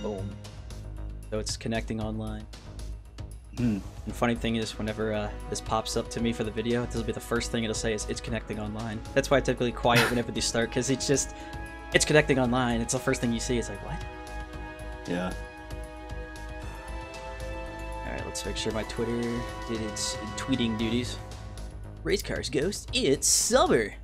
Boom. So it's connecting online. Hmm. And the funny thing is, whenever this pops up to me for the video, this will be the first thing it'll say is, it's connecting online. That's why I typically quiet whenever these start, because it's connecting online. It's the first thing you see. It's like, what? Yeah. Alright, let's make sure my Twitter did its tweeting duties. Race Cars Ghost, it's summer!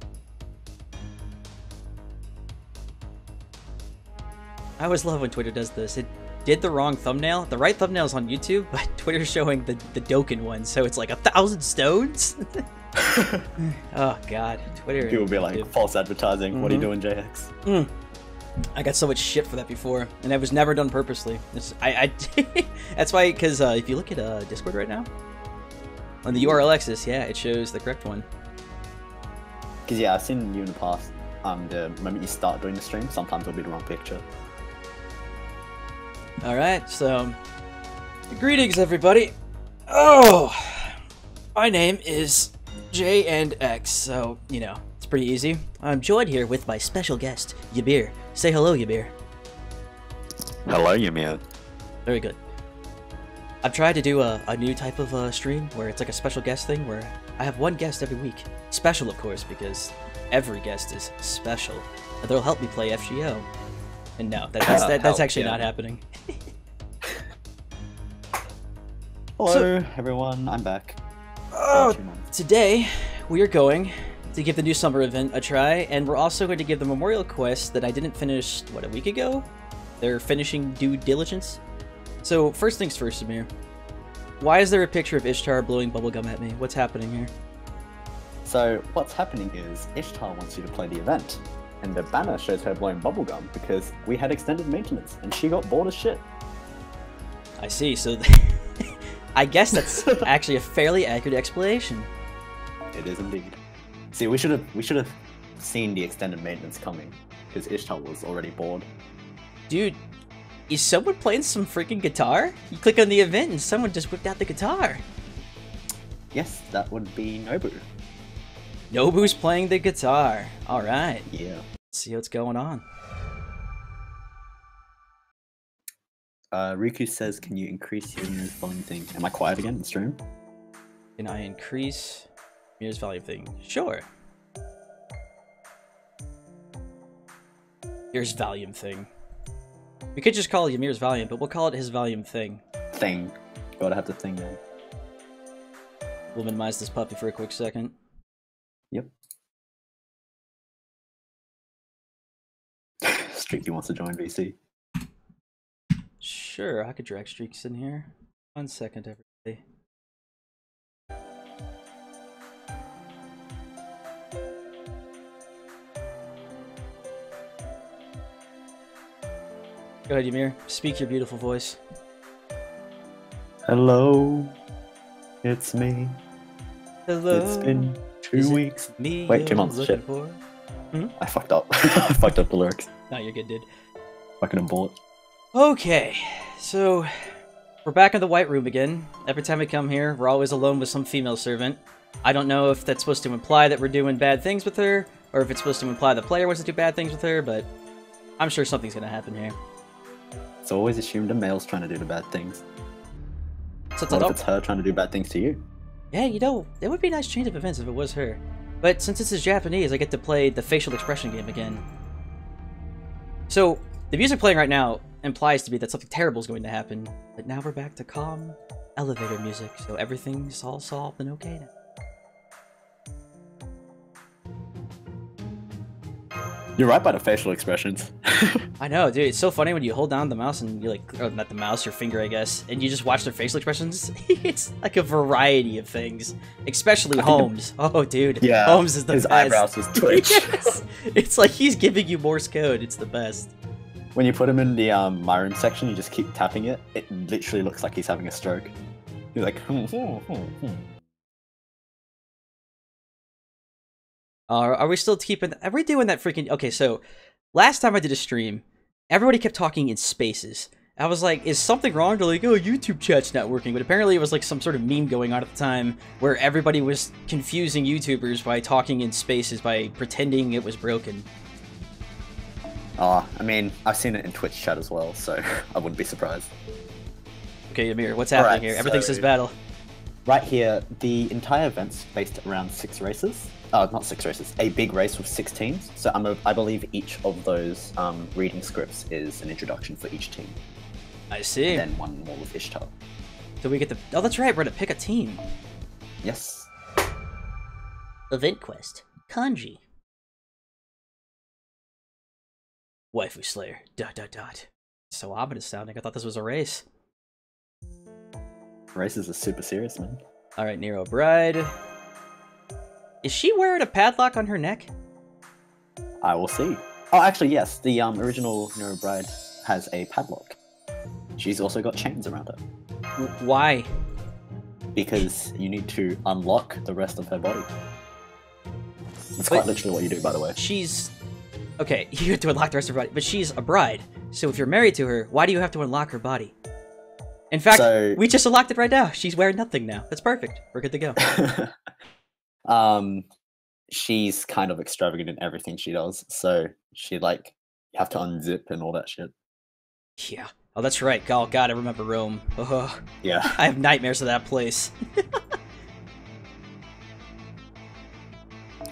I always love when Twitter does this. It did the wrong thumbnail. The right thumbnail is on YouTube, but Twitter's showing the Dokkan one, so it's like 1,000 stones? Oh god, Twitter. People will be like, false advertising. What are you doing, JX? I got so much shit for that before, and it was never done purposely. That's why, because if you look at Discord right now, on the URL axis, yeah, it shows the correct one. Because yeah, I've seen you in the past. The moment you start doing the stream, sometimes it'll be the wrong picture. Alright, so greetings everybody. Oh, my name is J and X, so you know, it's pretty easy. I'm joined here with my special guest, Ymir. Say hello, Ymir. Hello, Ymir. Very good. I've tried to do a new type of stream where it's like a special guest thing where I have one guest every week. Special, of course, because every guest is special. And they'll help me play FGO. And no, that's actually not happening. Hello, everyone. I'm back. Oh, today we are going to give the new summer event a try, and we're also going to give the memorial quest that I didn't finish, what, a week ago? They're finishing due diligence. So, first things first, Amir. Why is there a picture of Ishtar blowing bubblegum at me? What's happening here? So, what's happening is Ishtar wants you to play the event, and the banner shows her blowing bubblegum because we had extended maintenance, and she got bored as shit. I see, so I guess that's actually a fairly accurate explanation. It is indeed. See, we should have seen the extended maintenance coming, because Ishtar was already bored. Dude, is someone playing some freaking guitar? You click on the event and someone just whipped out the guitar. Yes, that would be Nobu. Nobu's playing the guitar. Alright. Yeah. Let's see what's going on. Riku says, can you increase your Mirror's volume thing? Am I quiet again in the stream? Can I increase Mirror's volume thing? Sure. Here's volume thing. We could just call it Ymir's volume, but we'll call it his volume thing. Thing. Gotta have the thing then. We'll minimize this puppy for a quick second. Yep. Streaky wants to join VC. Sure, I could drag Streaks in here. 1 second, everybody. Go ahead, Ymir. Speak your beautiful voice. Hello, it's me. Hello. It's been 2 weeks. Me. Wait, 2 months. Shit. I fucked up. I fucked up the lyrics. No, you're good, dude. Fucking bullet. Okay, so we're back in the White Room again. Every time we come here, we're always alone with some female servant. I don't know if that's supposed to imply that we're doing bad things with her, or if it's supposed to imply the player wants to do bad things with her, but I'm sure something's gonna happen here. It's always assumed a male's trying to do the bad things. So What if it's her trying to do bad things to you? Yeah, you know, it would be a nice change of events if it was her. But since this is Japanese, I get to play the facial expression game again. So, the music playing right now implies to me that something terrible is going to happen, but now we're back to calm elevator music, so everything's all solved and okay now. You're right by the facial expressions. I know, dude, it's so funny when you hold down the mouse and you like, or not the mouse, your finger, I guess, and you just watch their facial expressions. It's like a variety of things, especially Holmes. Oh, dude, yeah, Holmes is the his best. Eyebrows just twitch. Yes. It's like he's giving you Morse code. It's the best. When you put him in the my room section, you just keep tapping it. It literally looks like he's having a stroke. He's like, Are we still keeping? Are we doing that freaking? Okay, so last time I did a stream, everybody kept talking in spaces. I was like, is something wrong? They're like, oh, YouTube chat's not working. But apparently it was like some sort of meme going on at the time where everybody was confusing YouTubers by talking in spaces by pretending it was broken. I mean, I've seen it in Twitch chat as well, so I wouldn't be surprised. Okay, Amir, what's happening Alright, here? Everything so- says battle. Right here, the entire event's based around 6 races. Not 6 races, a big race with 6 teams. So I believe each of those reading scripts is an introduction for each team. I see. And then one more with Ishtar. So we get the... Oh, that's right, we're gonna pick a team. Yes. Event quest. Kanji. Waifu Slayer. ... So ominous sounding. I thought this was a race. Races are super serious, man. Alright, Nero Bride. Is she wearing a padlock on her neck? I will see. Oh, actually, yes. The original Nero Bride has a padlock. She's also got chains around her. Why? Because you need to unlock the rest of her body. That's quite literally what you do, by the way. She's... Okay, you have to unlock the rest of her body, but she's a bride. So if you're married to her, why do you have to unlock her body? In fact, we just unlocked it right now. She's wearing nothing now. That's perfect. We're good to go. She's kind of extravagant in everything she does. So she, like, you have to unzip and all that shit. Yeah. Oh, that's right. Oh, God, I remember Rome. Oh, yeah. I have nightmares of that place.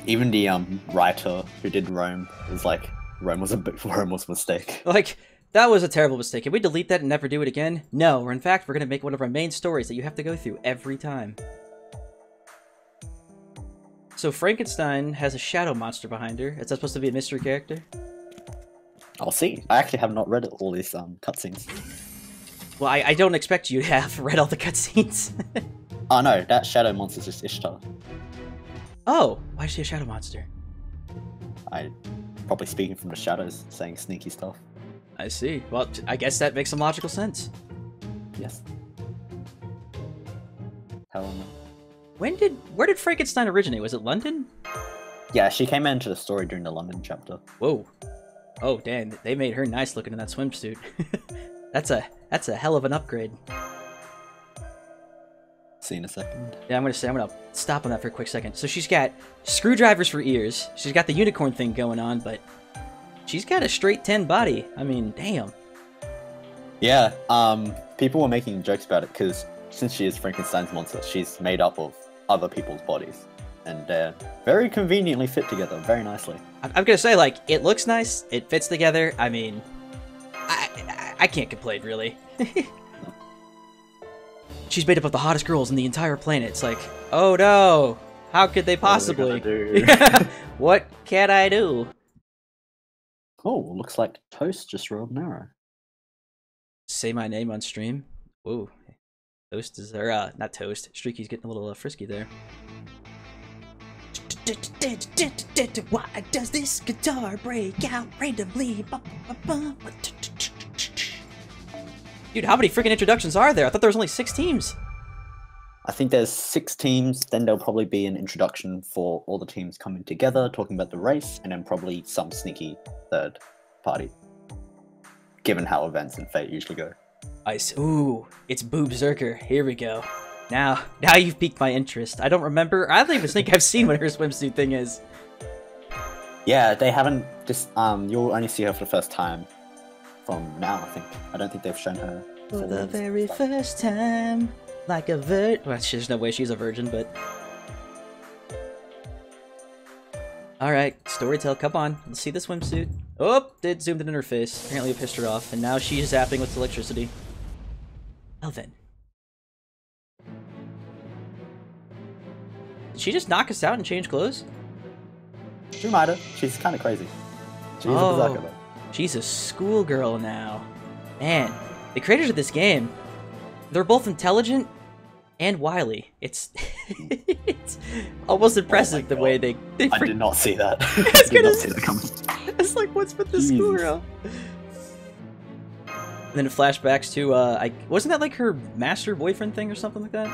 Even the writer who did Rome was like, Rome was a mistake. Like, that was a terrible mistake. Can we delete that and never do it again? No, or in fact, we're going to make one of our main stories that you have to go through every time. So Frankenstein has a shadow monster behind her. Is that supposed to be a mystery character? I'll see. I actually have not read all these cutscenes. Well, I don't expect you to have read all the cutscenes. Oh no, that shadow monster's just Ishtar. Oh, why is she a shadow monster? I probably speaking from the shadows, saying sneaky stuff. I see. Well, I guess that makes some logical sense. Yes. Hell no. Where did Frankenstein originate? Was it London? Yeah, she came into the story during the London chapter. Whoa. Oh, damn, they made her nice looking in that swimsuit. That's a hell of an upgrade. See in a second. Yeah, I'm gonna stop on that for a quick second. So she's got screwdrivers for ears. She's got the unicorn thing going on, but she's got a straight 10 body. I mean, damn. Yeah, people were making jokes about it because since she is Frankenstein's monster, she's made up of other people's bodies. And they're very conveniently fit together, very nicely. I'm gonna say, like, it looks nice, it fits together. I mean, I can't complain, really. She's made up of the hottest girls in the entire planet. It's like, oh no, how could they possibly? What can I do? Oh, looks like Toast just rolled an arrow. Say my name on stream. Whoa, Toast is there? Not Toast. Streaky's getting a little frisky there. Why does this guitar break out randomly? Dude, how many freaking introductions are there? I thought there was only 6 teams. I think there's 6 teams, then there'll probably be an introduction for all the teams coming together, talking about the race, and then probably some sneaky third party. Given how events and Fate usually go. Ooh, it's Boob Zerker. Here we go. Now you've piqued my interest. I don't remember. I don't even think I've seen what her swimsuit thing is. Yeah, they haven't just you'll only see her for the first time from now, I think. I don't think they've shown her for the very first time, like a virgin. Well, there's no way she's a virgin, but all right, Storytell, come on, let's see the swimsuit. Oh, it zoomed in her face. Apparently, it pissed her off, and now she's zapping with electricity. Well then. Did she just knock us out and change clothes? She might have. She's kind of crazy. She's a berserker, though. She's a schoolgirl now. Man, the creators of this game, they're both intelligent and wily. It's it's almost impressive the way they I did not see that. I did not see that coming. It's like, what's with the schoolgirl? And then it flashbacks to, wasn't that like her master boyfriend thing or something like that?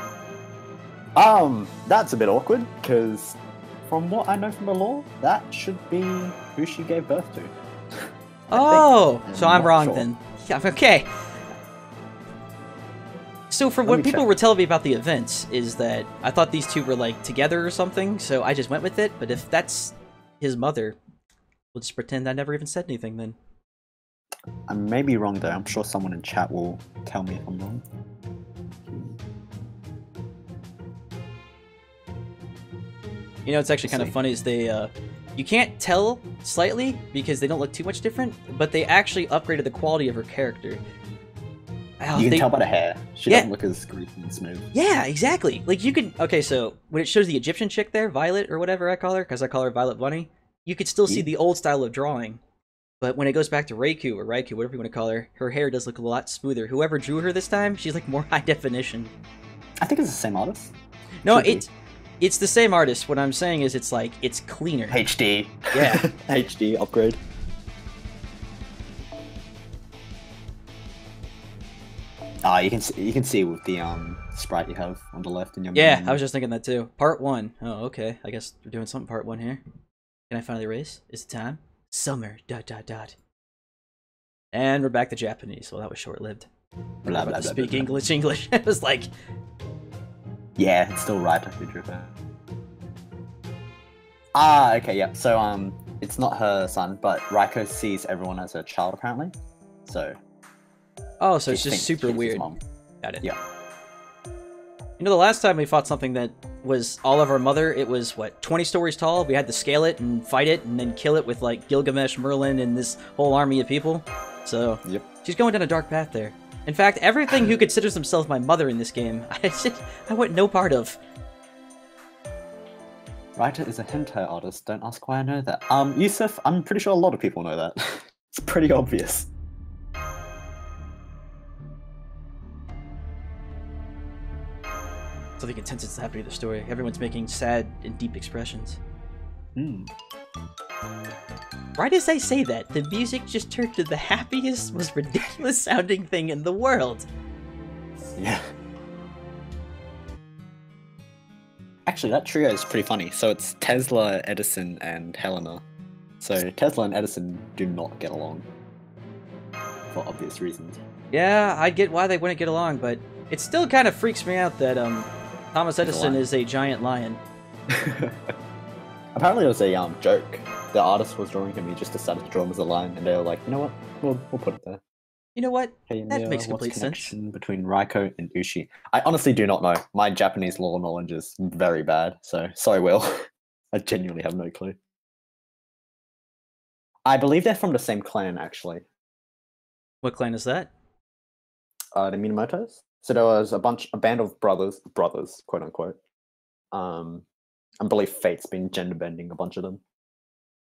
That's a bit awkward, because from what I know from the lore, that should be who she gave birth to. Oh, so I'm wrong then. Yeah, okay. So from what people were telling me about the events is that I thought these two were like together or something, so I just went with it. But if that's his mother, we'll just pretend I never even said anything then. I may be wrong though. I'm sure someone in chat will tell me if I'm wrong. You know, it's actually kind of funny is they, you can't tell slightly because they don't look too much different, but they actually upgraded the quality of her character. You can tell by the hair. She doesn't look as greasy and smooth. Yeah, exactly. Like you could, okay, so when it shows the Egyptian chick there, Violet or whatever I call her, because I call her Violet Bunny, you could still see the old style of drawing. But when it goes back to Raikou, or Raikou, whatever you want to call her hair does look a lot smoother. Whoever drew her this time, she's like more high definition. I think it's the same artist. No, it's the same artist. What I'm saying is it's like, it's cleaner. HD. Yeah. HD upgrade. Ah, you can see with the sprite you have on the left in your Yeah, menu. I was just thinking that too. Part 1. Oh, okay. I guess we're doing something part 1 here. Can I finally race? Is it time? Summer, ... And we're back to Japanese. Well, that was short-lived. Blah, blah, blah, Speak blah, blah. English. It was like... Yeah, it's still right who drew her. Ah, okay, yeah. So, it's not her son, but Raikou sees everyone as her child, apparently. So... Oh, so it's just super she's his weird. mom. Got it. Yeah. You know, the last time we fought something that was all of our mother, it was, what, 20 stories tall? We had to scale it and fight it and then kill it with, like, Gilgamesh, Merlin, and this whole army of people. So, Yep. she's going down a dark path there. In fact, everything who considers themselves my mother in this game, I want no part of. Raita is a hentai artist. Don't ask why I know that. Yusuf, I'm pretty sure a lot of people know that. It's pretty obvious. Something intense is happening to the story. Everyone's making sad and deep expressions. Right as I say that, the music just turned to the happiest, most ridiculous sounding thing in the world. Yeah. Actually, that trio is pretty funny. So it's Tesla, Edison, and Helena. So Tesla and Edison do not get along. For obvious reasons. Yeah, I get why they wouldn't get along, but it still kind of freaks me out that Thomas Edison is a giant lion. Apparently it was a joke. The artist was drawing him, he just decided to draw him as a lion, and they were like, you know what, we'll put it there. You know what? Hey, That makes what's complete connection sense. between Raikou and Ushi? I honestly do not know. My Japanese lore knowledge is very bad, so sorry, Will. I genuinely have no clue. I believe they're from the same clan, actually. What clan is that? The Minamotos. So there was a band of brothers, quote unquote. I believe Fate's been gender bending a bunch of them.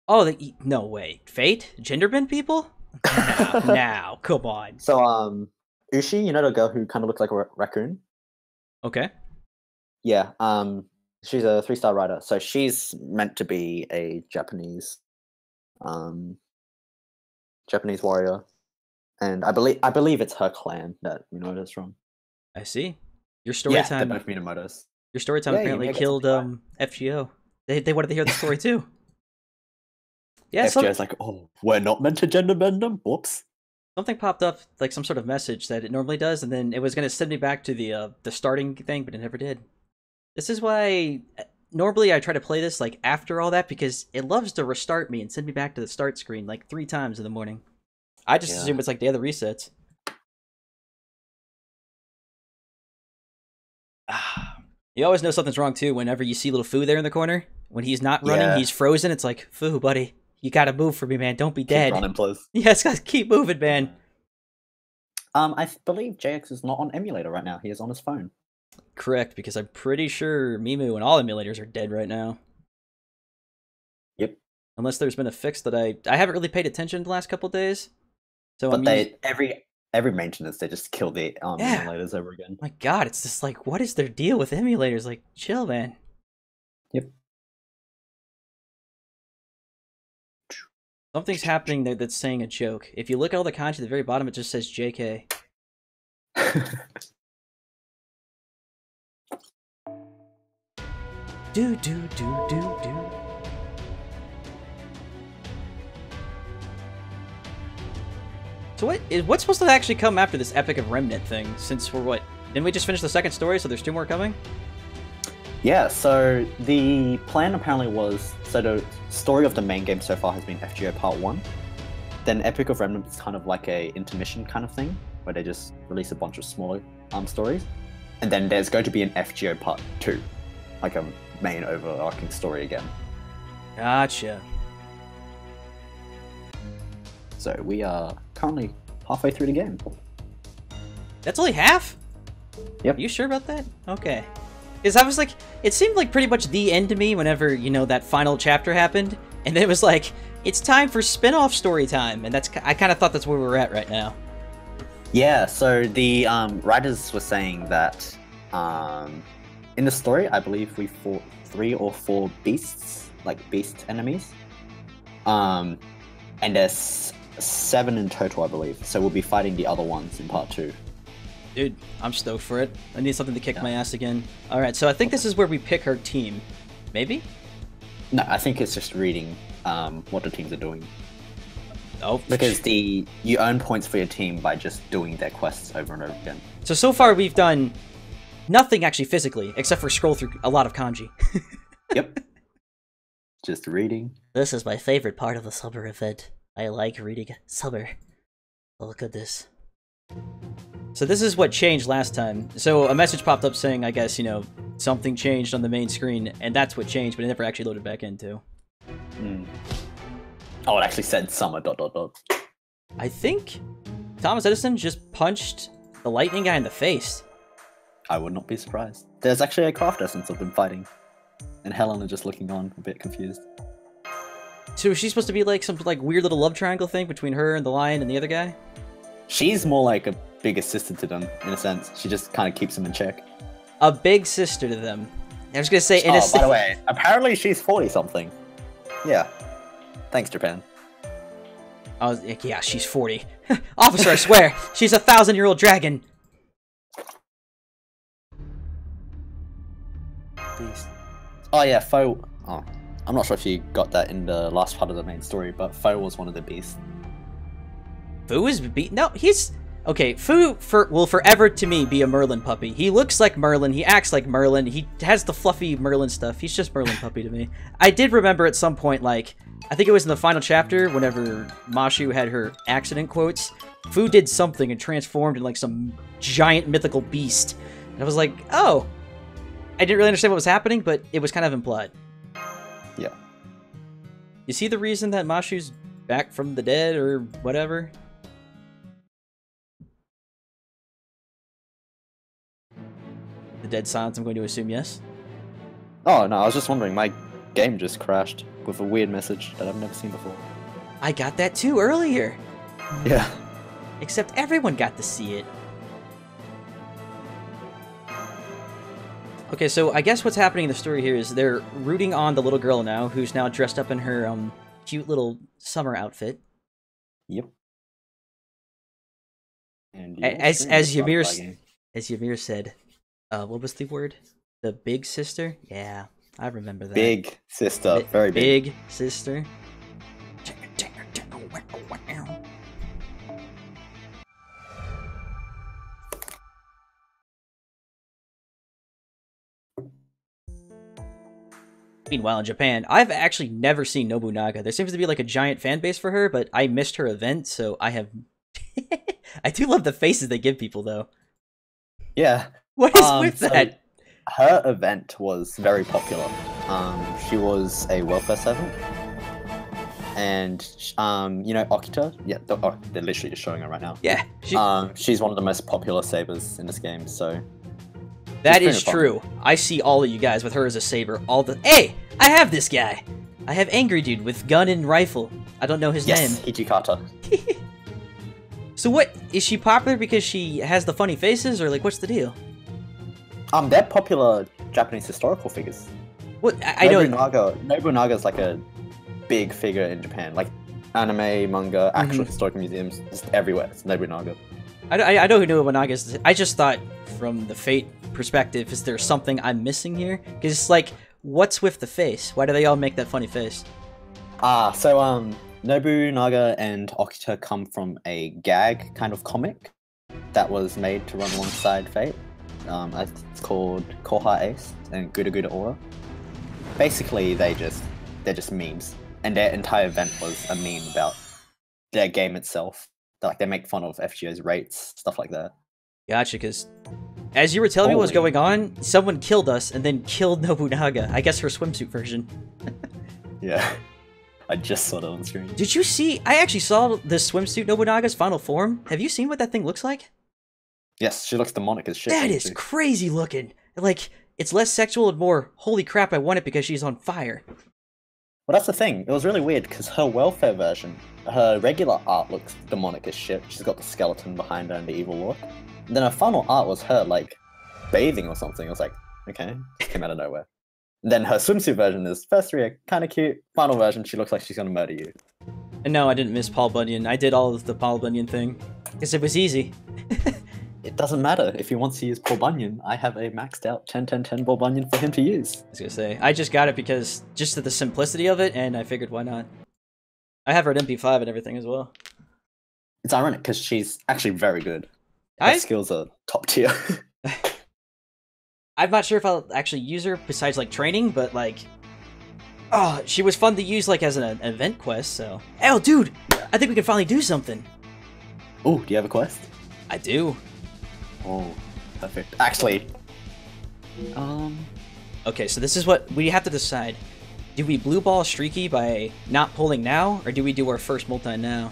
Oh, no way. Fate? Genderbend people? Now, come on. So, Ushi, you know the girl who kind of looks like a raccoon? Okay. Yeah, she's a 3-star rider. So she's meant to be a Japanese warrior. And I believe it's her clan that Minamoto's from. I see. Your story Yeah, time. they're both Minamotos. Your story time Yeah, you apparently may get killed something FGO. They wanted to hear the story too. Yeah, FJ's like, oh, we're not meant to gender bend them? Whoops. something popped up, like some sort of message that it normally does, and then it was going to send me back to the starting thing, but it never did. This is why normally I try to play this like after all that, because it loves to restart me and send me back to the start screen like 3 times in the morning. I just assume it's like the other resets. You always know something's wrong too whenever you see little Foo there in the corner. When he's not running, he's frozen. It's like, Foo, buddy, you gotta move for me, man. Don't be dead. Keep running, please. Yes, guys, keep moving, man. I believe JX is not on emulator right now. He is on his phone. Correct, because I'm pretty sure Mimu and all emulators are dead right now. Yep. Unless there's been a fix that I haven't really paid attention the last couple days. So But every maintenance they just kill the emulators over again. My God, it's just like, what is their deal with emulators? Like, chill, man. Yep. Something's happening there that's saying a joke. If you look at all the kanji at the very bottom, it just says JK. Do. So what's supposed to actually come after this Epic of Remnant thing? Since we're what? Didn't we just finish the second story, so there's 2 more coming? Yeah, so the plan apparently was, so the story of the main game so far has been FGO Part 1. then Epic of Remnants is kind of like a intermission kind of thing, where they just release a bunch of smaller stories. And then there's going to be an FGO Part 2, like a main overarching story again. Gotcha. So we are currently halfway through the game. That's only half? Yep. Are you sure about that? Okay. Because I was like, it seemed like pretty much the end to me whenever, you know, that final chapter happened. And then it was like, it's time for spin-off story time. And I kind of thought that's where we're at right now. Yeah, so the writers were saying that in the story, I believe we fought 3 or 4 beasts, like beast enemies. And there's 7 in total, I believe. So we'll be fighting the other ones in Part 2. Dude, I'm stoked for it. I need something to kick my ass again. Alright, so I think this is where we pick our team. Maybe? No, I think it's just reading what the teams are doing. Oh. Because you earn points for your team by just doing their quests over and over again. So far we've done nothing actually physically, except for scroll through a lot of kanji. Yep. Just reading. This is my favorite part of the summer event. I like reading summer. Oh, look at this. So this is what changed last time. So a message popped up saying, I guess, you know, something changed on the main screen, and that's what changed, but it never actually loaded back into. Oh, it actually said summer ... I think Thomas Edison just punched the lightning guy in the face. I would not be surprised. There's actually a craft essence of them fighting. And Helena just looking on, a bit confused. So is she supposed to be like some like weird little love triangle thing between her and the lion and the other guy? She's more like a big assistant to them, in a sense. She just kind of keeps them in check. A big sister to them. I was gonna say, by the way, apparently she's 40-something. Yeah. Thanks, Japan. Oh, yeah, she's 40. Officer, I swear, she's a 1,000-year-old dragon. Beast. Oh yeah, Foe. Oh, I'm not sure if you got that in the last part of the main story, but Foe was one of the beasts. Fu is no, he's okay. Fu will forever to me be a Merlin puppy. He looks like Merlin. He acts like Merlin. He has the fluffy Merlin stuff. He's just Merlin puppy to me. I did remember at some point, like I think it was in the final chapter, whenever Mashu had her accident quotes. Fu did something and transformed into like some giant mythical beast, and I was like, oh. I didn't really understand what was happening, but it was kind of implied. Yeah. You see the reason that Mashu's back from the dead or whatever? The dead silence, I'm going to assume yes. Oh, no, I was just wondering. My game just crashed with a weird message that I've never seen before. I got that too earlier. Yeah. Except everyone got to see it. Okay, so I guess what's happening in the story here is they're rooting on the little girl now, who's now dressed up in her cute little summer outfit. Yep. And as Ymir said, what was the word? The big sister? Yeah, I remember that. Big sister, very big. Big sister. Meanwhile, in Japan, I've actually never seen Nobunaga. There seems to be like a giant fan base for her, but I missed her event, so I have... I do love the faces they give people, though. Yeah. What is with that? Her event was very popular. She was a welfare servant. And, you know, Okita? Yeah, they're literally just showing her right now. Yeah. She's one of the most popular sabers in this game, so... That is true. I see all of you guys with her as a saber. Hey! I have this guy! I have Angry Dude with gun and rifle. I don't know his name. Yes, Hijikata. So what? Is she popular because she has the funny faces, or like, what's the deal? They're popular Japanese historical figures. What? I know... Nobunaga's like a big figure in Japan. Like, anime, manga, actual historical museums, just everywhere. It's Nobunaga. I know who Nobunaga is. I just thought, from the Fate perspective, is there something I'm missing here? Because it's like, what's with the face? Why do they all make that funny face? So Nobunaga and Okita come from a gag kind of comic that was made to run alongside Fate. It's called Koha Ace and Guda Guda Aura. Basically, they're just memes, and their entire event was a meme about their game itself. Like they make fun of FGO's rates, stuff like that. Gotcha, because as you were telling me what was Holy. going on, someone killed us and then killed Nobunaga. I guess her swimsuit version. Yeah. I just saw that on screen. Did you see? I actually saw this swimsuit Nobunaga's final form. Have you seen what that thing looks like? Yes, she looks demonic as shit. That is crazy looking. Like, it's less sexual and more, holy crap, I want it because she's on fire. Well, that's the thing. It was really weird because her welfare version, her regular art looks demonic as shit. She's got the skeleton behind her and the evil look. And then her final art was her, like, bathing or something. I was like, okay, it came out of nowhere. And then her swimsuit version is, first three are kind of cute. Final version, she looks like she's gonna murder you. And no, I didn't miss Paul Bunyan. I did all of the Paul Bunyan thing. Because it was easy. It doesn't matter. If he wants to use Paul Bunyan, I have a maxed out 10-10-10 Paul Bunyan for him to use. I was gonna say, I just got it because, just of the simplicity of it, and I figured why not. I have her at MP5 and everything as well. It's ironic because she's actually very good. Her skills are top tier. I'm not sure if I'll actually use her besides, like, training, but, like... Oh, she was fun to use, like, as an event quest, so... Oh, dude! Yeah. I think we can finally do something! Oh, do you have a quest? I do. Oh, perfect. Actually... Okay, so this is what we have to decide. Do we blue ball Streaky by not pulling now, or do we do our first multi now?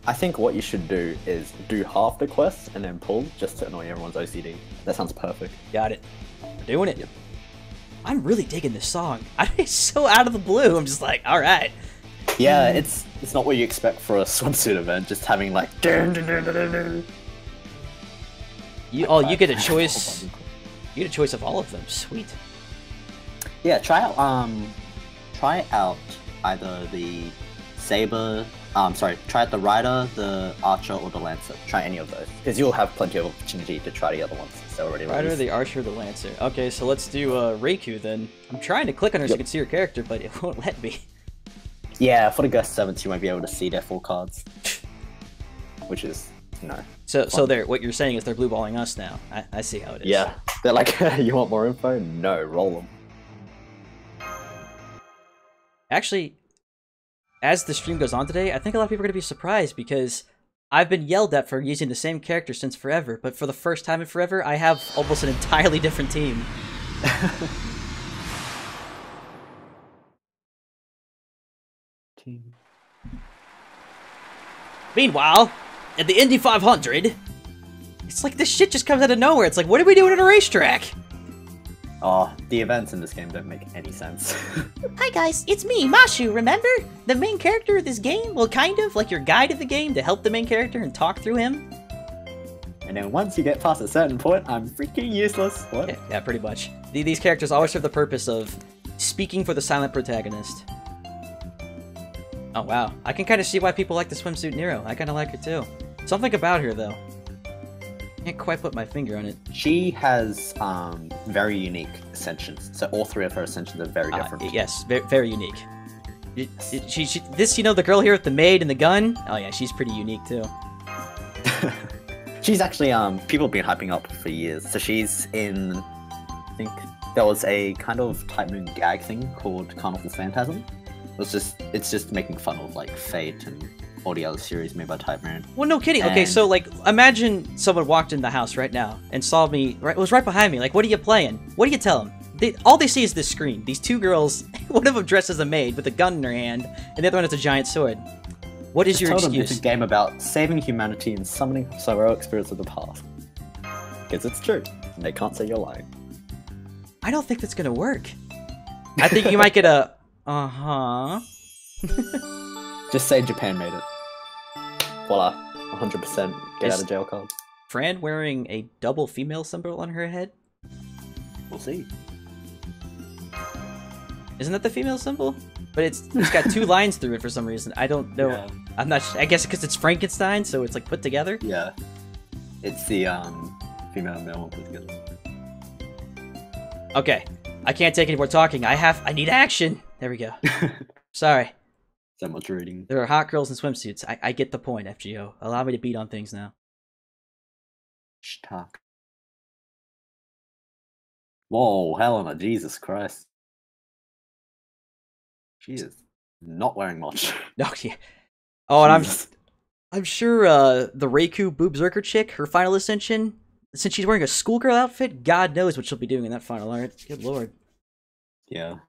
I think what you should do is do half the quest and then pull, just to annoy everyone's OCD. That sounds perfect. Got it. We're doing it. Yep. I'm really digging this song. It's so out of the blue. I'm just like, all right. Yeah, it's not what you expect for a swimsuit event. Just having like. You get a choice. You get a choice of all of them. Sweet. Yeah, try out either the saber. Try out the rider, the archer, or the lancer. Try any of those, because you'll have plenty of opportunity to try the other ones. They're already released. Rider, the archer, the lancer. Okay, so let's do Reiku then. I'm trying to click on her so you can see her character, but it won't let me. Yeah, for the Gust 7s, you won't be able to see their full cards, which is no. So what you're saying is they're blue balling us now. I see how it is. Yeah, they're like, you want more info? No, roll them. Actually, as the stream goes on today, I think a lot of people are going to be surprised because I've been yelled at for using the same character since forever, but for the first time in forever, I have almost an entirely different team. Meanwhile, at the Indy 500, it's like this shit just comes out of nowhere. It's like, what are we doing at a racetrack? Oh, the events in this game don't make any sense. Hi guys, it's me, Mashu, remember? The main character of this game? Well, kind of, like your guide of the game to help the main character and talk through him. And then once you get past a certain point, I'm freaking useless. What? Yeah, pretty much. These characters always serve the purpose of speaking for the silent protagonist. Oh wow, I can kind of see why people like the swimsuit Nero. I kind of like her too. Something about her though. Can't quite put my finger on it. She has very unique ascensions. So all three of her ascensions are very different. Yes, very unique. This, you know, the girl here with the maid and the gun? Oh yeah, she's pretty unique too. She's actually, people have been hyping up for years. So she's in, I think, there was a kind of Type Moon gag thing called Carnival Phantasm. It's just making fun of, like, Fate and all the other series made by Type Moon. Well, no kidding. Okay, so, like, imagine someone walked in the house right now and saw me, was right behind me. Like, what are you playing? What do you tell them? All they see is this screen. These two girls, one of them dressed as a maid with a gun in her hand, and the other one has a giant sword. What is your excuse? It's a game about saving humanity and summoning heroic spirits of the past. Because it's true. And they can't say you're lying. I don't think that's gonna work. I think you might get a... Uh-huh. Just say Japan made it. Voila. 100% get out of jail card. Fran wearing a double female symbol on her head? We'll see. Isn't that the female symbol? But it's got two lines through it for some reason. I don't know. Yeah. I'm not I guess because it's Frankenstein, so it's like put together? Yeah. It's the female and male one put together. Okay. I can't take any more talking. I need action. There we go. Sorry. So much reading. There are hot girls in swimsuits. I get the point, FGO. Allow me to beat on things now. Talk. Whoa, Helena, Jesus Christ. She is not wearing much. No, yeah. Oh, and Jesus. I'm sure the Reiku Boobzerker chick, her final ascension, since she's wearing a schoolgirl outfit, God knows what she'll be doing in that final art. Good lord. Yeah.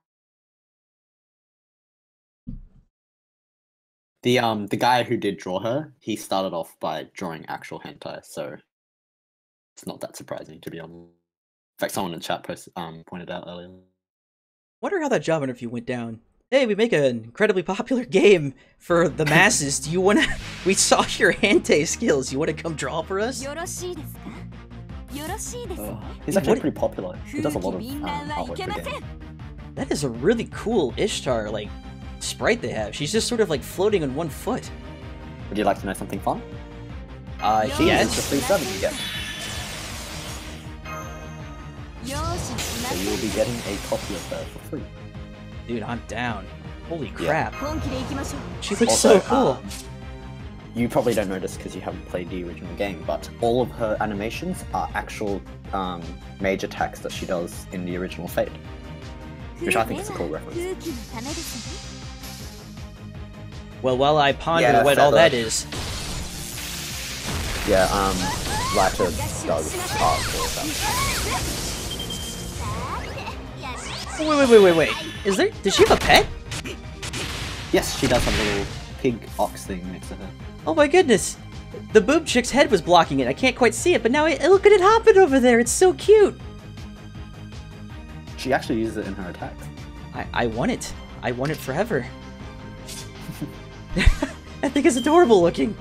The guy who did draw her, he started off by drawing actual hentai, so it's not that surprising, to be honest. In fact, someone in the chat pointed out earlier. Wonder how that job interview went down. Hey, we make an incredibly popular game for the masses. Do you wanna... We saw your hentai skills. You wanna come draw for us? He's actually pretty popular. He does a lot of artwork for games. That is a really cool Ishtar, like, sprite they have. She's just sort of like floating on one foot. Would you like to know something fun? Yes. It's the free service you get. So you'll be getting a copy of her for free. Dude, I'm down. Holy crap. Yeah. She looks Also, so cool. You probably don't know this because you haven't played the original game, but all of her animations are actual mage attacks that she does in the original Fate. Which I think is a cool reference. Well, while I ponder what all that is. Yeah, Lighter does art for that. Wait. Does she have a pet? Yes, she does have a little pig ox thing next to her. Oh my goodness. The boob chick's head was blocking it. I can't quite see it, but now look at it hopping over there. It's so cute. She actually uses it in her attacks. I want it. I want it forever. I think it's adorable looking.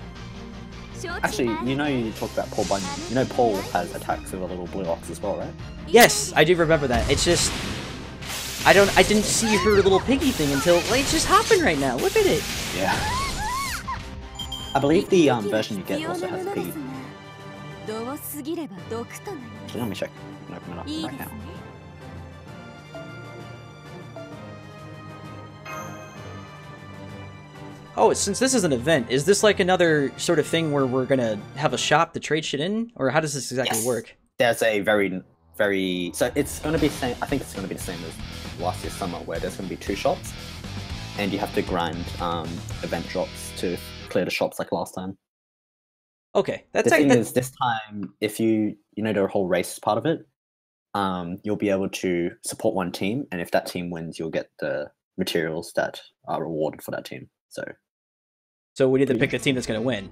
Actually, you talk about Paul Bunyan. You know Paul has attacks with a little blue ox as well, right? Yes, I do remember that. It's just... I didn't see her little piggy thing until... Like, it's just hopping right now. Look at it. Yeah. I believe the version you get also has a piggy. So let me check. I can open it up right now. Oh, since this is an event, is this like another sort of thing where we're gonna have a shop to trade shit in? Or how does this exactly work? There's a very... So it's going to be the same... I think it's going to be the same as last year's summer, where there's going to be 2 shops. And you have to grind event drops to clear the shops like last time. Okay, The thing is, this time, if you know the whole race part of it, you'll be able to support one team, and if that team wins, you'll get the materials that are rewarded for that team. So we need to pick the team that's going to win.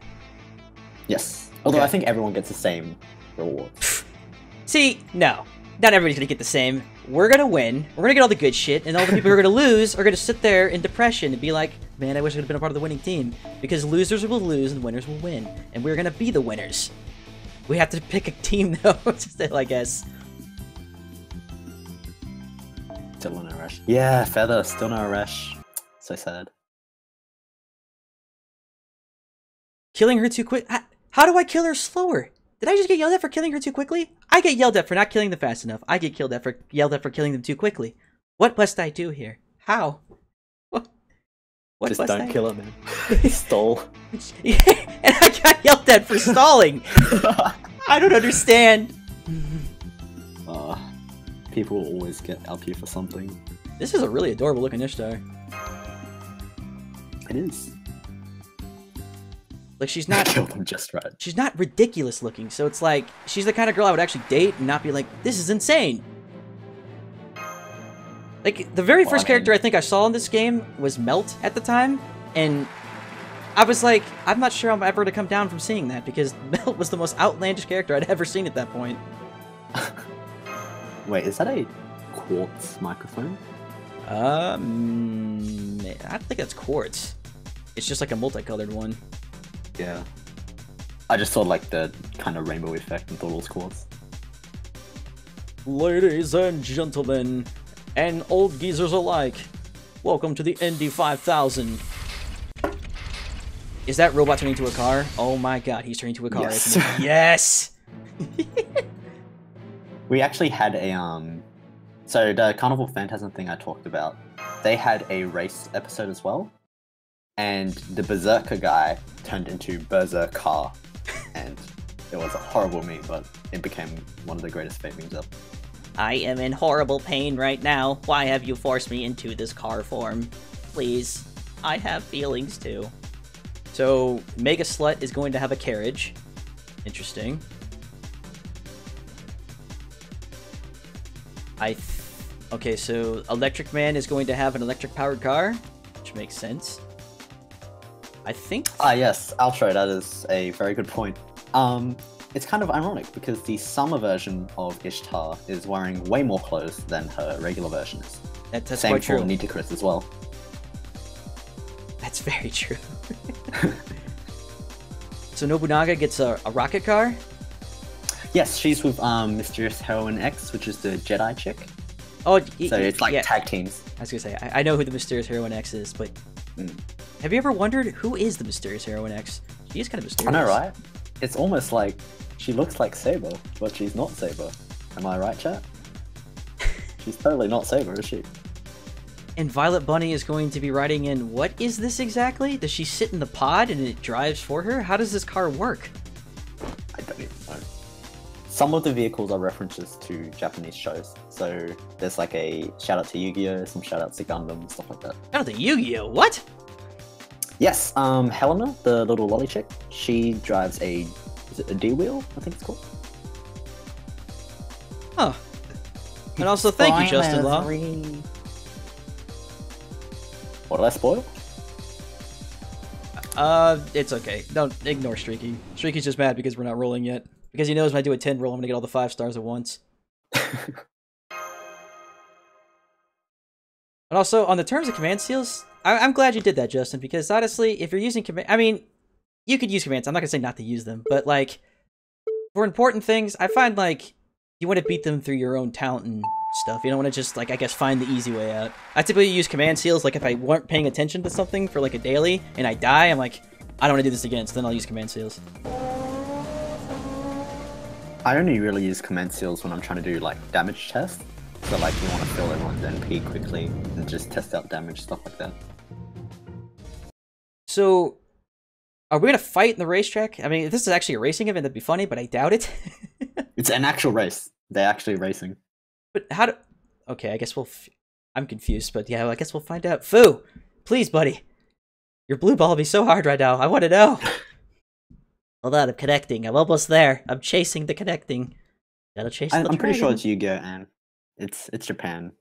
Yes. Although I think everyone gets the same reward. See, no. Not everybody's going to get the same. We're going to win. We're going to get all the good shit, and all the people who are going to lose are going to sit there in depression and be like, man, I wish I would have been a part of the winning team. Because losers will lose and winners will win. And we're going to be the winners. We have to pick a team, though, still, I guess. Still no rush. Yeah, Feather, still no rush. So sad. Killing her too quick? How do I kill her slower? Did I just get yelled at for killing her too quickly? I get yelled at for not killing them fast enough. I get yelled at for killing them too quickly. What must I do here? How? What just must don't I... kill him, man. He stole. Yeah, and I got yelled at for stalling. I don't understand. People will always get up here for something. This is a really adorable looking Ishtar. It is. Like, she's not... Killed him just right. She's not ridiculous looking, so it's like, she's the kind of girl I would actually date and not be like, this is insane. Like, the very first character I think I saw in this game was Melt at the time, and I was like, I'm not sure I'm ever to come down from seeing that, because Melt was the most outlandish character I'd ever seen at that point. Wait, is that a Quartz microphone? I don't think that's Quartz. It's just like a multicolored one. Yeah. I just saw like the kind of rainbow effect and thought it was Quartz. Ladies and gentlemen, and old geezers alike, welcome to the Indy 5000. Is that robot turning into a car? Oh my god, he's turning into a car. Yes. Isn't he? Yes! We actually had a so the Carnival Phantasm thing I talked about, they had a race episode as well, and the Berserker guy turned into Berserker, and it was a horrible meme, but it became one of the greatest fake memes ever. I am in horrible pain right now. Why have you forced me into this car form? Please, I have feelings too. So Mega Slut is going to have a carriage. Interesting. Okay, so Electric Man is going to have an electric-powered car, which makes sense. I think... Ah, yes, Outro, that is a very good point. It's kind of ironic, because the summer version of Ishtar is wearing way more clothes than her regular version is. That's Same quite true. for Nitocris as well. That's very true. So Nobunaga gets a rocket car? Yes, she's with Mysterious Heroine X, which is the Jedi chick. Oh, so it's like tag teams. I was gonna say, I know who the Mysterious Heroine X is, but have you ever wondered who is the Mysterious Heroine X? She is kind of mysterious. I know, right? It's almost like she looks like Saber, but she's not Saber. Am I right, chat? She's totally not Saber, is she? And Violet Bunny is going to be riding in... What is this exactly? Does she sit in the pod and it drives for her? How does this car work? I don't even know. Some of the vehicles are references to Japanese shows. So there's like a shout out to Yu-Gi-Oh!, some shout outs to Gundam, stuff like that. Shout out to Yu-Gi-Oh! What? Yes, Helena, the little lolly chick, she drives a... Is it a D-wheel? I think it's called. Huh. And also thank you, Justin Law. What, did I spoil? It's okay. Don't ignore Streaky. Streaky's just mad because we're not rolling yet. Because he knows when I do a 10 roll, I'm gonna get all the 5 stars at once. And also, on the terms of command seals, I'm glad you did that, Justin, because honestly, if you're using command... I mean, you could use commands. I'm not gonna say not to use them, but, like, for important things, I find, like, you want to beat them through your own talent and stuff. You don't want to just, like, I guess, find the easy way out. I typically use command seals, like, if I weren't paying attention to something for, like, a daily, and I die, I'm like, I don't want to do this again, so then I'll use command seals. I only really use command seals when I'm trying to do, like, damage tests. So, like, you want to fill everyone's NP quickly and just test out damage, stuff like that. So, are we going to fight in the racetrack? I mean, if this is actually a racing event, that'd be funny, but I doubt it. It's an actual race. They're actually racing. But how do... Okay, I guess we'll... I'm confused, but yeah, I guess we'll find out. Fu! Please, buddy! Your blue ball will be so hard right now. I want to know! Hold on, I'm connecting. I'm almost there. I'm chasing the connecting. Gotta chase the I'm pretty sure dragon. it's Yu-Gi-Oh! And it's Japan.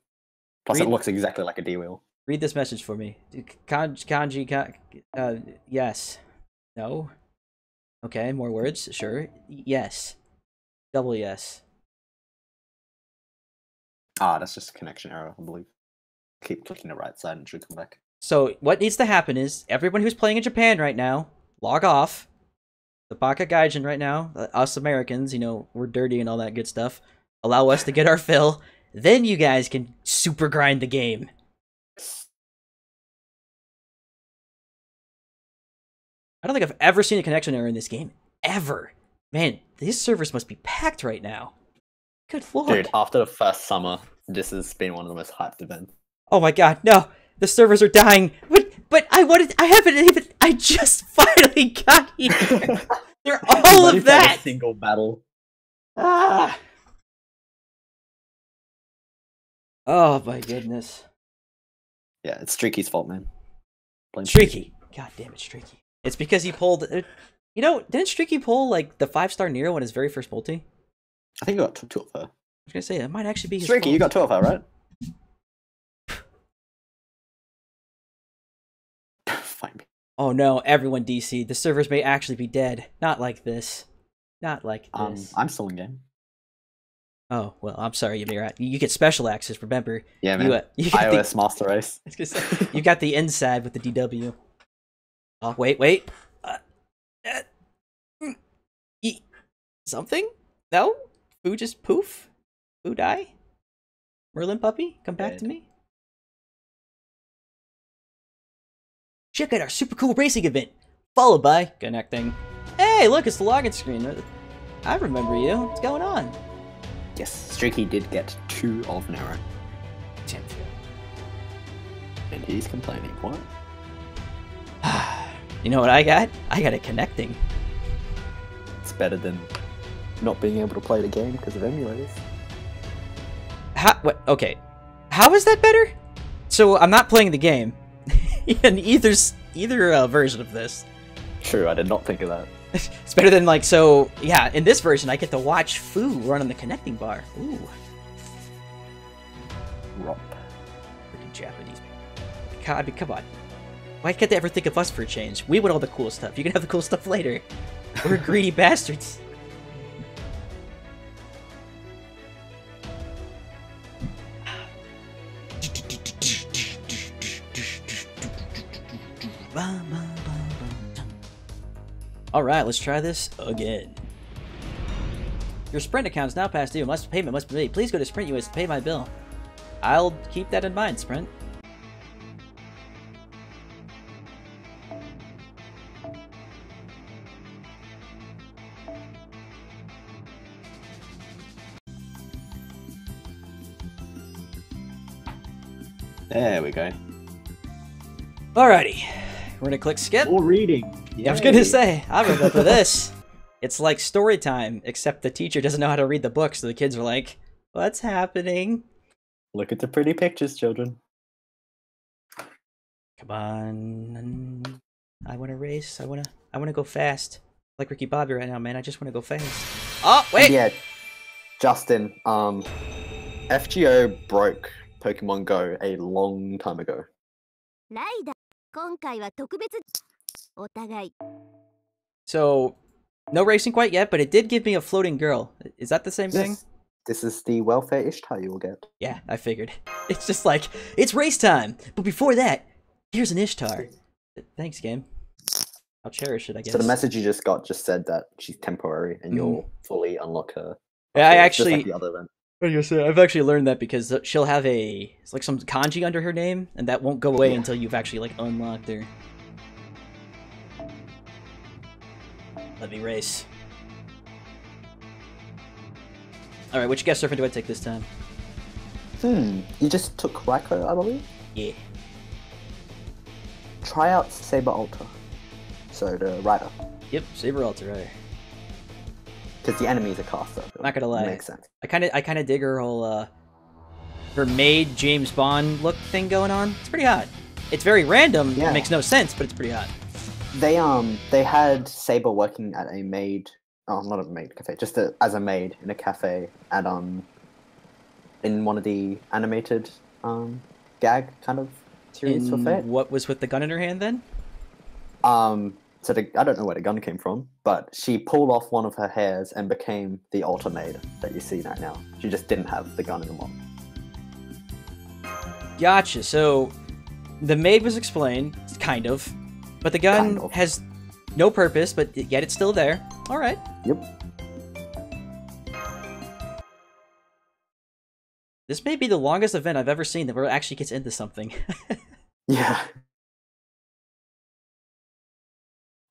Plus, it looks exactly like a D-wheel. Read this message for me. Kanji... yes. No? Okay, more words. Sure. Yes. Double yes. Ah, that's just a connection error, I believe. Keep clicking the right side and it should come back. So, what needs to happen is, everyone who's playing in Japan right now, log off. The Baka Gaijin right now, us Americans, you know, we're dirty and all that good stuff. Allow us to get our fill. Then you guys can super grind the game. I don't think I've ever seen a connection error in this game. Ever. Man, these servers must be packed right now. Good lord. Dude, after the first summer, this has been one of the most hyped events. Oh my god, no! The servers are dying! But I just finally got here! They're all of that! A single battle. Ah! Oh my goodness. Yeah, it's Streaky's fault, man. Blame Streaky. God damn it, Streaky. It's because he pulled... You know, didn't Streaky pull, like, the 5-star Nero on his very first multi? I think you got two of her. I was gonna say, that might actually be his Streaky, fault. you got 2 of her, right? Find me. Oh no, everyone DC. The servers may actually be dead. Not like this. Not like this. I'm still in game. Oh, well, I'm sorry, Ymir. You get special access, remember. Yeah, man. You got iOS Master Race. I was gonna say, you got the inside with the DW. Oh, wait. Something? No? Foo just poof? Foo die? Merlin puppy? Come back to me? Check out our super cool racing event, followed by connecting. Hey, look, it's the login screen. I remember you. What's going on? Yes, Streaky did get 2 of Nero. And he's complaining. What? You know what I got? I got it connecting. It's better than not being able to play the game because of emulators. What? Okay. How is that better? So I'm not playing the game in either version of this. True, I did not think of that. It's better than like, so yeah, in this version I get to watch Fu run on the connecting bar. Ooh. Romp. Freaking Japanese. I mean, come on. Why can't they ever think of us for a change? We want all the cool stuff. You can have the cool stuff later. We're greedy bastards. Alright, let's try this again. Your Sprint account is now past due. Payment must be made. Please go to Sprint US to pay my bill. I'll keep that in mind, Sprint. There we go. Alrighty. We're gonna click skip. More reading. Yeah, I was gonna say, I remember this. It's like story time, except the teacher doesn't know how to read the book, so the kids are like, what's happening? Look at the pretty pictures, children. Come on. I wanna race. I wanna go fast. Like Ricky Bobby right now, man. I just wanna go fast. Oh, wait! Yeah, Justin, FGO broke Pokemon Go a long time ago. So, no racing quite yet, but it did give me a floating girl. Is that the same thing? This is the welfare Ishtar you will get. Yeah, I figured. It's just like, it's race time! But before that, here's an Ishtar. Thanks, game. I'll cherish it, I guess. So the message you just got just said that she's temporary and you'll fully unlock her. Yeah, I actually... Just like the other event. I've actually learned that because she'll have it's like some kanji under her name, and that won't go away until you've actually like unlocked her. Let me race. Alright, which guest surfer do I take this time? You just took Raikou, I believe? Yeah. Try out Saber Ultra. So the rider. Yep, Saber Ultra Rider. Because the enemy is a caster. Not gonna lie. Makes sense. I kinda dig her whole her maid James Bond look thing going on. It's pretty hot. It's very random, it makes no sense, but it's pretty hot. They had Saber working at a maid not a maid cafe, just as a maid in a cafe at in one of the animated gag kind of series for Fate. What was with the gun in her hand then? So I don't know where the gun came from, but she pulled off one of her hairs and became the Ultra Maid that you see right now. She just didn't have the gun anymore. Gotcha. So the maid was explained, kind of, but the gun has no purpose, but yet it's still there. All right. Yep. This may be the longest event I've ever seen that where it actually gets into something. Yeah.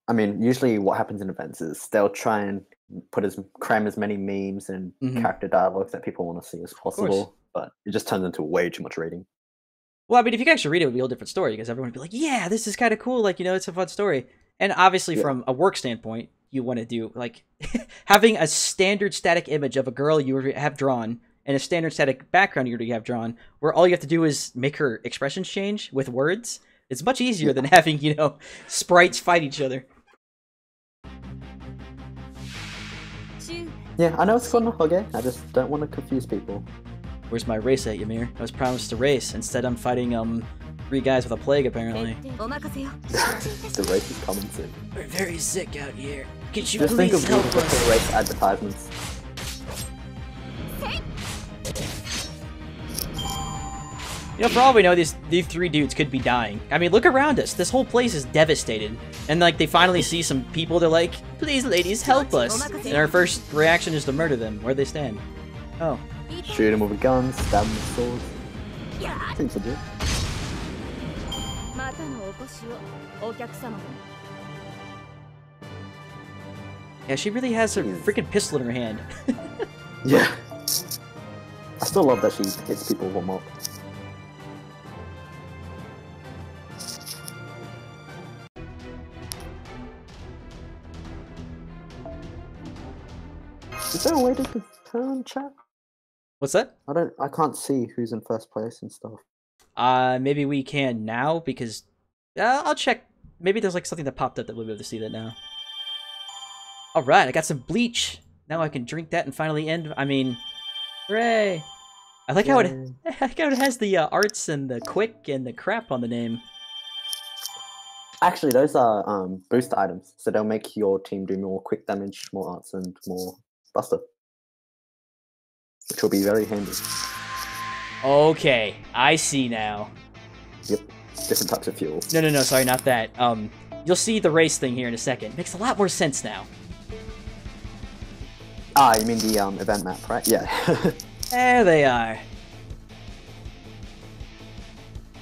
I mean, usually what happens in events is they'll try and cram as many memes and character dialogues that people want to see as possible, but it just turns into way too much reading. Well, I mean, if you could actually read it, it would be a whole different story, because everyone would be like, yeah, this is kind of cool, like, you know, it's a fun story. And obviously, from a work standpoint, you want to do, like, having a standard static image of a girl you have drawn, and a standard static background you already have drawn, where all you have to do is make her expressions change with words. It's much easier than having, you know, sprites fight each other. Yeah, I know it's fun, okay? I just don't want to confuse people. Where's my race at, Ymir? I was promised to race. Instead, I'm fighting, 3 guys with a plague, apparently. The race is coming soon. We're very sick out here. Could you just think please of help us? Race advertisements. You know, for all we know, these 3 dudes could be dying. I mean, look around us. This whole place is devastated. And, like, they finally see some people. They're like, please, ladies, help us. And our first reaction is to murder them. Where they stand. Oh. Shoot them with a gun, stab them with swords. Seems legit. Yeah, she really has a freaking pistol in her hand. Yeah. I still love that she hits people with a mop. Is there a way to confirm chat? What's that? I can't see who's in first place and stuff. Maybe we can now, because I'll check maybe there's like something that popped up that we'll be able to see that now. Alright, I got some bleach. Now I can drink that and finally end. I mean, hooray! I like how it has the arts and the quick and the crap on the name. Actually, those are boost items, so they'll make your team do more quick damage, more arts, and more buster, which will be very handy. Okay, I see now. Yep, different types of fuel. No, sorry, not that. You'll see the race thing here in a second. Makes a lot more sense now. Ah, you mean the event map, right? Yeah. There they are.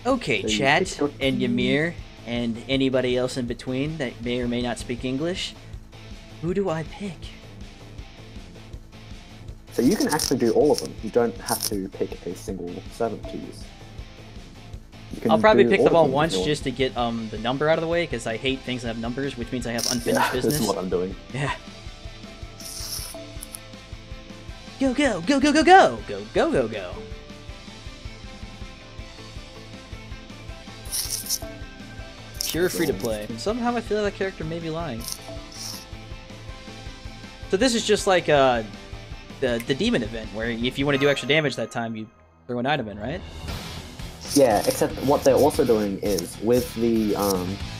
Okay, So you chat, pick your and team. Ymir, and anybody else in between that may or may not speak English. Who do I pick? So you can actually do all of them. You don't have to pick a single servant to use. You can I'll probably do pick all them of all if you once want. just to get the number out of the way, because I hate things that have numbers, which means I have unfinished business. This is what I'm doing. Yeah. Go, go, go, go, go, go! Go, go, go, go. Pure free to play. Somehow I feel like that character may be lying. So this is just like the demon event, where if you want to do extra damage that time, you throw an item in, right? Yeah, except what they're also doing is, with the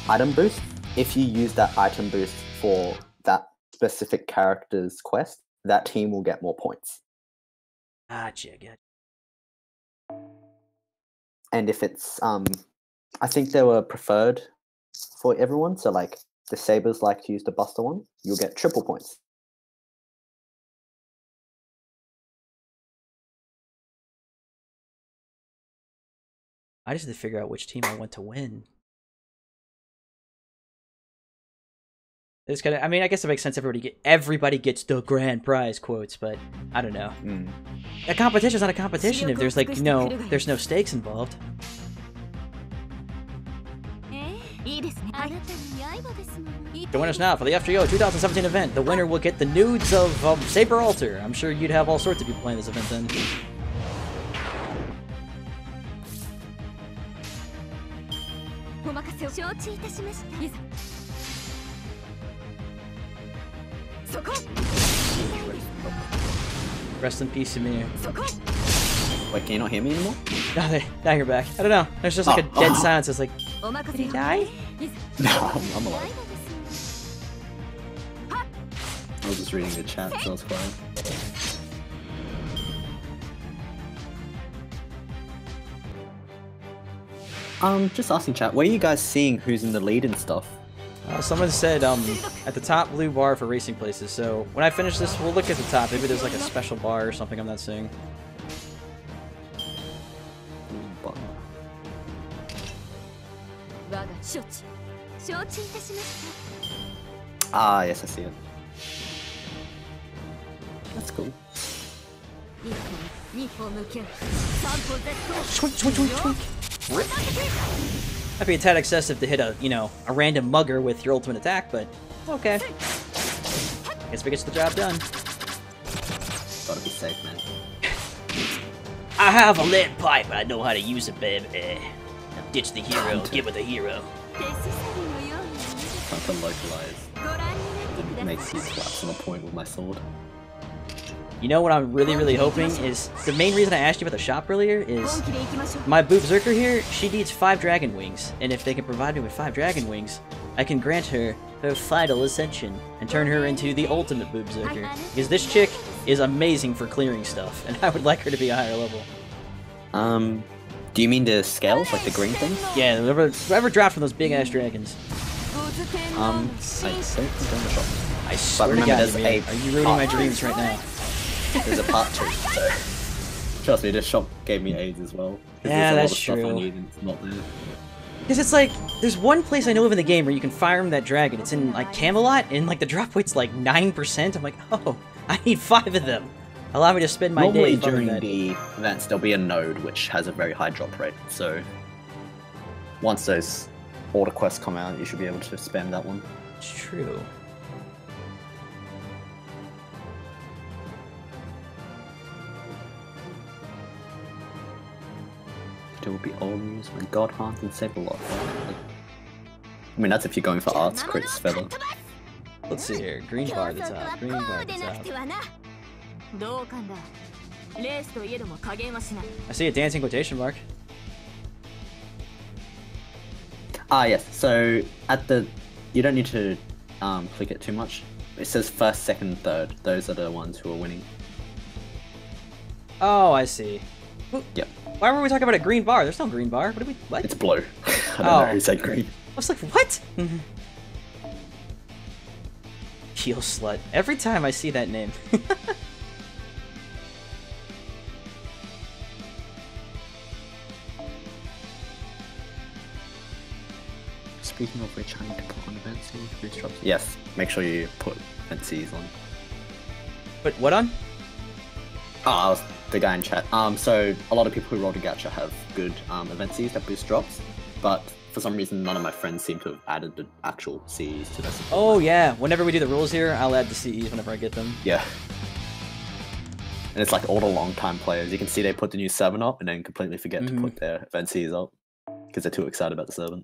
item boost, if you use that item boost for that specific character's quest, that team will get more points. Gotcha, gotcha. And if it's, I think they were preferred for everyone, so like, the Sabers like to use the Buster one, you'll get triple points. I just need to figure out which team I want to win. It's kind of, I mean, I guess it makes sense. Everybody gets the grand prize quotes, but I don't know. A competition's not a competition if there's like there's no stakes involved. Join us now for the FGO 2017 event. The winner will get the nudes of Saber Altar. I'm sure you'd have all sorts of people playing this event then. Rest in peace, Ymir. Wait, can you not hear me anymore? Now you're back. I don't know. There's just like a dead silence. It's like, did he die? No, I'm alive. I was just reading the chat, so I was quiet. Just asking chat, where are you guys seeing who's in the lead and stuff? Someone said at the top blue bar for racing places. So when I finish this, we'll look at the top. Maybe there's like a special bar or something I'm not seeing. Ah, yes, I see it. That's cool. Twink, twink, twink, twink. Rip. Might be a tad excessive to hit a random mugger with your ultimate attack, but okay. Guess we get the job done. Gotta be safe, man. I have a lead pipe. I know how to use it, baby. Now ditch the hero. Get with the hero. Trying to localize. It makes these slaps on a point with my sword. You know what I'm really hoping is, the main reason I asked you about the shop earlier is, my Boob Zerker here, she needs 5 dragon wings, and if they can provide me with 5 dragon wings, I can grant her her final ascension, and turn her into the ultimate Boob Zerker. Because this chick is amazing for clearing stuff, and I would like her to be a higher level. Do you mean the scales, like the green things? Yeah, whoever dropped from those big-ass dragons. I don't think I'm the shop. I swear to remember God, there's Ymir, a are you ruining my part dreams right now? There's a part 2, so... Trust me, this shop gave me AIDS as well. Yeah, there's that's a lot of stuff I true. need and it's not there. Because it's like, there's one place I know of in the game where you can farm that dragon. It's in, like, Camelot, and, like, the drop weight's, like, 9%. I'm like, oh, I need 5 of them. Allow me to spend my Normally day farming during that. the events, there'll be a node which has a very high drop rate, so... Once those order quests come out, you should be able to spam that one. It's true. There will be old news when God Hunt and Camelot. I mean, that's if you're going for arts, crits, feather. Let's see here. Green bar at the top. Green bar at the top. I see a dancing quotation mark. Ah, yes. So at the, you don't need to click it too much. It says first, second, third. Those are the ones who are winning. Oh, I see. Yep. Why were we talking about a green bar? There's no green bar. What did we? What? It's blue. I don't know who said green. I was like, what? Heel slut. Every time I see that name. Speaking of which, I need to put on event C's. Yes, make sure you put event C's on. Put what on? Oh, the guy in chat. So a lot of people who roll to gacha have good event C's that boost drops, but for some reason none of my friends seem to have added the actual C's to this. Oh yeah, whenever we do the rules here, I'll add the CEs whenever I get them. Yeah. And it's like all the long time players. You can see they put the new 7 up and then completely forget to put their event C's up because they're too excited about the 7.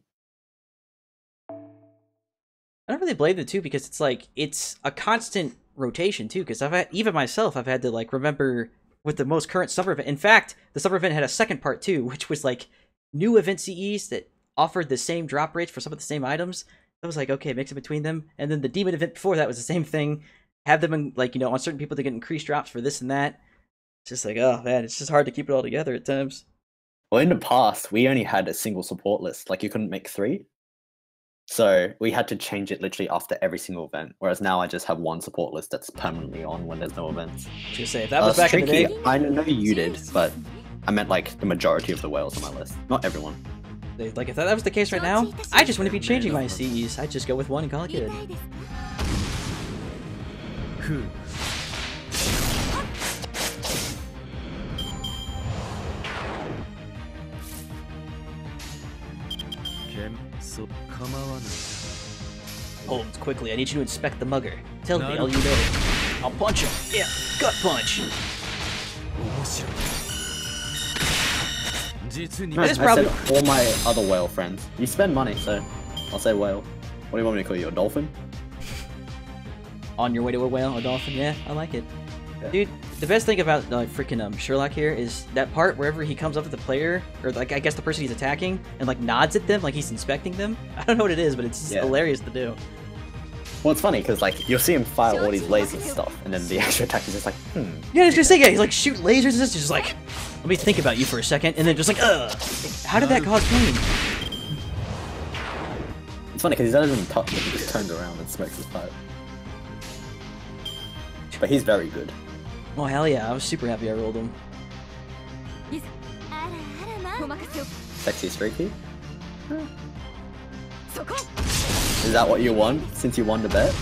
I don't really blame the two because it's like it's a constant rotation too. Because even myself, I've had to like remember with the most current summer event. In fact, the summer event had a second part too, which was like new event CEs that offered the same drop rates for some of the same items. I was like, okay, mix it between them. And then the demon event before that was the same thing. Have them in, like, you know, on certain people to get increased drops for this and that. It's just like, oh man, it's just hard to keep it all together at times. Well, in the past, we only had a single support list. Like you couldn't make 3. So we had to change it literally after every single event, whereas now I just have one support list that's permanently on when there's no events. Just say if that was back in the day. I know you did, but I meant like the majority of the whales on my list, not everyone. Like if that was the case right now, I just wouldn't be changing my CEs. I'd just go with one and call it good. Holmes, quickly, I need you to inspect the mugger. Tell me all you know. I'll punch him. Yeah, gut punch. I said all my other whale friends. You spend money, so I'll say whale. What do you want me to call you, a dolphin? On your way to a whale, a dolphin? Yeah, I like it. Yeah. Dude, the best thing about freaking Sherlock here is that part wherever he comes up to the player, or like I guess the person he's attacking, and like nods at them like he's inspecting them. I don't know what it is, but it's hilarious to do. Well, it's funny because like you'll see him fire all these lasers and stuff, and then the extra attack is just like, Yeah, I was gonna say, yeah, he's like shoot lasers and this, just like, let me think about you for a second, and then just like, how did that cause pain? It's funny because he doesn't even touch it; he just turns around and smokes his pipe. But he's very good. Oh hell yeah, I was super happy I rolled him. Sexy streaky. Is that what you won, since you won the bet?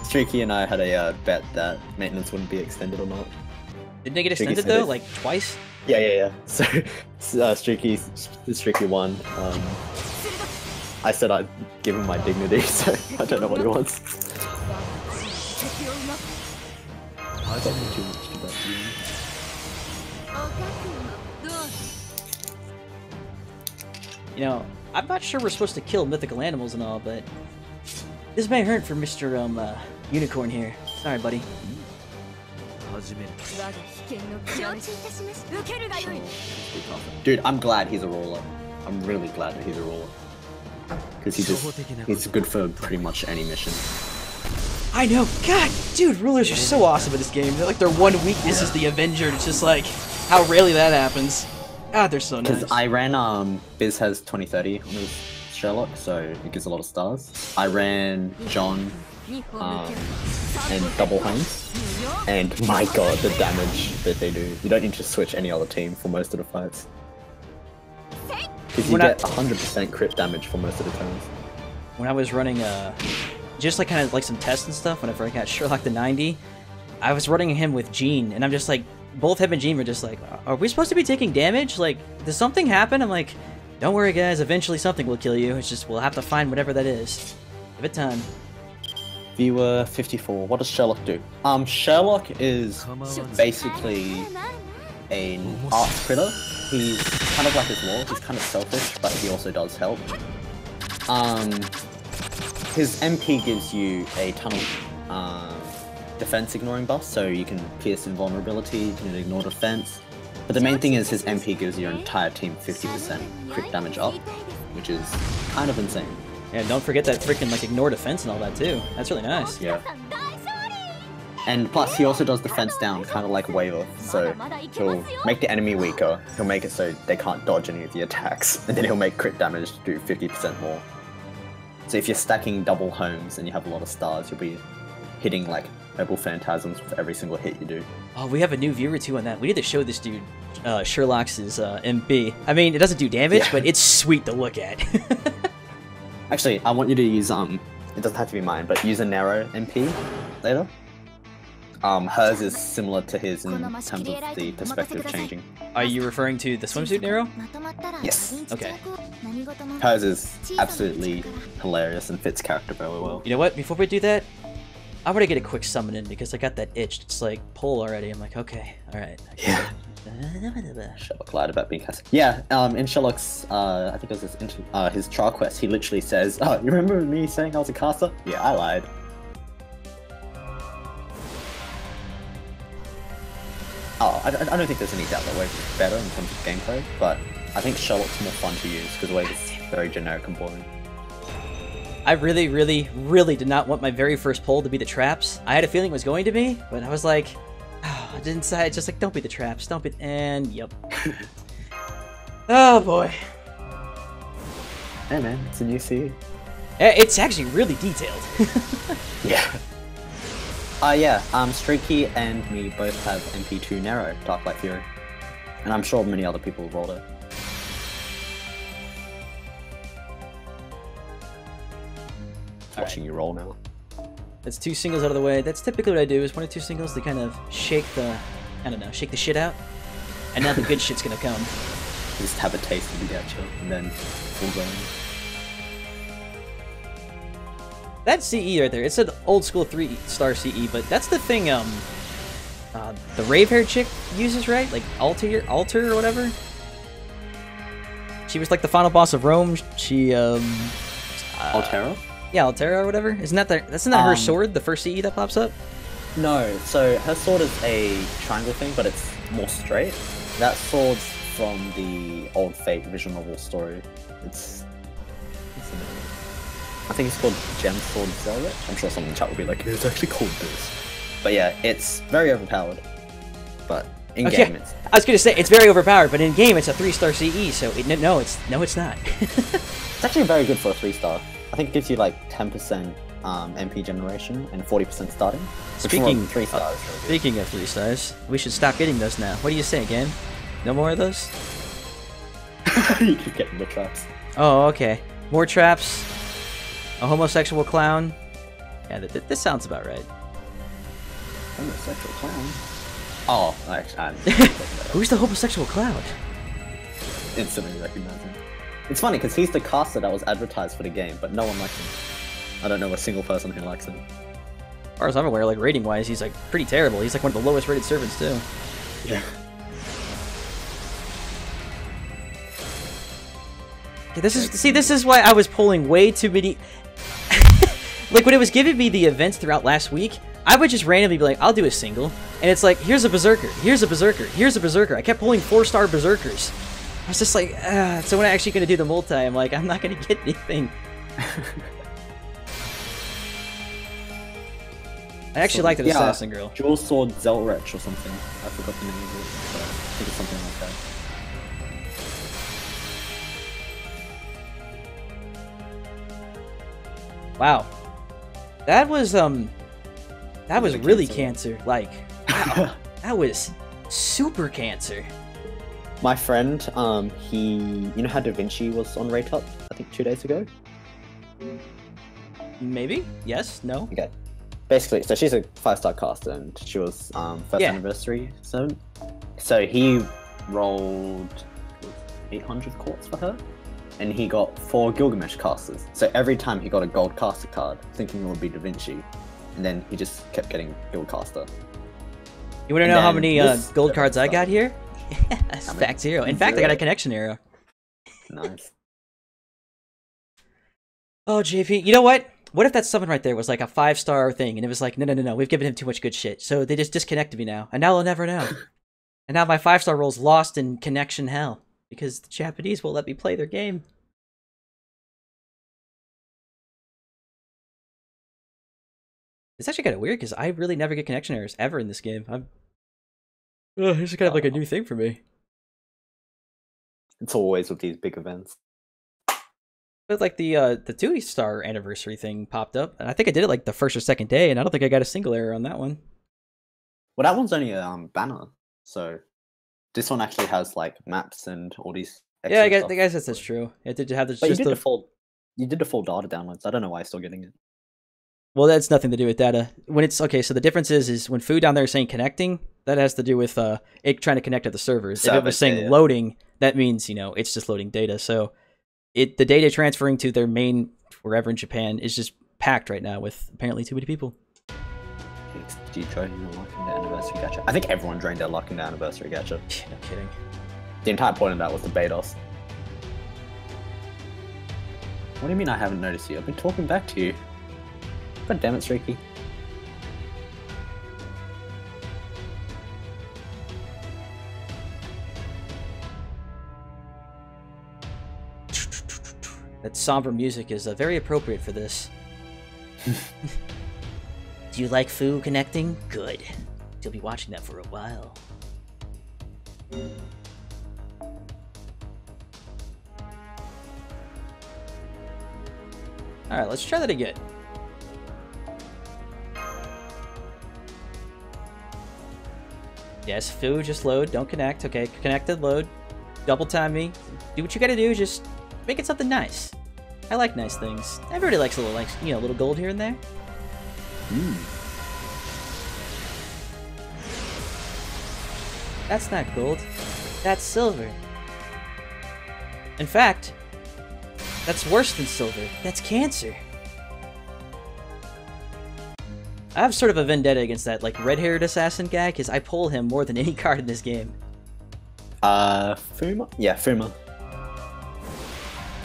Streaky and I had a bet that maintenance wouldn't be extended or not. Didn't they get extended though, like twice? Yeah. So Streaky won. I said I'd give him my dignity, so I don't know what he wants. I don't know too much about you. You know, I'm not sure we're supposed to kill mythical animals and all, but this may hurt for Mr. Unicorn here. Sorry, buddy. Dude, I'm glad he's a roller. I'm really glad that he's a roller. Because he's good for pretty much any mission. I know. God, dude, rulers are so awesome in this game. They're like their one weakness is the Avenger. It's just like how rarely that happens. God, they're so nice. Because I ran Biz has 2030 on his Sherlock, so it gives a lot of stars. I ran John and double homes, and my god, the damage that they do. You don't need to switch any other team for most of the fights. Because you get 100% crit damage for most of the turns. When I was running just like kind of like some tests and stuff, whenever I got Sherlock to 90, I was running him with Jean, and I'm just like, both him and Jean were just like, are we supposed to be taking damage? Like, does something happen? I'm like, don't worry guys, eventually something will kill you. It's just, we'll have to find whatever that is. Give it time. Viewer 54, what does Sherlock do? Sherlock is basically an arts critter. He's kind of like his lord, he's kind of selfish, but he also does help. His MP gives you a ton of defense ignoring buff, so you can pierce invulnerability, you can ignore defense. But the main thing is his MP gives your entire team 50% crit damage up, which is kind of insane. Yeah, don't forget that freaking like ignore defense and all that too. That's really nice. Yeah. And plus, he also does defense down, kind of like waifus. So he'll make the enemy weaker. He'll make it so they can't dodge any of the attacks, and then he'll make crit damage to do 50% more. So if you're stacking double homes and you have a lot of stars, you'll be hitting like Noble Phantasms with every single hit you do. Oh, we have a new viewer too on that. We need to show this dude Sherlock's MP. I mean, it doesn't do damage, but it's sweet to look at. Actually, I want you to use it doesn't have to be mine, but use a narrow MP later. Hers is similar to his in terms of the perspective changing. Are you referring to the swimsuit Nero? Yes. Okay. Hers is absolutely hilarious and fits character very well. You know what? Before we do that, I want to get a quick summon in because I got that itch. It's like pull already. I'm like, okay, all right. Yeah. Sherlock lied about being cast. Yeah. In Sherlock's, I think it was his trial quest. He literally says, "Oh, you remember me saying I was a caster? Yeah, I lied." Oh, I don't think there's any doubt that Wave is better in terms of gameplay, but I think Sherlock's more fun to use because Wave is very generic and boring. I really, really, really did not want my very first pull to be the traps. I had a feeling it was going to be, but I was like, oh, I didn't say, just like, don't be the traps, don't be, and yep. Oh boy. Hey man, it's a new CE. It's actually really detailed. Yeah. Yeah, Streaky and me both have MP2 Nero, Dark Light Fury. And I'm sure many other people have rolled it. Watching you roll now. That's 2 singles out of the way. That's typically what I do, is 1 or 2 singles to kind of shake the, I don't know, shake the shit out. And now the good shit's gonna come. Just have a taste of the gacha, and then full blown. That CE right there, it's an old school 3-star CE, but that's the thing, the rave-haired chick uses, right? Like, Alter or whatever? She was like the final boss of Rome, she, Altera? Yeah, Altera or whatever. Isn't that that's not her sword, the first CE that pops up? No, so her sword is a triangle thing, but it's more straight. That sword's from the old Fate visual novel story. I think it's called Gem Sword Zelret. I'm sure someone in the chat will be like, it's actually called this. But yeah, it's very overpowered. But in game, it's. I was gonna say it's very overpowered, but in game it's a 3-star CE. So no, it's not. It's actually very good for a 3-star. I think it gives you like 10% MP generation and 40% starting. Speaking 3 stars. Speaking of 3 stars, we should stop getting those now. What do you say, game? No more of those? You keep getting the traps. Oh, okay. More traps. A homosexual clown. Yeah, this sounds about right. Homosexual clown? Oh, actually, who's the homosexual clown? Instantly recognize him. It's funny because he's the caster that was advertised for the game, but no one likes him. I don't know a single person who likes him. As far as I'm aware, like rating-wise, he's like pretty terrible. He's like one of the lowest rated servants too. Yeah. Okay, this is why I was pulling way too many. Like when it was giving me the events throughout last week, I would just randomly be like, I'll do a single, and it's like, here's a berserker, here's a berserker, here's a berserker. I kept pulling 4-star berserkers. I was just like, so when I'm actually gonna do the multi, I'm like, I'm not gonna get anything. I actually like that assassin girl. Jewel Sword Zelrech or something. I forgot the name of it, but I think it's something like that. Wow, that was really cancer. Like, wow, that was super cancer. My friend, you know how Da Vinci was on Rate Up, I think 2 days ago? Maybe? Yes? No? Okay. Basically, so she's a 5-star caster, and she was first anniversary soon. So he rolled 800 quartz for her, and he got 4 Gilgamesh casters. So every time he got a gold caster card, thinking it would be Da Vinci, and then he just kept getting Guild Caster. You want to know how many gold cards I got here? That's fact 0. In fact, I got a connection arrow. Nice. Oh, JP, you know what? What if that summon right there was like a 5-star thing, and it was like, no, we've given him too much good shit, so they just disconnected me now, and now I'll never know. And now my 5-star roll's lost in connection hell, because the Japanese won't let me play their game. It's actually kind of weird, because I really never get connection errors ever in this game. This is kind of like a new thing for me. It's always with these big events. But like the 2-star anniversary thing popped up, and I think I did it like the first or second day, and I don't think I got a single error on that one. Well, that one's only a banner, so this one actually has like maps and all these. Yeah, I guess that's true. It did have this. But you did the full data downloads. I don't know why I'm still getting it. Well, that's nothing to do with data. When it's okay, so the difference is when food down there is saying connecting, that has to do with it trying to connect to the servers. If it was saying loading, that means it's just loading data. So the data transferring to their main wherever in Japan is just packed right now with apparently too many people. Do you join your luck in the anniversary gacha? I think everyone drained their luck in the anniversary gacha. No kidding. The entire point of that was to bait us. What do you mean I haven't noticed you? I've been talking back to you. God damn it, Streaky. That somber music is very appropriate for this. Do you like Fu connecting? Good. You'll be watching that for a while. Alright, let's try that again. Yes, Fu, just load, don't connect. Okay, connected, load. Double time me. Do what you gotta do, just make it something nice. I like nice things. Everybody likes a little, little gold here and there. That's not gold. That's silver. In fact, that's worse than silver. That's cancer. I have sort of a vendetta against that, red-haired assassin guy, because I pull him more than any card in this game. Fuma? Yeah, Fuma.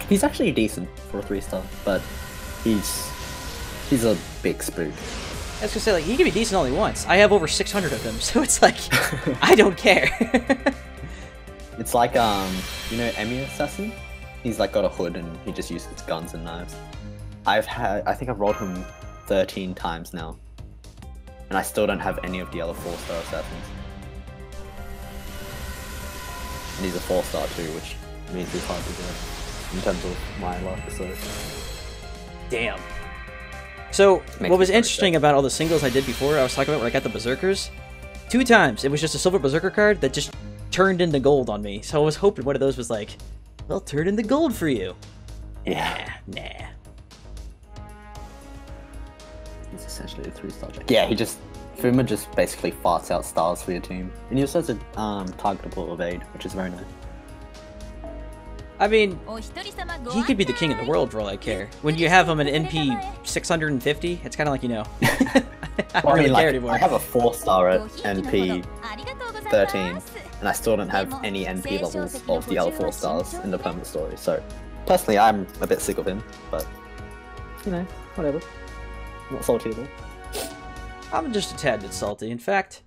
He's actually decent for a 3-star, but he's a big spook. I was gonna say, he can be decent only once. I have over 600 of them, so it's like, I don't care. It's like, Emi Assassin? He's got a hood and he just uses guns and knives. I think I've rolled him 13 times now. And I still don't have any of the other 4-star assassins. And he's a 4-star too, which means he's hard to get in terms of my luck, so... Damn. So, what was interesting about all the singles I did before, I was talking about where I got the Berserkers, 2 times it was just a silver Berserker card that just turned into gold on me. So I was hoping one of those was like, they'll turn into gold for you. Yeah. Nah. He's essentially a 3-star jack. Yeah, Fuma just basically farts out stars for your team. And he also has a targetable evade, which is very nice. I mean, he could be the king of the world for all I care. When you have him at NP 650, it's kind of like, I don't really care anymore. I have a 4-star at NP 13, and I still don't have any NP levels of the other 4-stars in the permanent story. So, personally, I'm a bit sick of him, but, whatever. I'm not salty at all. I'm just a tad bit salty. In fact,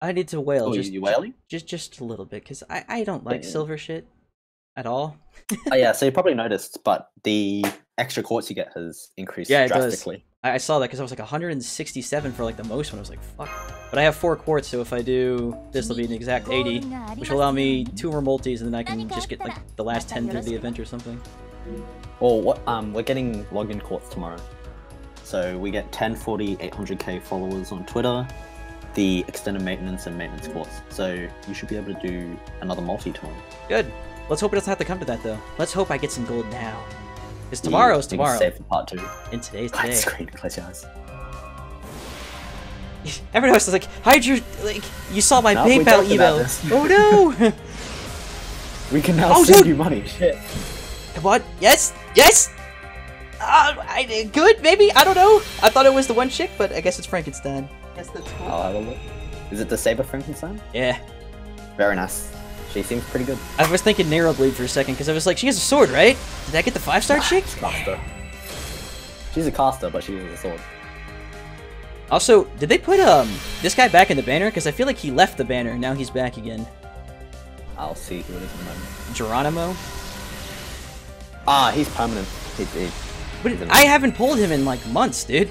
I need to wail. Oh, you wailing? Just a little bit, because I don't like silver shit at all. Oh yeah, so you probably noticed, but the extra quartz you get has increased drastically. I saw that because I was 167 for the most one. I was like, fuck. But I have 4 quartz, so if I do, this will be an exact 80, which will allow me 2 more multis, and then I can just get the last 10 through the event or something. Well, we're getting login quartz tomorrow. So we get 10, 40, 800k followers on Twitter, the extended maintenance and maintenance quartz. So you should be able to do another multi tomorrow. Good. Let's hope it doesn't have to come to that, though. Let's hope I get some gold now. Because tomorrow's tomorrow. Save for part 2. And today's today. Screen, close your eyes. Everyone else is like, how'd you, you saw my PayPal email. Oh no! We can now send you money, shit. Come on, yes! Good, maybe? I don't know. I thought it was the one chick, but I guess it's Frankenstein. Yes, that's cool. I'll have a look. Is it the Saber Frankenstein? Yeah. Very nice. She seems pretty good. I was thinking Narrow Bleed for a second, because I was like, she has a sword, right? Did I get the 5-star chick? She's a caster, but she uses a sword. Also, did they put this guy back in the banner? Because I feel like he left the banner, now he's back again. I'll see who it is in a moment. Geronimo? Ah, he's permanent. But I haven't pulled him in like months, dude.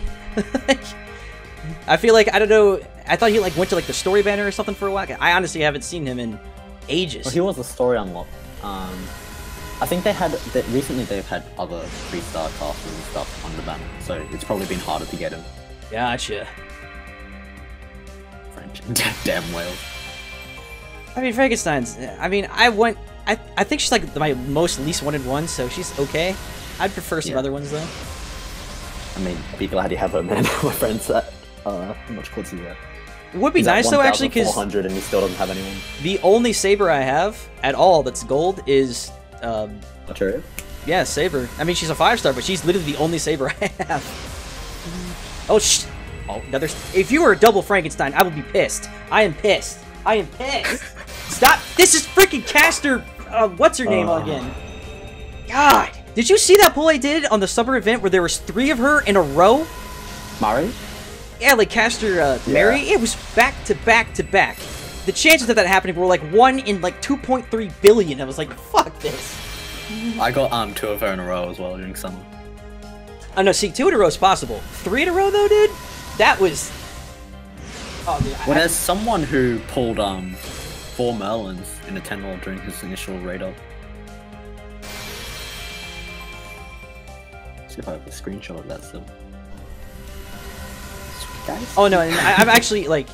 I feel like, I don't know, I thought he like went to like the story banner or something for a while. I honestly haven't seen him in ages. Well, he was a story unlock. I think recently they've had other 3-star casters and stuff on the banner, so it's probably been harder to get him. Gotcha. French. Damn whales. I mean, Frankenstein's, I mean, I think she's like my most least wanted one, so she's okay. I'd prefer some other ones though. I mean, be glad you have her, man. My friend said, how much Quartz is that? It would be nice though, actually, because 400 and he still doesn't have anyone. The only saber I have at all that's gold is Archeria? Yeah, saber. I mean, she's a 5-star, but she's literally the only saber I have. Oh another. If you were a double Frankenstein, I would be pissed. I am pissed. I am pissed. Stop! This is freaking caster. What's her name again? God, did you see that pull I did on the summer event where there was 3 of her in a row? Mari? Yeah, like caster Mary. It was back to back to back. The chances of that happening were like 1 in like 2.3 billion. I was like, fuck this. I got 2 of her in a row as well during summer. Oh no, see, 2 in a row is possible. 3 in a row though, dude? That was... Oh, dude, well, there's someone who pulled 4 Merlins in a 10 roll during his initial raid up. See if I have a screenshot of that still. Guys? Oh no, and I'm actually like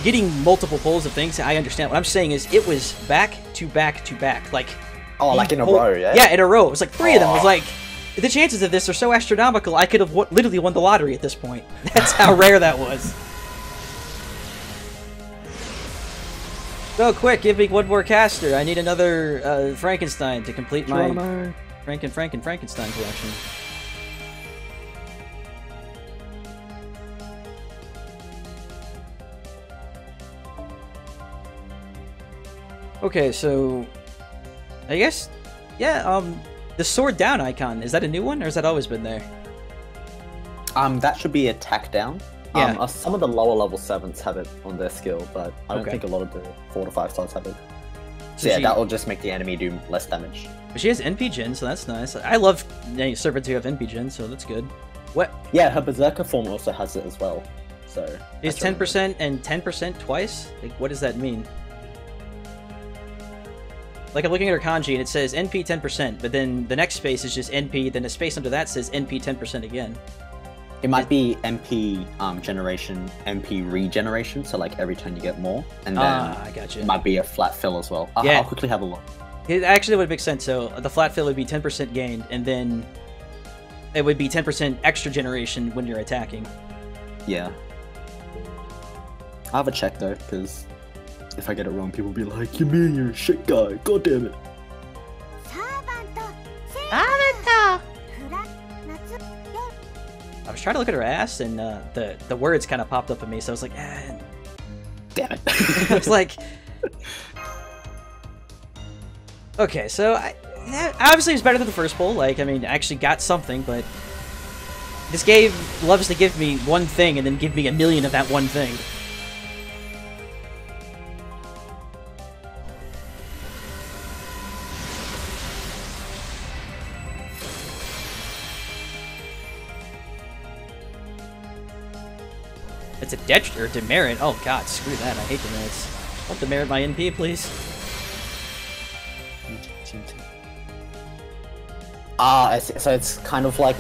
getting multiple pulls of things. I understand. What I'm saying is it was back to back to back. Like... Oh, like in a row, yeah? Yeah, in a row. It was like 3 of them. It was like... The chances of this are so astronomical, I could have literally won the lottery at this point. That's how rare that was. So quick, give me one more caster. I need another Frankenstein to complete my Frankenstein collection. Okay, so I guess, yeah, the sword down icon, is that a new one, or has that always been there? That should be attack down. Yeah. Some of the lower level 7s have it on their skill, but I don't think a lot of the 4 to 5 stars have it. So yeah, that will just make the enemy do less damage. But she has NP gen, so that's nice. I love servants who have NP gen, so that's good. What? Yeah, her Berserker form also has it as well. So is 10% and 10% twice? Like, what does that mean? Like, I'm looking at her kanji and it says NP 10%, but then the next space is just NP, then the space under that says NP 10% again. It might be MP generation, MP regeneration, so like every turn you get more, and then I gotcha. It might be a flat fill as well. Yeah. I'll quickly have a look. It actually would make sense. So the flat fill would be 10% gained, and then it would be 10% extra generation when you're attacking. Yeah. I'll have a check though, because if I get it wrong, people will be like, "You mean you're a shit guy? God damn it!" I was trying to look at her ass, and the words kind of popped up at me, so I was like, eh. Damn it. I was like... Okay, so obviously it's better than the first pull. Like, I mean, I actually got something, but this game loves to give me one thing and then give me a million of that one thing. It's a demerit. Oh god, screw that. I hate demerits. Don't demerit my NP, please. I see. So it's kind of like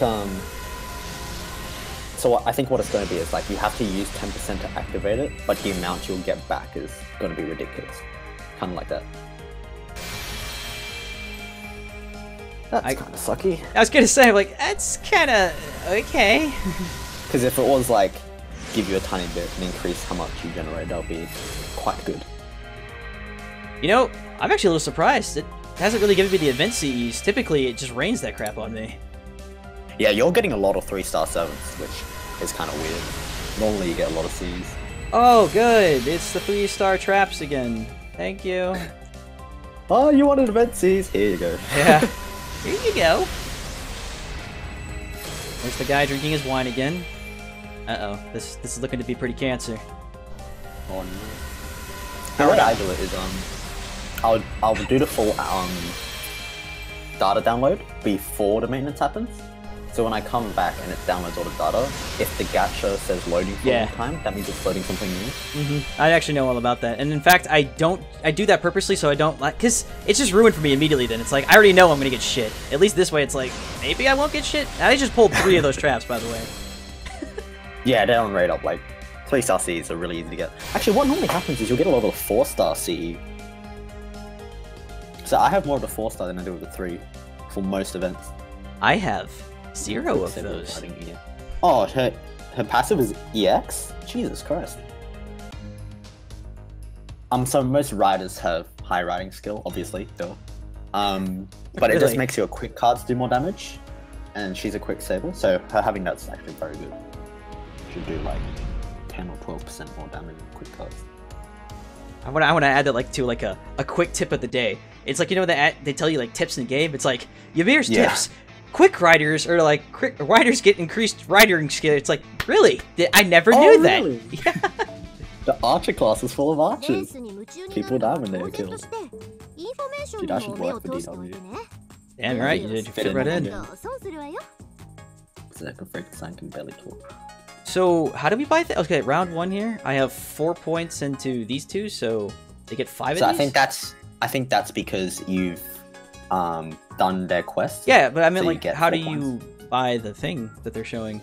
so I think what it's going to be is like you have to use 10% to activate it, but the amount you'll get back is going to be ridiculous. Kind of like that. That's kind of sucky. I was gonna say, like, that's kind of okay. Because if it was like give you a tiny bit and increase how much you generate, that'll be quite good. You know, I'm actually a little surprised. It hasn't really given me the event CEs. Typically, it just rains that crap on me. Yeah, you're getting a lot of 3-star 7s, which is kind of weird. Normally you get a lot of Cs. Oh, good. It's the 3-star traps again. Thank you. Oh, you wanted event Cs? Here you go. Yeah. Here you go. There's the guy drinking his wine again. Uh-oh, this is looking to be pretty cancer. Oh no. The way I do it is I'll do the full data download before the maintenance happens. So when I come back and it downloads all the data, if the gacha says loading for a long time, that means it's loading something new. I actually know all about that, and in fact, I do that purposely so I don't like, cause it's just ruined for me immediately. Then it's like I already know I'm gonna get shit. At least this way, it's like maybe I won't get shit. I just pulled 3 of those traps, by the way. Yeah, they're on rate up. Like 3-star CEs are really easy to get. Actually, what normally happens is you'll get a lot of the 4-star CE. So I have more of the 4-star than I do with the 3 for most events. I have 0 of those. Oh, her passive is EX? Jesus Christ. So most riders have high riding skill, obviously, though. But it just makes your quick cards do more damage, and she's a quick saver, so her having that's actually very good. Should do like 10 or 12% more damage in quick cards. I want to add that like to like a quick tip of the day. It's like, you know, they tell you like tips in the game. It's like Ymir's tips. Quick riders or like quick riders get increased riding skill. It's like, really? I never knew that. Really? Yeah. The archer class is full of archers. People die when they are killed. Dude, I should work for DW. Damn, you're right. You did fit right in. Frankenstein can barely talk. So how do we buy that? Okay, round 1 here. I have 4 points into these 2, so they get 5 of these. I think that's because you've done their quests. Yeah, but I mean, like, how do points. you buy the thing that they're showing?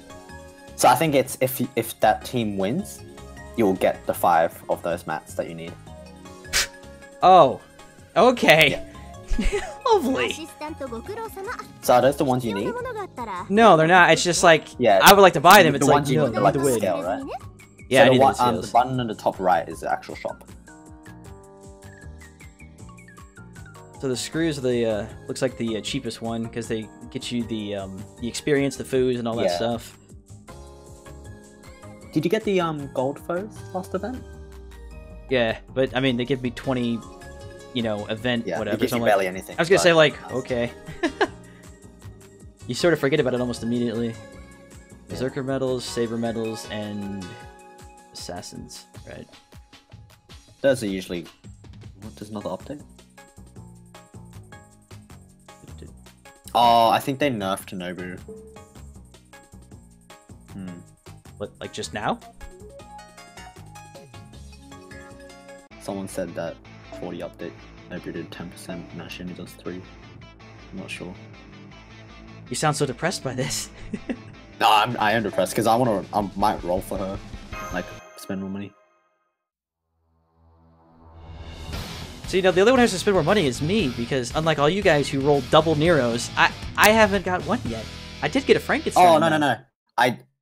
So I think it's if that team wins, you'll get the 5 of those mats that you need. Oh, okay. Yeah. Lovely. So are those the ones you need? No, they're not. It's just like, I would like to buy them. It's like, you know, the win. Scale, right? Yeah, so the button in the top right is the actual shop. So the screws are the looks like the cheapest one because they get you the experience, the foods, and all that stuff. Did you get the gold foes last event? Yeah, but I mean they give me 20, you know, event whatever. Gives you barely anything. I was gonna say like, okay. You sort of forget about it almost immediately. Berserker medals, saber medals, and assassins, right? Those are usually. What, there's another update? Oh, I think they nerfed Nobu. What, like just now? Someone said that 40 update Nobu did 10%, now she only does 3. I'm not sure. You sound so depressed by this. No, I am depressed because I might roll for her, like spend more money. So, you know, the only one who has to spend more money is me, because unlike all you guys who rolled double Neros, I haven't got one yet. I did get a Frankenstein. Oh, no.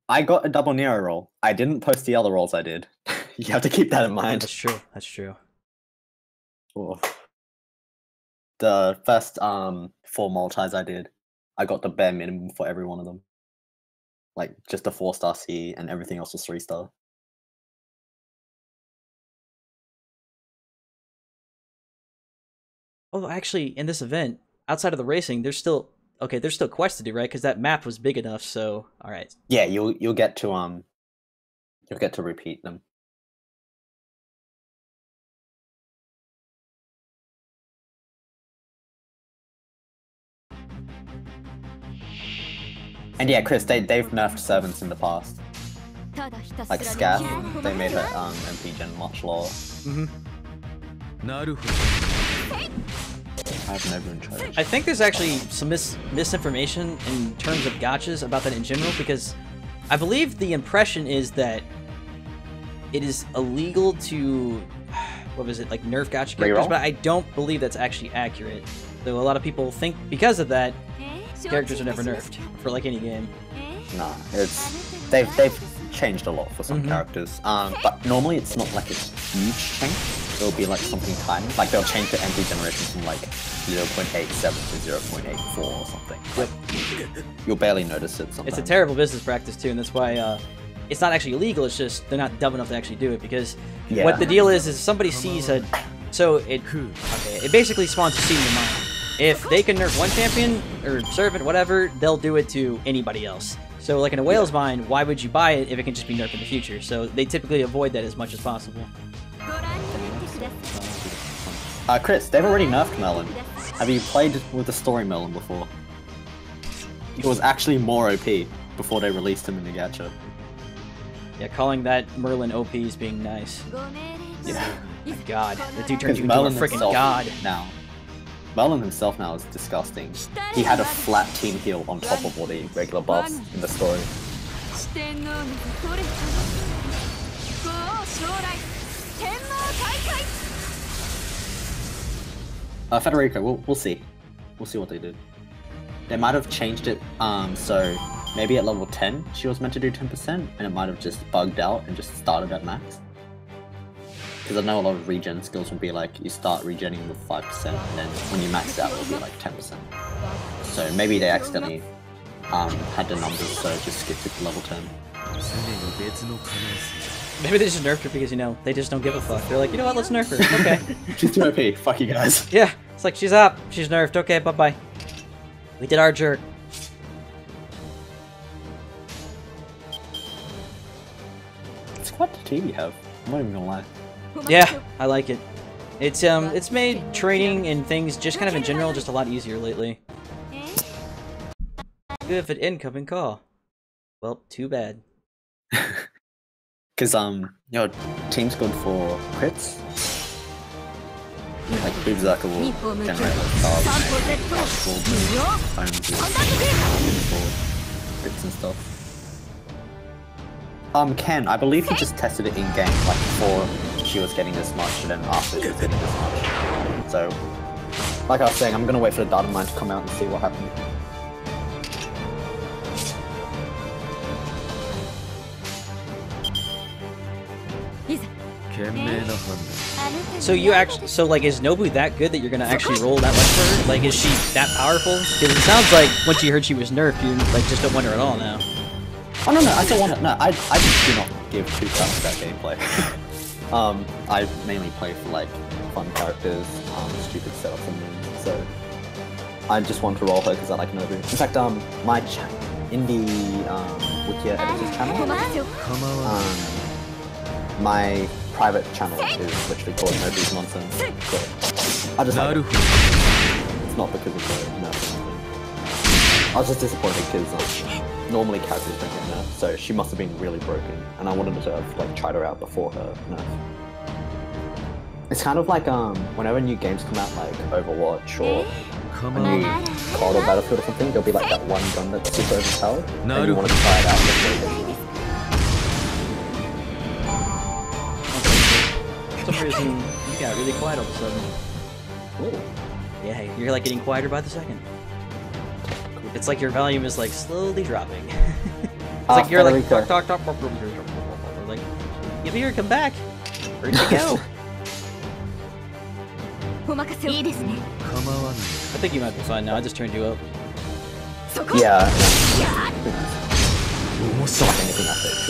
I got a double Nero roll. I didn't post the other rolls I did. You have to keep that in mind. That's true. That's true. Oh. The first 4 multis I did, I got the bare minimum for every one of them. Like, just a 4-star C, and everything else was 3-star. Oh, actually, in this event, outside of the racing, there's still quests to do, right? Because that map was big enough. So, all right. Yeah, you'll get to repeat them. And yeah, Chris, they've nerfed servants in the past. Like Scath, they made her MP gen much lower. I have never been charged. I think there's actually some misinformation in terms of gachas about that in general, because I believe the impression is that it is illegal to, what was it, like nerf gacha characters, but I don't believe that's actually accurate. Though a lot of people think because of that, characters are never nerfed for like any game. Nah, they've changed a lot for some characters. But normally it's not like a huge change. It'll be like something tiny. Like they'll change the MP generation from like 0.87 to 0.84 or something. Yep. You'll barely notice it sometimes. It's a terrible business practice too, and that's why it's not actually illegal. It's just they're not dumb enough to actually do it, because what the deal is somebody sees a, so it basically spawns a seed in your mind. If they can nerf one champion or servant, whatever, they'll do it to anybody else. So, like in a whale's mind, why would you buy it if it can just be nerfed in the future? So they typically avoid that as much as possible. Chris, they've already nerfed Melon. Have you played with the story Melon before? It was actually more OP before they released him in the gacha. Yeah, calling that Merlin OP is being nice. Yeah. My god, the dude turned you into a freaking god. Now, Merlin himself now is disgusting. He had a flat team heal on top of all the regular buffs in the story. Federico, we'll see. We'll see what they did. They might have changed it, so maybe at level 10 she was meant to do 10%, and it might have just bugged out and just started at max. Because I know a lot of regen skills will be like, you start regenning with 5%, and then when you max out it'll be like 10%. So maybe they accidentally had the numbers, so it just skipped it to level 10. Maybe they just nerfed her because, you know, they just don't give a fuck. They're like, you know what, let's nerf her. Okay. She's too OP, fuck you guys. Yeah, it's like, she's up, she's nerfed, okay, bye-bye. We did our jerk. It's quite the team you have, I'm not even gonna lie. Yeah, I like it. It's made training and things just kind of in general just a lot easier lately. Good for an incoming call. Well, too bad. Because, you know, team's good for crits. Like, Berserker will generate like stars for crits and stuff. Ken, I believe he just tested it in-game, like before she was getting this much, and then after she was getting this much. So, like I was saying, I'm gonna wait for the data mine to come out and see what happens. So you actually, like, is Nobu that good that you're gonna actually roll that much for her? Like, is she that powerful? Because it sounds like once you heard she was nerfed, you like just don't want her at all now. Oh no, I don't want it. No, I just do not give two craps about gameplay. I mainly play for like fun characters, stupid setups and moves. So I just want to roll her because I like Nobu. In fact, my indie Wikia editors channel, my private channel is literally called Nobu's Nonsense. So I just like it. It's not because of the nerf. I was just disappointed because normally characters don't get nerfed, so she must have been really broken, and I wanted to have like tried her out before her nerf. It's kind of like whenever new games come out, like Overwatch or a new COD or Battlefield or something, there'll be like that one gun that's super overpowered, and you want to try it out before you get it. For some reason, you got really quiet all of a sudden. Ooh. Yeah, you're like getting quieter by the second. It's like your volume is like slowly dropping. It's like you're like talk. Like, give here, come back. Where'd you go? I think you might be fine now. I just turned you up. Yeah. Still like anything I say to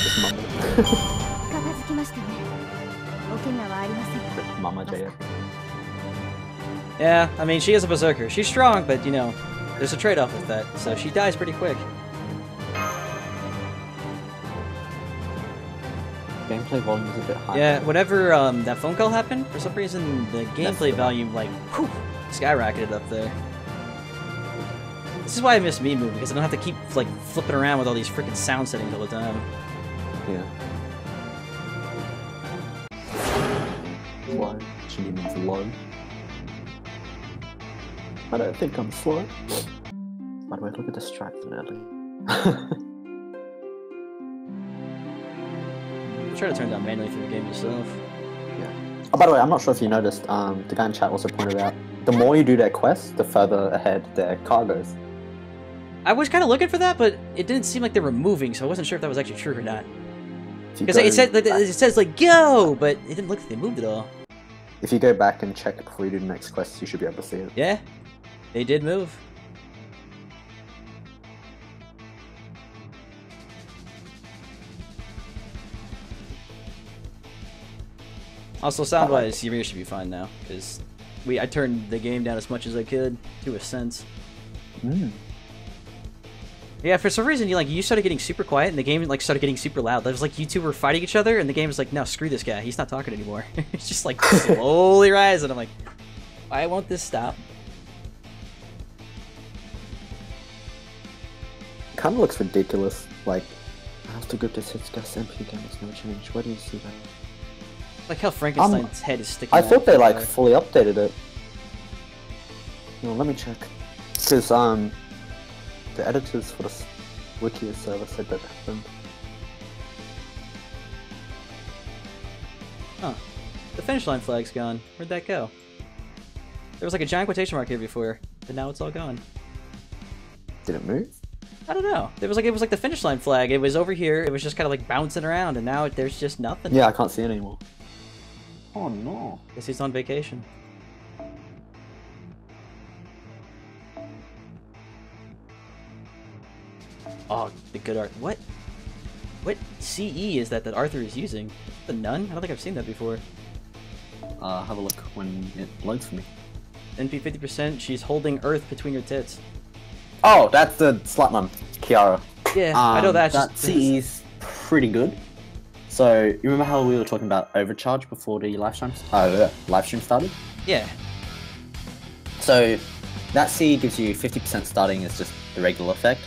just mumble. Mama JF. Yeah, I mean, she is a berserker. She's strong, but you know, there's a trade-off with that, so she dies pretty quick. Gameplay volume is a bit high. Yeah, whenever that phone call happened, for some reason the gameplay volume like whew, skyrocketed up there. This is why I miss Meme because I don't have to keep like flipping around with all these freaking sound settings all the time. Yeah. Slow. She means low. I don't think I'm slow. By the way, look at distracted early. Try to turn down manually for the game yourself. Yeah. Oh, by the way, I'm not sure if you noticed, the guy in chat also pointed out, the more you do their quests, the further ahead their car goes. I was kind of looking for that, but it didn't seem like they were moving, so I wasn't sure if that was actually true or not. Because it says like go, but it didn't look like they moved at all. If you go back and check before you do the next quest, you should be able to see it. Yeah, they did move. Also, sound-wise, your ears should be fine now, because I turned the game down as much as I could, to a sense. Mm. Yeah, for some reason you started getting super quiet and the game like started getting super loud. It was like you two were fighting each other and the game was like, no, screw this guy. He's not talking anymore. It's just like slowly rising. I'm like, why won't this stop? Kind of looks ridiculous. Like, how's the group that sits gas MP game has never changed? Where do you see that? Like how Frankenstein's head is sticking I out thought they like everywhere. fully updated it. Let me check. Because the editors for the wiki server said that happened. Huh. The finish line flag's gone. Where'd that go? There was like a giant quotation mark here before, but now it's all gone. Did it move? I don't know. It was like the finish line flag. It was over here. It was just kind of like bouncing around, and now there's just nothing. Yeah, I can't see it anymore. Oh no. Guess he's on vacation. Oh, the good art. What CE is that Arthur is using? The nun? I don't think I've seen that before. Have a look when it loads for me. NP 50%. She's holding Earth between her tits. Oh, that's the slut mum, Kiara. Yeah, I know that. That CE's pretty good. So, you remember how we were talking about overcharge before the live stream started? Yeah. So, that CE gives you 50% starting as just the regular effect.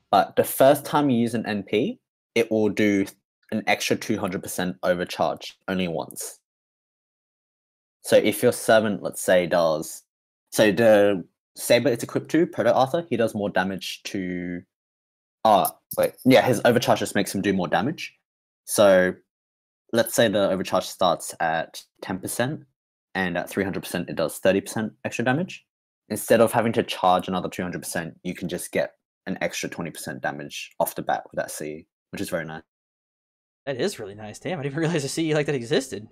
But the first time you use an NP, it will do an extra 200% overcharge only once. So if your servant, let's say, does... So the saber it's equipped to, Proto-Arthur, he does more damage to... his overcharge just makes him do more damage. So let's say the overcharge starts at 10%, and at 300% it does 30% extra damage. Instead of having to charge another 200%, you can just get an extra 20% damage off the bat with that CE, which is very nice. That is really nice. Damn, I didn't even realize a CE like that existed.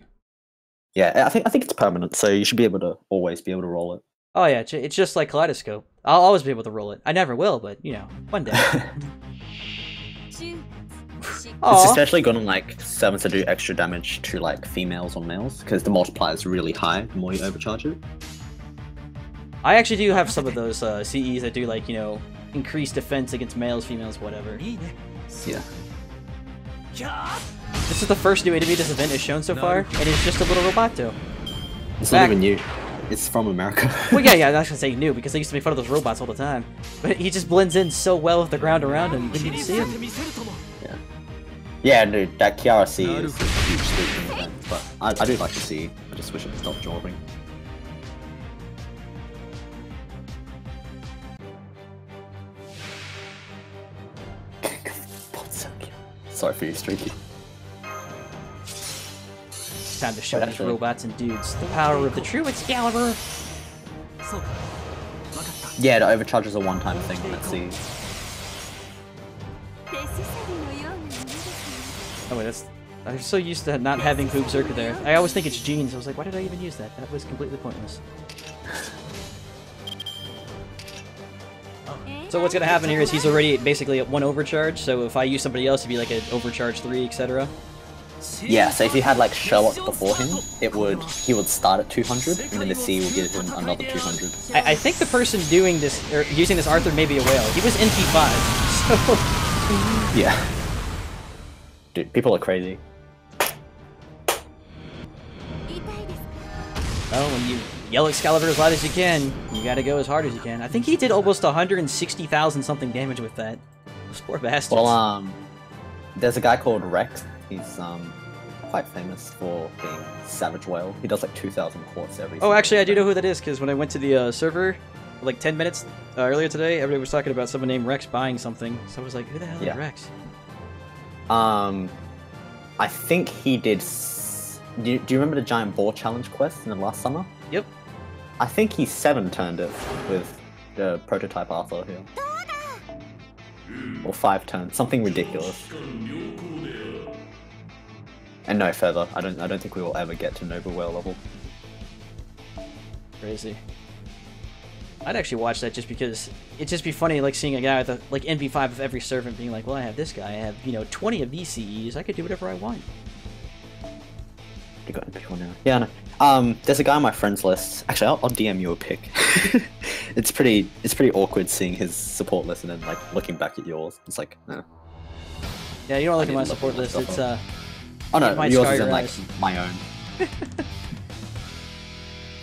Yeah, I think it's permanent, so you should be able to always be able to roll it. Oh yeah, it's just like Kaleidoscope. I'll always be able to roll it. I never will, but you know, one day. It's especially good on like servants that do extra damage to like females or males, because the multiplier is really high the more you overcharge it. I actually do have some of those CEs that do like, you know, increased defense against males, females, whatever. Yeah. This is the first new enemy this event has shown so far, and it's just a little roboto. It's not even new. It's from America. Well, yeah, I'm not gonna say new, because they used to make fun of those robots all the time. But he just blends in so well with the ground around him, you can see him. Yeah. Yeah, dude, that Kiara C is a huge sleeping event, but I do like to see. I just wish it stopped drawing. Sorry for you, Streaky. It's time to show these robots and dudes the power of the true Excalibur. Yeah, the overcharge is a one-time thing, let's see. Oh wait, I'm so used to not having Hoop Zerker there. I always think it's Jeans. I was like, why did I even use that? That was completely pointless. So what's gonna happen here is he's already basically at 1 overcharge, so if I use somebody else, it'd be like an overcharge 3, etc. Yeah, so if you had like Sherlock before him, he would start at 200, and then the C will give him another 200. I think the person doing this, or using this Arthur may be a whale. He was NP5, so... Yeah. Dude, people are crazy. Oh, when you yell Excalibur as loud as you can, you gotta go as hard as you can. I think he did almost 160,000 something damage with that. Those poor bastards. Well, there's a guy called Rex. He's quite famous for being Savage Whale. He does like 2,000 quartz every. Oh, actually, I do know who that is, because when I went to the server, like 10 minutes earlier today, everybody was talking about someone named Rex buying something. So I was like, who the hell is Rex? I think he did. Do you remember the giant boar challenge quest in the last summer? Yep. I think he 7-turned it with the prototype Arthur here. Or 5 turns, something ridiculous. And no further. I don't think we will ever get to Nova Whale level. Crazy. I'd actually watch that just because it'd just be funny, like seeing a guy with a, like NV5 of every servant being like, well, I have this guy, I have, you know, 20 of these CEs, I could do whatever I want. You got NP1 now. Yeah, I know. There's a guy on my friends list. Actually, I'll DM you a pic. It's pretty awkward seeing his support list and then like looking back at yours. It's like, Yeah, you don't look at my support list. It's oh no, might yours scar isn't your like eyes. my own.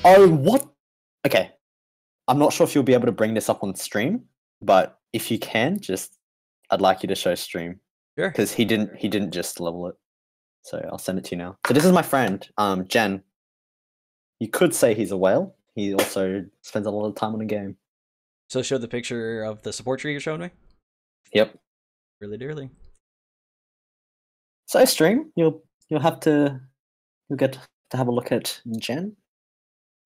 Oh, what? Okay, I'm not sure if you'll be able to bring this up on stream, but if you can, I'd like you to show stream. Sure. Because he didn't just level it. So I'll send it to you now. So this is my friend, Jen. You could say he's a whale. He also spends a lot of time on the game. So show the picture of the support tree you're showing me? Yep. Really dearly. So stream, you'll get to have a look at Jen.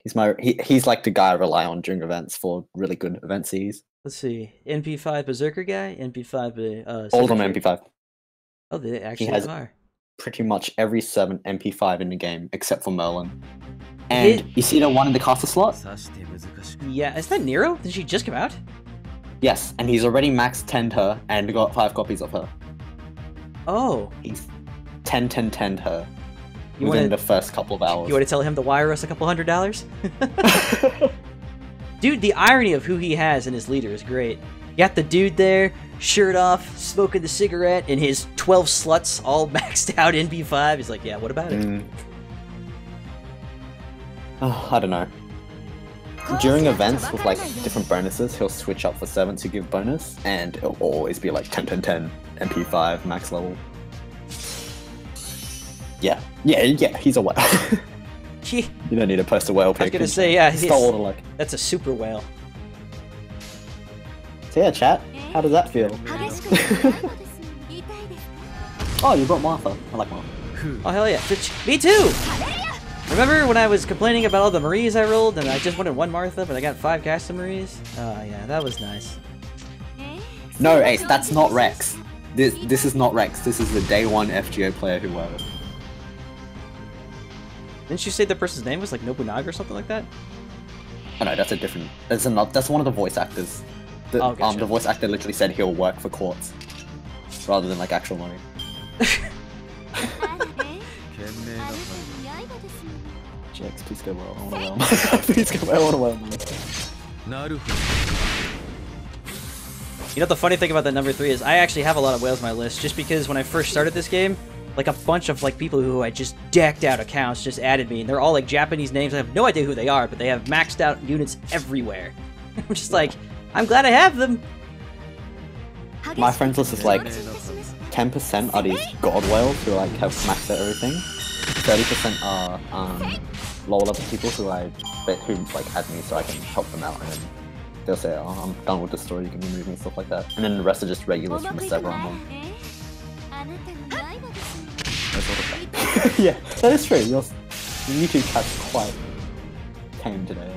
He's like the guy I rely on during events for really good event Cs. Let's see. NP5 Berserker guy, NP5 All of them Secretary? MP5. Oh, they actually has- are. Pretty much every 7 MP5 in the game except for Merlin. And you see the one in the caster slot? Yeah, is that Nero? Did she just come out? Yes, and he's already max 10'd her and got 5 copies of her. Oh. He's 10'd her You within wanna- the first couple of hours. You want to tell him to wire us a couple $100? Dude, the irony of who he has in his leader is great. You got the dude there, shirt off, smoking the cigarette, and his 12 sluts all maxed out NP5. He's like, yeah, what about it? Oh, I don't know. During events with like different bonuses, he'll switch up for 7 to give bonus, and it'll always be like 10 MP5 max level. Yeah, he's a whale. You don't need to post a whale pic. I was gonna say, yeah, stole all the luck. that's a super whale. So yeah, chat, how does that feel? Oh, you brought Martha. I like Martha. Oh, hell yeah. Me too! Remember when I was complaining about all the Maries I rolled, and I just wanted 1 Martha, but I got 5 Caster Maries? Oh, yeah, that was nice. No, Ace, that's not Rex. This is not Rex. This is the day 1 FGO player who won it. Didn't you say the person's name was like Nobunaga or something like that? Oh no, that's a different. That's one of the voice actors. Gotcha. The voice actor literally said he'll work for Quartz, rather than like actual money. Jax, please go well. I want to whale. Please go well. I want to whale. You know, the funny thing about that number 3 is I actually have a lot of whales on my list, just because when I first started this game, like a bunch of like people who I just decked out accounts just added me, and they're all like Japanese names. I have no idea who they are, but they have maxed out units everywhere. I'm just like, I'm glad I have them. My friends list is like 10% are these god whales who like have maxed out everything. 30% are lower level people who like add me so I can help them out, and then they'll say, "Oh, I'm done with the story. You can remove me," and stuff like that. And then the rest are just regulars from the server I'm on. Yeah, that is true. Your YouTube chat's quite tame today.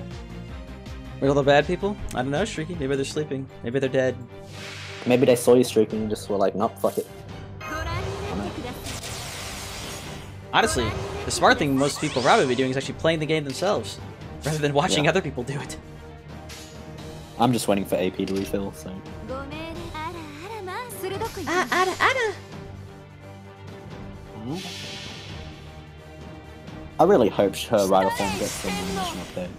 Were all the bad people? I don't know, Streaky. Maybe they're sleeping. Maybe they're dead. Maybe they saw you streaking and just were like, "Nope, fuck it." Honestly, the smart thing most people probably be doing is actually playing the game themselves, rather than watching other people do it. I'm just waiting for AP to refill, so. I really hope her rider form gets some animation update.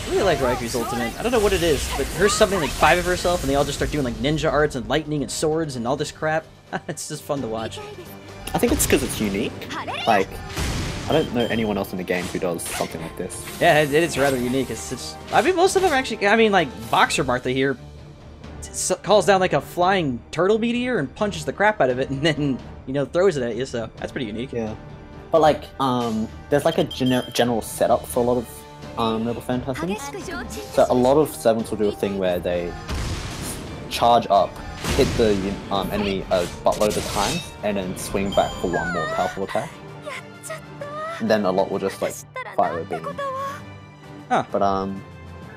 I really like Raiku's ultimate. I don't know what it is, but her summoning like 5 of herself, and they all just start doing like ninja arts and lightning and swords and all this crap. It's just fun to watch. I think it's because it's unique. Like, I don't know anyone else in the game who does something like this. Yeah, it is rather unique. I mean, most of them are actually. I mean, like Boxer Martha here calls down like a flying turtle meteor and punches the crap out of it, and then throws it at you. So that's pretty unique. Yeah, but like, there's like a general setup for a lot of Rebel Phantasms. So a lot of sevens will do a thing where they charge up, hit the enemy a buttload of times, and then swing back for one more powerful attack. And then a lot will just like fire a beam. Huh. But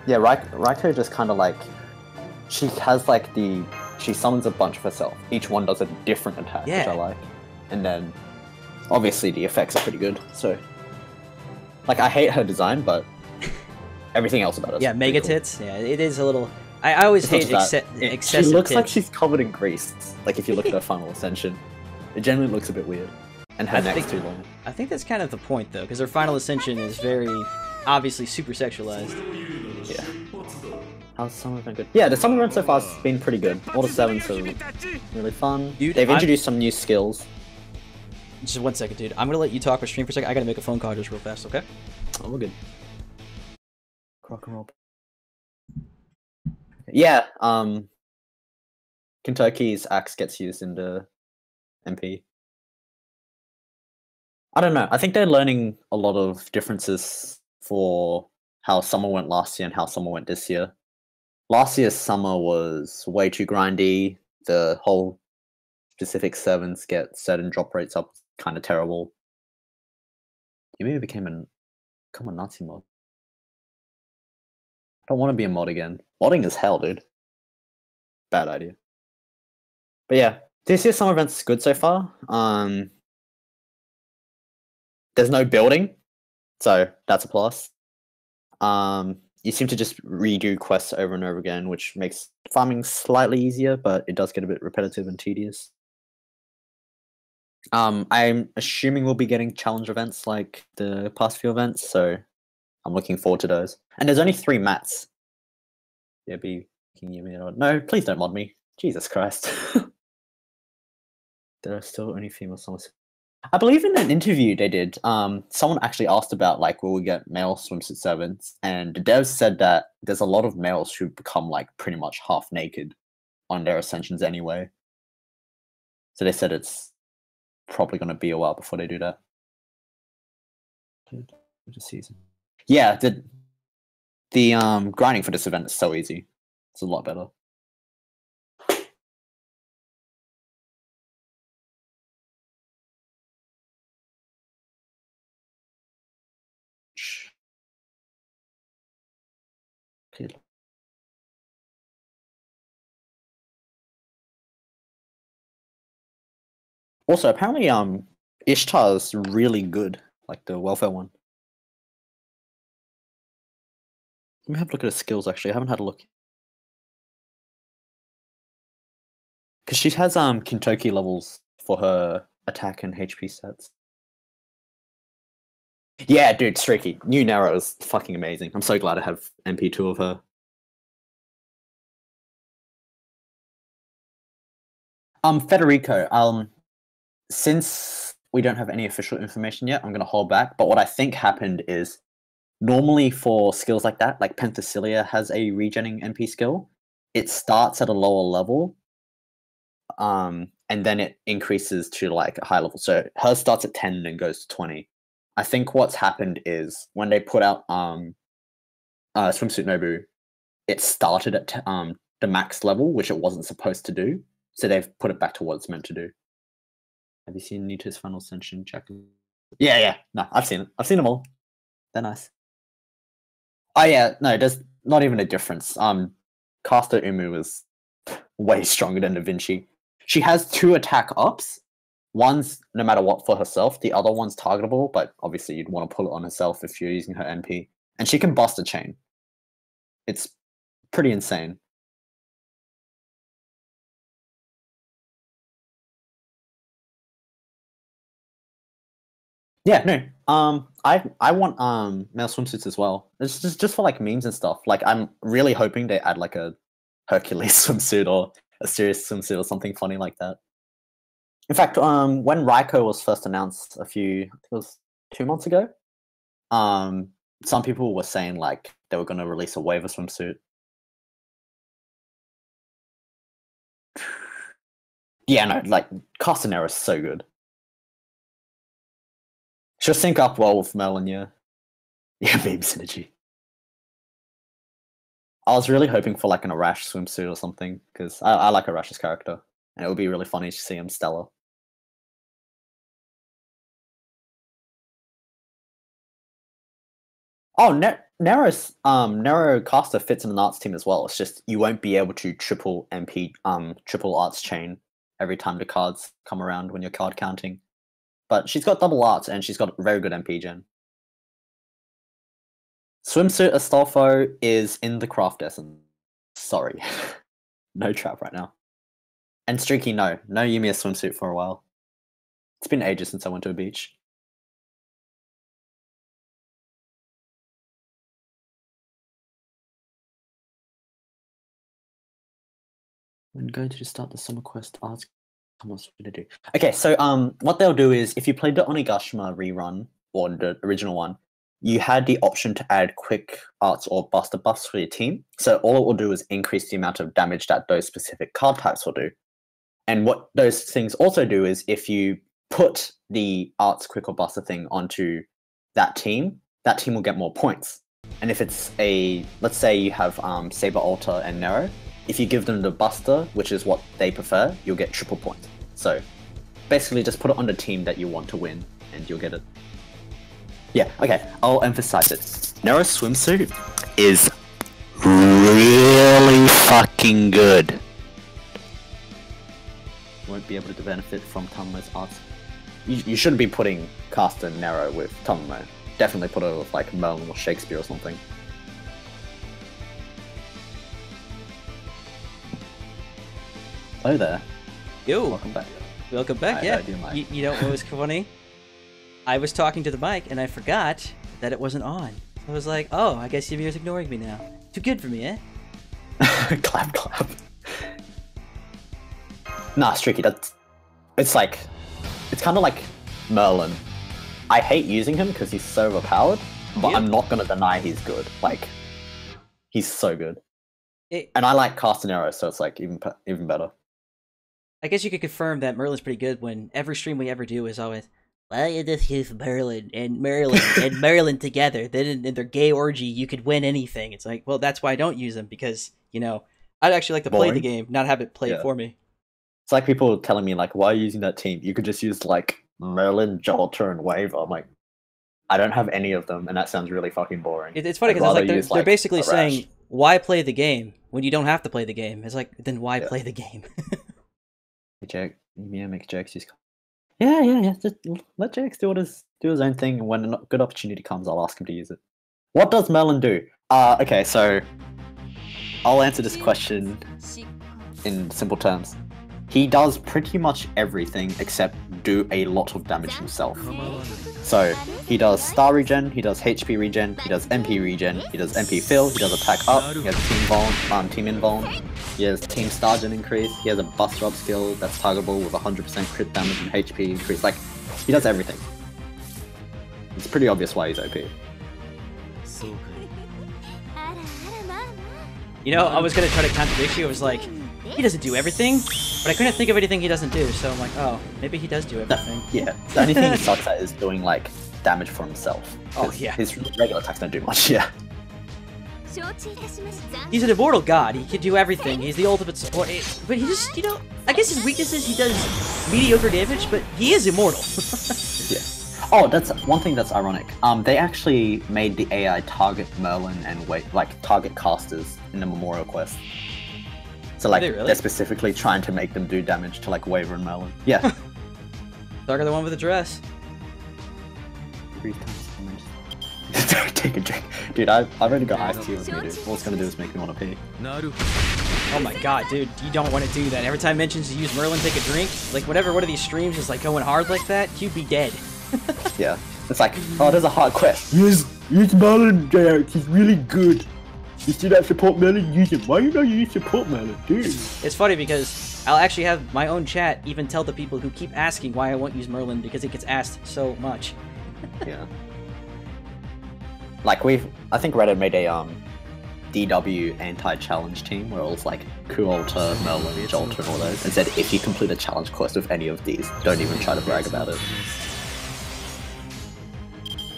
yeah, Raikou just kind of like, she has like she summons a bunch of herself. Each one does a different attack, which I like. And then obviously the effects are pretty good. So like, I hate her design, but everything else about it. Yeah, mega tits. Yeah, it is a little. I always hate excessive. She looks tits. like she's covered in grease. Like if you look at her final ascension, it generally looks a bit weird. and her neck's too long. I think that's kind of the point, though, because her final ascension is very obviously super sexualized. Yeah. How's the summer event good? Yeah, the summer event so far has been pretty good. All the 7s are really fun. Dude, they've introduced some new skills. Just 1 second, dude. I'm gonna let you talk with stream for a second. I gotta make a phone call just real fast, okay? Oh, we're good. Crock and roll. Yeah, Kentucky's axe gets used in the MP. I don't know. I think they're learning a lot of differences for how summer went last year and how summer went this year. Last year's summer was way too grindy. The whole specific 7s get certain drop rates up kind of terrible. You maybe became a Nazi mod. I don't want to be a mod again. Modding is hell, dude. Bad idea. But yeah, this year's summer event's good so far. There's no building, so that's a plus. You seem to just redo quests over and over again, which makes farming slightly easier, but it does get a bit repetitive and tedious. I'm assuming we'll be getting challenge events like the past few events, so I'm looking forward to those. And there's only 3 mats. Yeah, no, please don't mod me. Jesus Christ. There are still only female songs. I believe in an interview they did, someone actually asked about, like, will we get male swimsuit 7s? And the devs said that there's a lot of males who become, like, pretty much half naked on their ascensions anyway. So they said it's probably going to be a while before they do that. Season. Yeah, the grinding for this event is so easy. It's a lot better. Also, apparently, Ishtar's really good, like the welfare one. Let me have a look at her skills, actually. I haven't had a look. Because she has Kintoki levels for her attack and HP stats. Yeah, dude, Streaky. New Nero is fucking amazing. I'm so glad I have MP2 of her. Federico, since we don't have any official information yet, I'm going to hold back. But what I think happened is, normally for skills like that, like Penthesilea has a regenning MP skill. It starts at a lower level, and then it increases to like a high level. So hers starts at 10 and then goes to 20. I think what's happened is when they put out Swimsuit Nobu, it started at the max level, which it wasn't supposed to do. So they've put it back to what it's meant to do. Have you seen Nito's Final Ascension? Check. Yeah. No, I've seen it. I've seen them all. They're nice. Oh yeah, no, there's not even a difference. Caster Umu is way stronger than Da Vinci. She has 2 attack ups. One's no matter what for herself. The other one's targetable, but obviously you'd want to pull it on herself if you're using her MP. And she can bust a chain. It's pretty insane. Yeah, no. I want male swimsuits as well. It's just for like memes and stuff. Like I'm really hoping they add like a Hercules swimsuit or a Sirius swimsuit or something funny like that. In fact, when Raiko was first announced I think it was 2 months ago, some people were saying like they were going to release a waiver swimsuit. Yeah, no, like Castanera is so good. She'll sync up well with Mel and yeah. Yeah, beam synergy. I was really hoping for like an Arash swimsuit or something, because I like Arash's character. And it would be really funny to see him stellar. Oh, Nero Caster fits in an arts team as well. It's just you won't be able to triple MP triple arts chain every time the cards come around when you're card counting. But she's got double arts and she's got very good MP gen. Swimsuit Astolfo is in the craft essence. Sorry. No trap right now. And Streaky, no. No Yumiya swimsuit for a while. It's been ages since I went to a beach. When going to start the summer quest, ask what's going to do. Okay, so what they'll do is if you played the Onigashima rerun or the original one, you had the option to add quick arts or buster buffs for your team. So all it will do is increase the amount of damage that those specific card types will do. And what those things also do is if you put the arts quick or buster thing onto that team will get more points. And if it's let's say you have Saber Alter and Nero, if you give them the buster, which is what they prefer, you'll get triple points. So basically just put it on the team that you want to win and you'll get it. Yeah, okay, I'll emphasize it. Nero's swimsuit is really fucking good. Won't be able to benefit from Tamomo's arts. You shouldn't be putting Caster Nero with Tamomo. Definitely put it with like Merlin or Shakespeare or something. Hello there. Yo. Welcome back. Welcome back, yeah. You know what was funny? I was talking to the mic and I forgot that it wasn't on. I was like, oh, I guess Ymir's ignoring me now. Too good for me, eh? Clap, clap. Nah, it's tricky. It's kind of like Merlin. I hate using him because he's so overpowered, but I'm not going to deny he's good. Like, he's so good. And I like Castanero, so it's like even better. I guess you could confirm that Merlin's pretty good when every stream we ever do is always, well, you just use Merlin and Merlin together. Then in their gay orgy, you could win anything. It's like, well, that's why I don't use them because, you know, I'd actually like to play the game, not have it play it for me. It's like people telling me, like, why are you using that team? You could just use, like, Merlin, Jolter, and Wave. I'm like, I don't have any of them, and that sounds really fucking boring. It's funny because it's like they're basically saying, why play the game when you don't have to play the game? It's like, then why play the game? Make Jax use. Yeah. Just let Jax do his own thing, and when a good opportunity comes, I'll ask him to use it. What does Merlin do? Okay, so I'll answer this question in simple terms. He does pretty much everything except do a lot of damage himself. So he does star regen, he does HP regen, he does MP regen, he does MP fill, he does attack up, he has team invuln, he has team star gen increase, he has a buster up skill that's targetable with 100% crit damage and HP increase. Like, he does everything. It's pretty obvious why he's OP. You know, I was gonna try to contradict you. I was like, he doesn't do everything, but I couldn't think of anything he doesn't do, so I'm like, oh, maybe he does do everything. Yeah, the only thing he sucks at is doing, like, damage for himself. Oh, yeah. His regular attacks don't do much, yeah. He's an immortal god, he can do everything, he's the ultimate support, but he just, you know, I guess his weakness is he does mediocre damage, but he is immortal. Yeah. Oh, that's one thing that's ironic. They actually made the AI target Merlin and target casters in the Memorial Quest. So like they're specifically trying to make them do damage to like Waver and Merlin. Yeah. Target the one with the dress. 3 times damage. Take a drink. Dude, I've already got iced tea with me, dude. All it's gonna do is make me want to pee. Oh my god, dude, you don't want to do that. Every time mentions you use Merlin, take a drink. Like whenever one of these streams is like going hard like that, you'd be dead. Yeah. It's like, oh, there's a hard quest. Use Merlin, JX, he's really good. You see that support Merlin? Use it. Why you not use support Merlin, dude? It's funny because I'll actually have my own chat even tell the people who keep asking why I won't use Merlin because it gets asked so much. Yeah. Like I think Reddit made a DW anti-challenge team where it was like Alter, Merlin, Jolter, and all those, and said if you complete a challenge quest with any of these, don't even try to brag about it.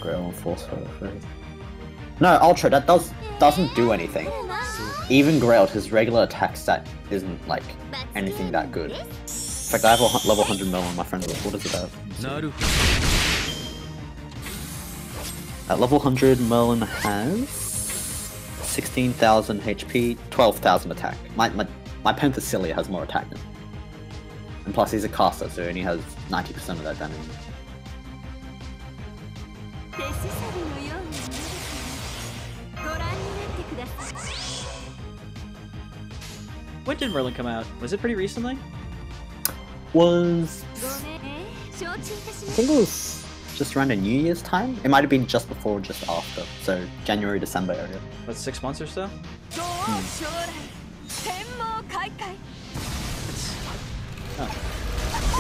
Grail and Force Her. No, Ultra, that doesn't do anything. Even Grail, his regular attack stat isn't like anything that good. In fact, I have a level 100 Merlin on my friend list. What is it about? At level 100, Merlin has 16,000 HP, 12,000 attack. My Penthesilea has more attack than him. And plus he's a caster, so he only has 90% of that damage. When did Merlin come out? Was it pretty recently? Was think it was just around a New Year's time. It might have been just before or just after. So January, December area. What, 6 months or so?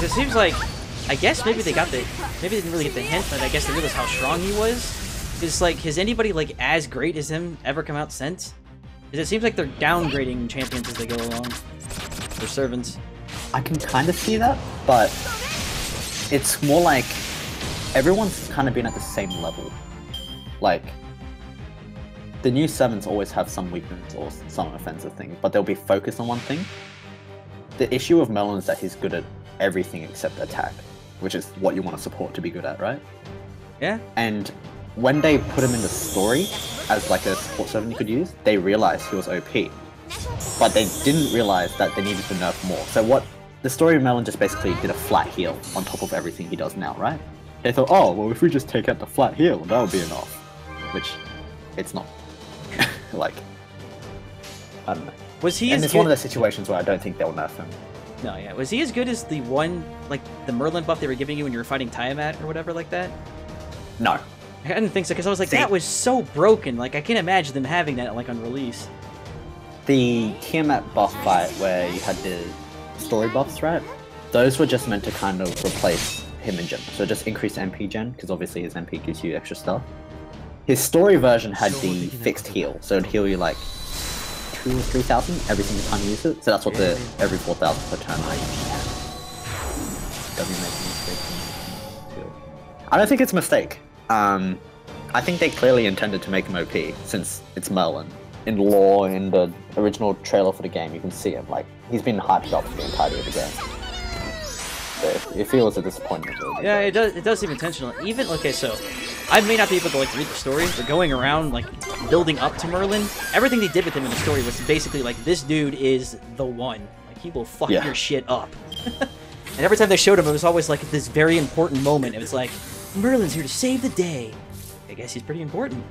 It seems like, I guess maybe they didn't really get the hint, but I guess they realized how strong he was. It's like, has anybody like as great as him ever come out since? Because it seems like they're downgrading champions as they go along. They're servants. I can kind of see that, but it's more like everyone's kind of been at the same level. Like, the new 7s always have some weakness or some offensive thing, but they'll be focused on one thing. The issue of Melon is that he's good at everything except attack, which is what you want to support to be good at, right? Yeah. And when they put him in the story as like a support servant you could use, they realized he was OP. But they didn't realize that they needed to nerf more. So what the story of Melon just basically did a flat heal on top of everything he does now, right? They thought, oh, well, if we just take out the flat heal, that would be enough. Which, it's not. Like, I don't know. Was he? And it's one of those situations where I don't think they'll nerf him. No, yeah. Was he as good as the one, like, the Merlin buff they were giving you when you were fighting Tiamat or whatever like that? No. I didn't think so, because I was like, that was so broken. Like, I can't imagine them having that, like, on release. The Tiamat buff fight where you had the story buffs, right? Those were just meant to kind of replace him in gen. So just increase MP gen, because obviously his MP gives you extra stuff. His story version had the fixed heal, so it'd heal you like 2,000 or 3,000 every single time you use it. So that's what the every 4,000 per turn range. Doesn't make a mistake. I don't think it's a mistake. I think they clearly intended to make him OP since it's Merlin. In lore, in the original trailer for the game, you can see him. Like, he's been hyped up for the entirety of the game. So it feels a disappointment. Yeah, it does seem intentional. Even, okay, so I may not be able to like read the story, but going around like building up to Merlin, everything they did with him in the story was basically like, this dude is the one. Like, he will fuck your shit up. And every time they showed him, it was always like this very important moment. It was like, Merlin's here to save the day. I guess he's pretty important.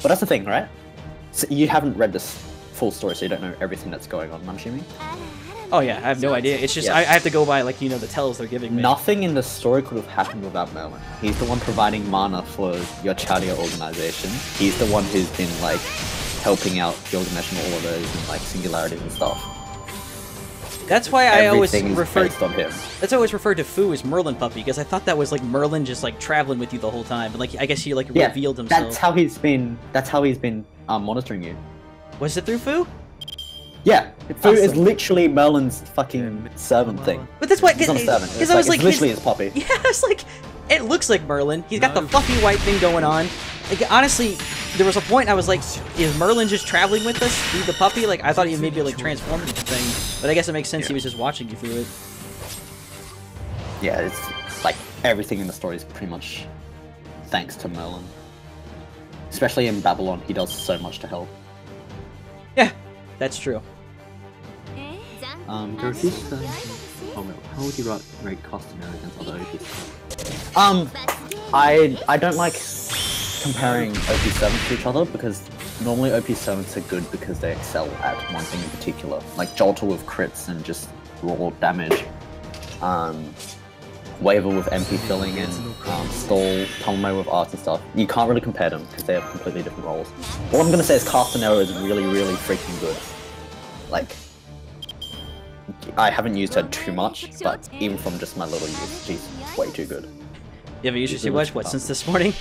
But that's the thing, right? So you haven't read this full story, so you don't know everything that's going on, I'm assuming? Oh yeah, I have no idea. It's just, I have to go by, like, you know, the tells they're giving me. Nothing in the story could have happened without Merlin. He's the one providing mana for your Chadia organization. He's the one who's been, like, helping out Gilgamesh and all of those, and, like, singularities and stuff. That's why I always referred on him. That's always referred to Fu as Merlin Puppy, because I thought that was like Merlin just like traveling with you the whole time. But like, I guess he like revealed himself. That's how he's been monitoring you. Was it through Fu? Yeah, Fu is literally Merlin's fucking servant thing. But that's why, he's not a servant. Because I was like, literally his puppy. Yeah, it's like, it looks like Merlin. He's got the fluffy white thing going on. Like, honestly, there was a point I was like, is Merlin just traveling with us through the puppy? Like, I thought he maybe like transformed into the thing, but I guess it makes sense he was just watching you through it. Yeah, it's like everything in the story is pretty much thanks to Merlin. Especially in Babylon, he does so much to help. Yeah, that's true. How would you rate Costumere against other OPs? I don't like comparing OP7s to each other, because normally OP7s are good because they excel at one thing in particular. Like Jolter with crits and just raw damage. Waver with MP filling and Stall, Tomoe with arts and stuff. You can't really compare them because they have completely different roles. All I'm going to say is Castanero is really, really freaking good. Like, I haven't used her too much, but even from just my little use, she's way too good. You haven't used her too much? What, since this morning?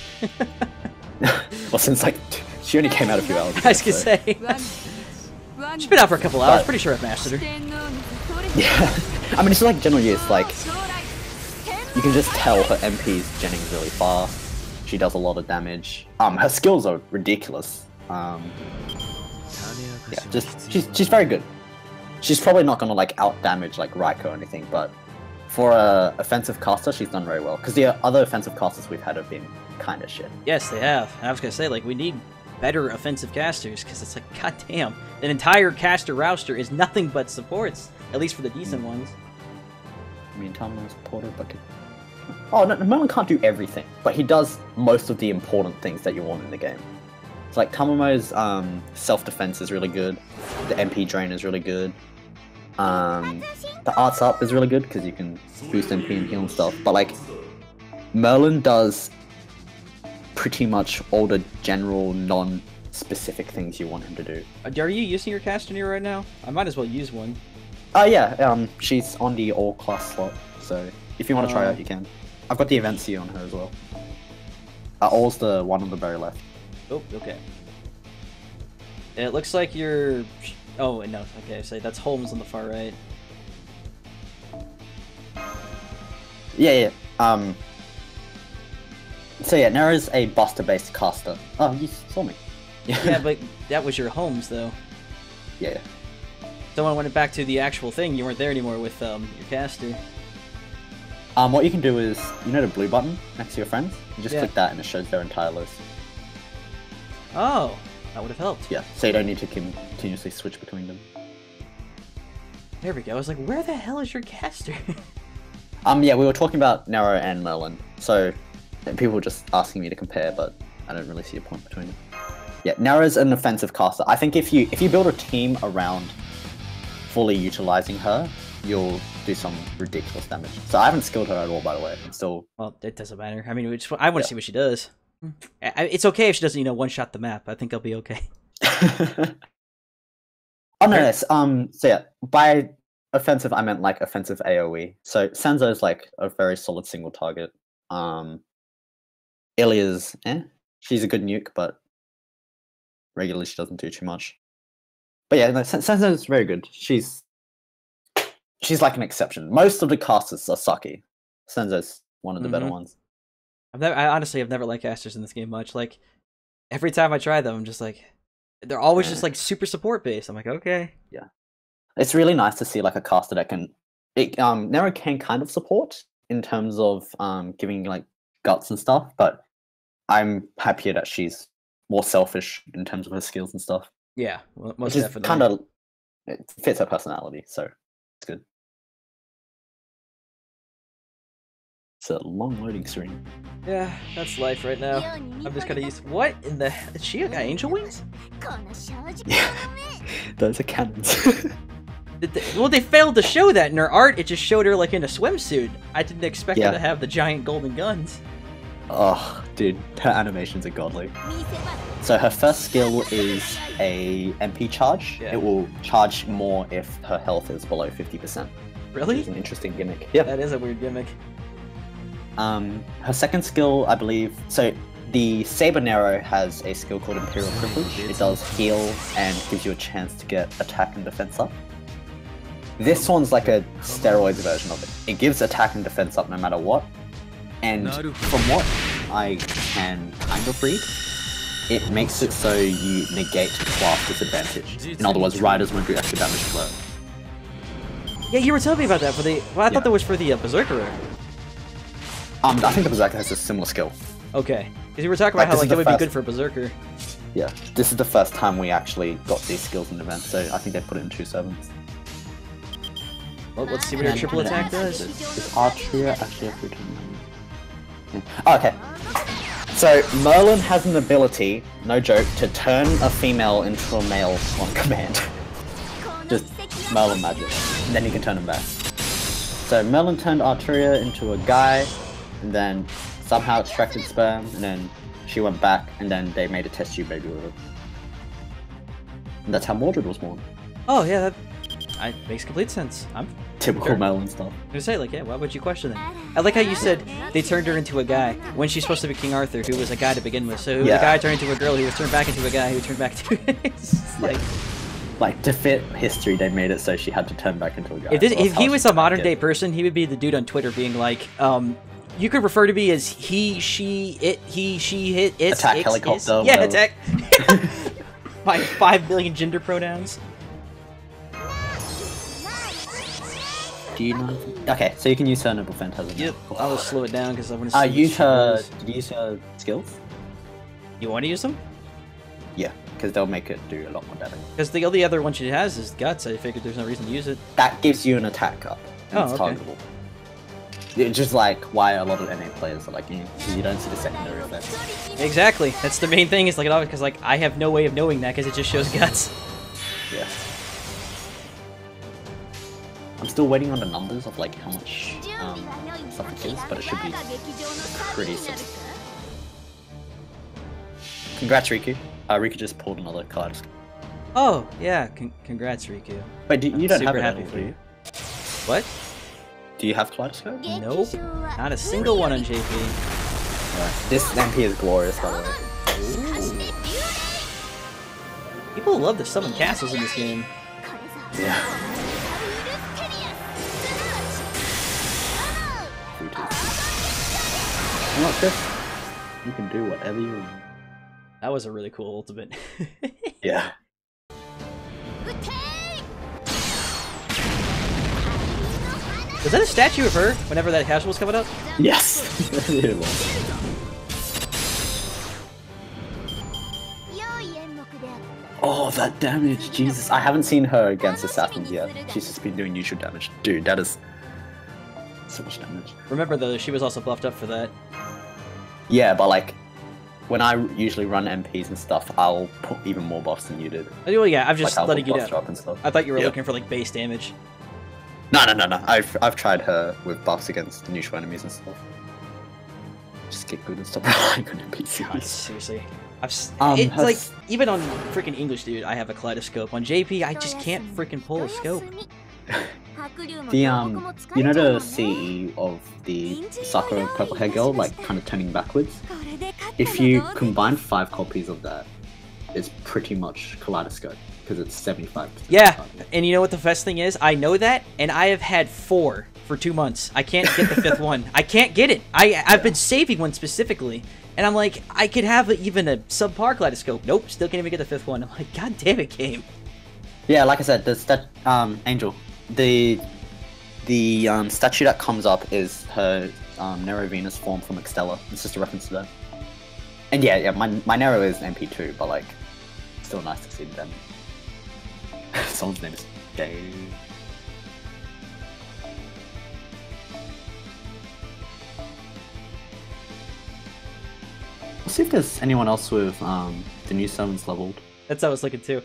Well, since like, she only came out a few hours ago. I was gonna say. She's been out for a couple hours, pretty sure I've mastered her. Yeah, I mean, it's like general use, like, you can just tell her MP's genning really fast, she does a lot of damage, her skills are ridiculous, yeah, just, she's very good. She's probably not gonna like out-damage like Raiko or anything, but for a offensive caster, she's done very well, because the other offensive casters we've had have been kind of shit. Yes, they have. I was gonna say, like, we need better offensive casters, because it's like, goddamn, an entire caster roster is nothing but supports, at least for the decent ones. I mean, Tomoe's supported, but oh no, Merlin can't do everything, but he does most of the important things that you want in the game. It's like Tomoe's self-defense is really good, the MP drain is really good. The arts up is really good because you can boost MP and heal and stuff. But like, Merlin does pretty much all the general non-specific things you want him to do. Are you using your Castaneer right now? I might as well use one. Yeah, she's on the all-class slot, so if you want to try out, you can. I've got the event C on her as well. All's the one on the very left. Oh, okay. It looks like you're... Oh, no, okay, so that's Holmes on the far right. Yeah. So yeah, Nera's a buster-based caster. Oh, you saw me. Yeah, but that was your Holmes, though. Yeah. So when I went back to the actual thing, you weren't there anymore with your caster. What you can do is, you know the blue button next to your friends? You just click that and it shows their entire list. Oh, that would have helped. Yeah, so you don't need to continuously switch between them. There we go. I was like, where the hell is your caster? Yeah, we were talking about Nero and Merlin, so people were just asking me to compare, but I don't really see a point between them. Yeah, Nero's an offensive caster. I think if you build a team around fully utilizing her, you'll do some ridiculous damage. So I haven't skilled her at all, by the way. I'm still... Well, it doesn't matter. I mean, I want to see what she does. It's okay if she doesn't, one-shot the map. I think I'll be okay. Oh, no, yes. So yeah, by offensive, I meant like offensive AoE. So Sanzo is like a very solid single target. Ilya's, she's a good nuke, but regularly she doesn't do too much. But yeah, no, Sanzo is very good. She's like an exception. Most of the casters are sucky. Senzo's one of the better ones. I honestly have never liked casters in this game much. Like, every time I try them, I'm just like, they're always just like super support based. I'm like, okay. Yeah. It's really nice to see like a caster that can... Nero can kind of support in terms of giving like guts and stuff, but I'm happier that she's more selfish in terms of her skills and stuff. Yeah, well, most Which is definitely. kind of... It fits her personality, so it's good. It's a long loading screen. Yeah, that's life right now. I'm just kind of used. What in the hell? Is she got angel wings? Yeah, those are cannons. Well, they failed to show that in her art. It just showed her like in a swimsuit. I didn't expect her to have the giant golden guns. Oh, dude, her animations are godly. So her first skill is a MP charge. Yeah. It will charge more if her health is below 50%. Really? It's an interesting gimmick. Yeah. That is a weird gimmick. Her second skill, I believe... So, the Saber Nero has a skill called Imperial Privilege. It does heal and gives you a chance to get attack and defense up. This one's like a steroids version of it. It gives attack and defense up no matter what. And from what I can kind of read, it makes it so you negate class disadvantage. In other words, riders won't do extra damage to her. Yeah, you were telling me about that for the... Well, I thought that was for the Berserker. I think the Berserker has a similar skill. Okay. Because you were talking about how like, it would be good for Berserker. Yeah, this is the first time we actually got these skills in the event, so I think they put it in 2 sevens. Well, let's see what your triple attack does. Is Archer actually a free turn? Oh, okay. So, Merlin has an ability, no joke, to turn a female into a male on command. Just Merlin magic. And then he can turn them back. So, Merlin turned Arturia into a guy, and then somehow extracted sperm, and then she went back, and then they made a test tube baby with her. And that's how Mordred was born. Oh, yeah, that makes complete sense. I'm typical Merlin stuff. I was gonna say, like, yeah, why would you question that? I like how you said they turned her into a guy when she's supposed to be King Arthur, who was a guy to begin with. So the guy turned into a girl who was turned back into a guy who turned back to like to fit history, they made it so she had to turn back into a guy. If he was a modern day person, he would be the dude on Twitter being like, you could refer to me as he, she, it, it, attack helicopter. Yeah, attack. My 5 billion gender pronouns. Do you know? Okay, so you can use her Noble Phantasm. Yep, I'll slow it down because I want to see. Use her. Did you use her skills? You want to use them? Yeah, because they'll make it do a lot more damage. Because the only other one she has is Guts. I figured there's no reason to use it. That gives you an attack up. And it's targetable. It's just like why a lot of NA players are like, you don't see the secondary effects. Exactly. That's the main thing. Is like because like I have no way of knowing that because it just shows Guts. Yeah. I'm still waiting on the numbers of like how much stuff it is, but it should be pretty simple. Congrats, Riku. Riku just pulled another card. Oh, yeah, congrats, Riku. Wait, you don't have super it happy anymore, for do you. What? Do you have Kaleidoscope? Nope. Not a single one on JP. Right. This MP is glorious, by the way. Ooh. People love to summon castles in this game. Yeah. I'm not Chris. You can do whatever you want. That was a really cool ultimate. Yeah. Was that a statue of her whenever that castle was coming up? Yes. It was. Oh, that damage! Jesus, I haven't seen her against assassins yet. She's just been doing neutral damage. Dude, that is so much damage. Remember though, she was also buffed up for that. Yeah, but like, when I usually run MPs and stuff, I'll put even more buffs than you did. Well, yeah, I'm just Like, letting you buffs know. up and stuff. I thought you were Yep. looking for like base damage. No. I've tried her with buffs against neutral enemies and stuff. Just get good and stop relying on God, NPCs. seriously. has- Like, even on freaking English, dude, I have a kaleidoscope. On JP, I just can't freaking pull a scope. The you know the CE of the Sakura purple hair girl, like kind of turning backwards. If you combine 5 copies of that, it's pretty much kaleidoscope because it's 75%. Yeah, and you know what the best thing is? I know that, and I have had 4 for 2 months. I can't get the 5th one. I can't get it. I've been saving one specifically, and I'm like, I could have even a subpar kaleidoscope. Nope, still can't even get the 5th one. I'm like, god damn it, game. Yeah, like I said, Angel, the statue that comes up is her Nero Venus form from Extella. It's just a reference to that. And yeah, my Nero is MP2, but like, still nice to see them. Someone's name is Dave. Let's see if there's anyone else with the new summons leveled. That's how I was looking too.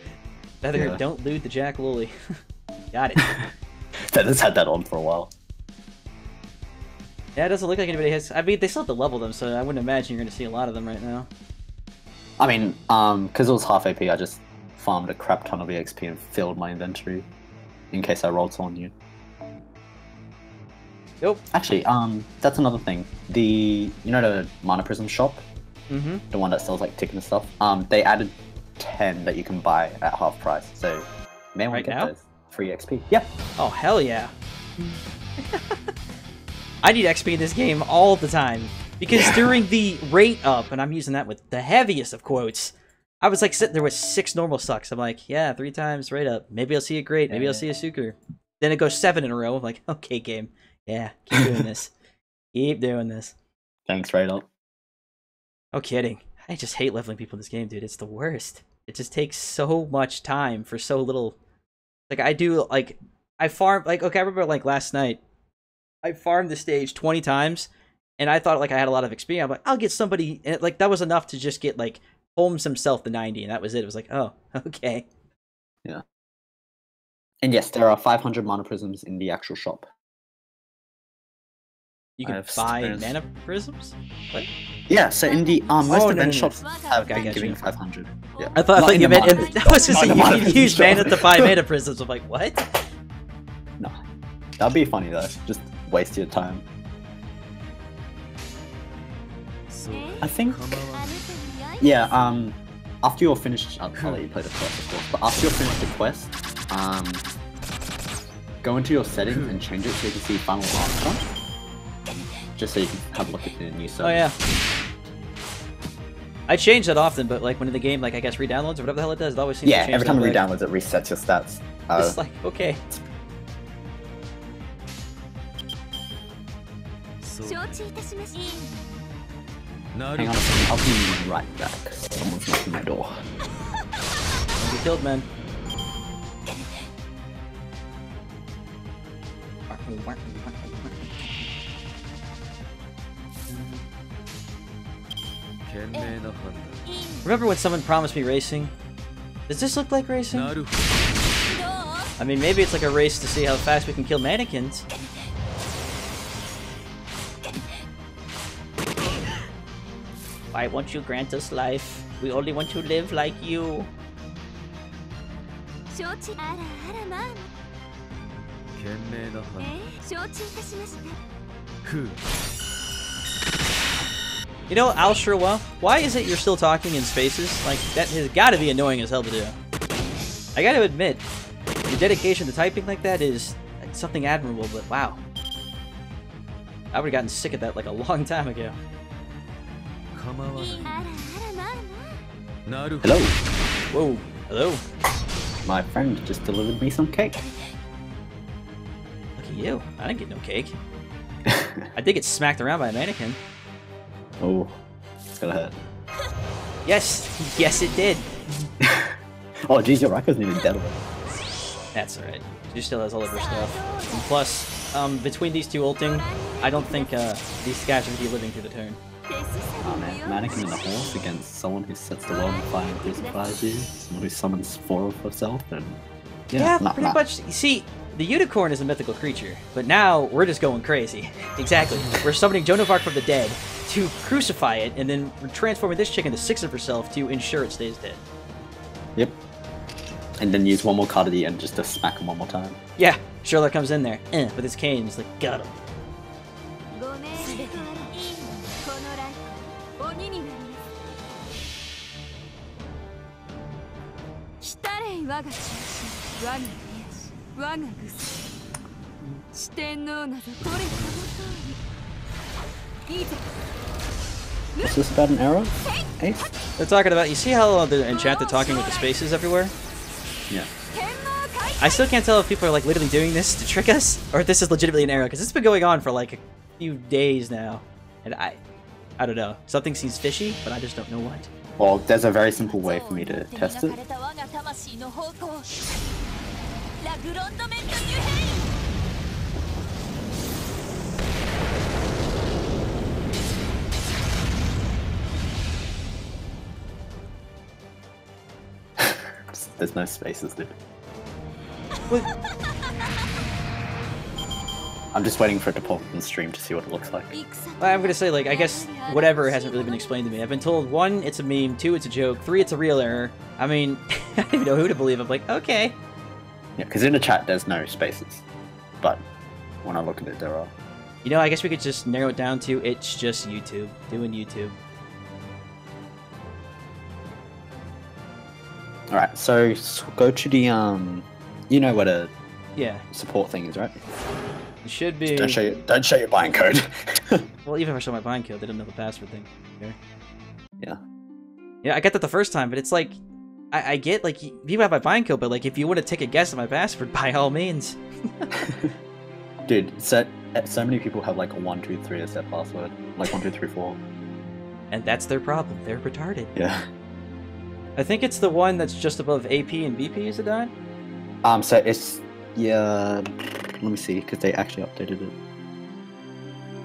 Either Yeah. don't loot the Jack Lily. Got it. That's had that on for a while. Yeah, it doesn't look like anybody has. I mean, they still have to level them, so I wouldn't imagine you're going to see a lot of them right now. I mean, because it was half AP, I just farmed a crap ton of EXP and filled my inventory in case I rolled someone new. Nope. Actually, that's another thing. You know the Mana Prism shop? Mm-hmm. The one that sells like tickets and stuff? They added 10 that you can buy at half price, so you may want Right to get now? those. Free XP. Yeah. Oh, hell yeah. I need XP in this game all the time. Because during the rate up, and I'm using that with the heaviest of quotes, I was like sitting there with 6 normal sucks. I'm like, yeah, 3 times rate up. Maybe I'll see a great. Maybe I'll see a Suker. Then it goes 7 in a row. I'm like, okay, game. Yeah, keep doing this. Keep doing this. Thanks, right up. No kidding. I just hate leveling people in this game, dude. It's the worst. It just takes so much time for so little. Like, I farm, like, okay, I remember, like, last night, I farmed the stage 20 times, and I thought, like, I had a lot of experience. I'm like, I'll get somebody, and, like, that was enough to just get, like, Holmes himself the 90, and that was it. It was like, oh, okay. Yeah. And yes, there are 500 Mana Prisms in the actual shop. You can buy mana prisms? What? Yeah, so in the most event no. shops have Okay, I been got giving you. 500. Yeah. I thought you meant, I was just saying, you Mana can Prism use shop. mana to buy mana prisms. I'm like, what? No, that'd be funny though. Just waste your time. I think. Yeah. After you're finished, I'll let you play the quest, of course. But after you're finished the quest, go into your settings and change it so you can see final answer. Just so you can have a look at the new settings. Oh yeah. I change that often, but like when the game, like I guess re-downloads or whatever the hell it does, it always seems to Yeah, change every time it that, like, re-downloads, it resets your stats. It's like, okay. Hang on a second, I'll be right back. Someone's knocking my door. Don't be killed, man. Mm. Remember when someone promised me racing? Does this look like racing? I mean, maybe it's like a race to see how fast we can kill mannequins. Why won't you grant us life? We only want to live like you. You know, Al Sherwa, why is it you're still talking in spaces? Like, that has got to be annoying as hell to do. I gotta admit, your dedication to typing like that is something admirable, but wow. I would've gotten sick of that like a long time ago. Hello. Whoa, hello. My friend just delivered me some cake. Look at you. I didn't get no cake. I did get smacked around by a mannequin. Oh, it's gonna hurt. Yes, yes it did. Oh geez, your Raka's nearly dead already. That's alright. She still has all of her stuff. And plus, between these two ulting, I don't think these guys are gonna be living through the turn. Oh man, mannequin and the horse against someone who sets the world on fire and crucifies you, someone who summons 4 of herself, and yeah, pretty much. You see, the unicorn is a mythical creature, but now we're just going crazy. Exactly. We're summoning Joan of Arc from the dead to crucify it, and then we're transforming this chick into 6 of herself to ensure it stays dead. Yep. And then use one more card at the end just to smack him one more time. Yeah, Sherlock comes in there with his cane, he's like, got him. Is this about an arrow? Ace? They're talking about, you see how they're enchanted talking with the spaces everywhere? Yeah. I still can't tell if people are like literally doing this to trick us, or if this is legitimately an arrow, because it's been going on for like a few days now. And I don't know. Something seems fishy, but I just don't know what. Well, there's a very simple way for me to test it. There's no spaces, dude. I'm just waiting for it to pop up on the stream to see what it looks like. I'm gonna say, like, I guess whatever hasn't really been explained to me. I've been told 1, it's a meme, 2, it's a joke, 3, it's a real error. I mean, I don't even know who to believe. I'm like, okay. Yeah, because in the chat there's no spaces, but when I look at it, there are. You know, I guess we could just narrow it down to it's just YouTube, doing YouTube. All right, so go to the you know what a support thing is, right? It should be. Don't show your buying code. Well, even if I show my buying code, they didn't know the password thing. Okay. Yeah. Yeah, I got that the first time, but it's like, I get like people have my buying code, but like if you want to take a guess at my password, by all means. Dude, so many people have like a 1, 2, 3 as their password, like 1, 2, 3, 4. And that's their problem. They're retarded. Yeah. I think it's the one that's just above AP and BP, is it not? So it's, yeah, let me see, because they actually updated it.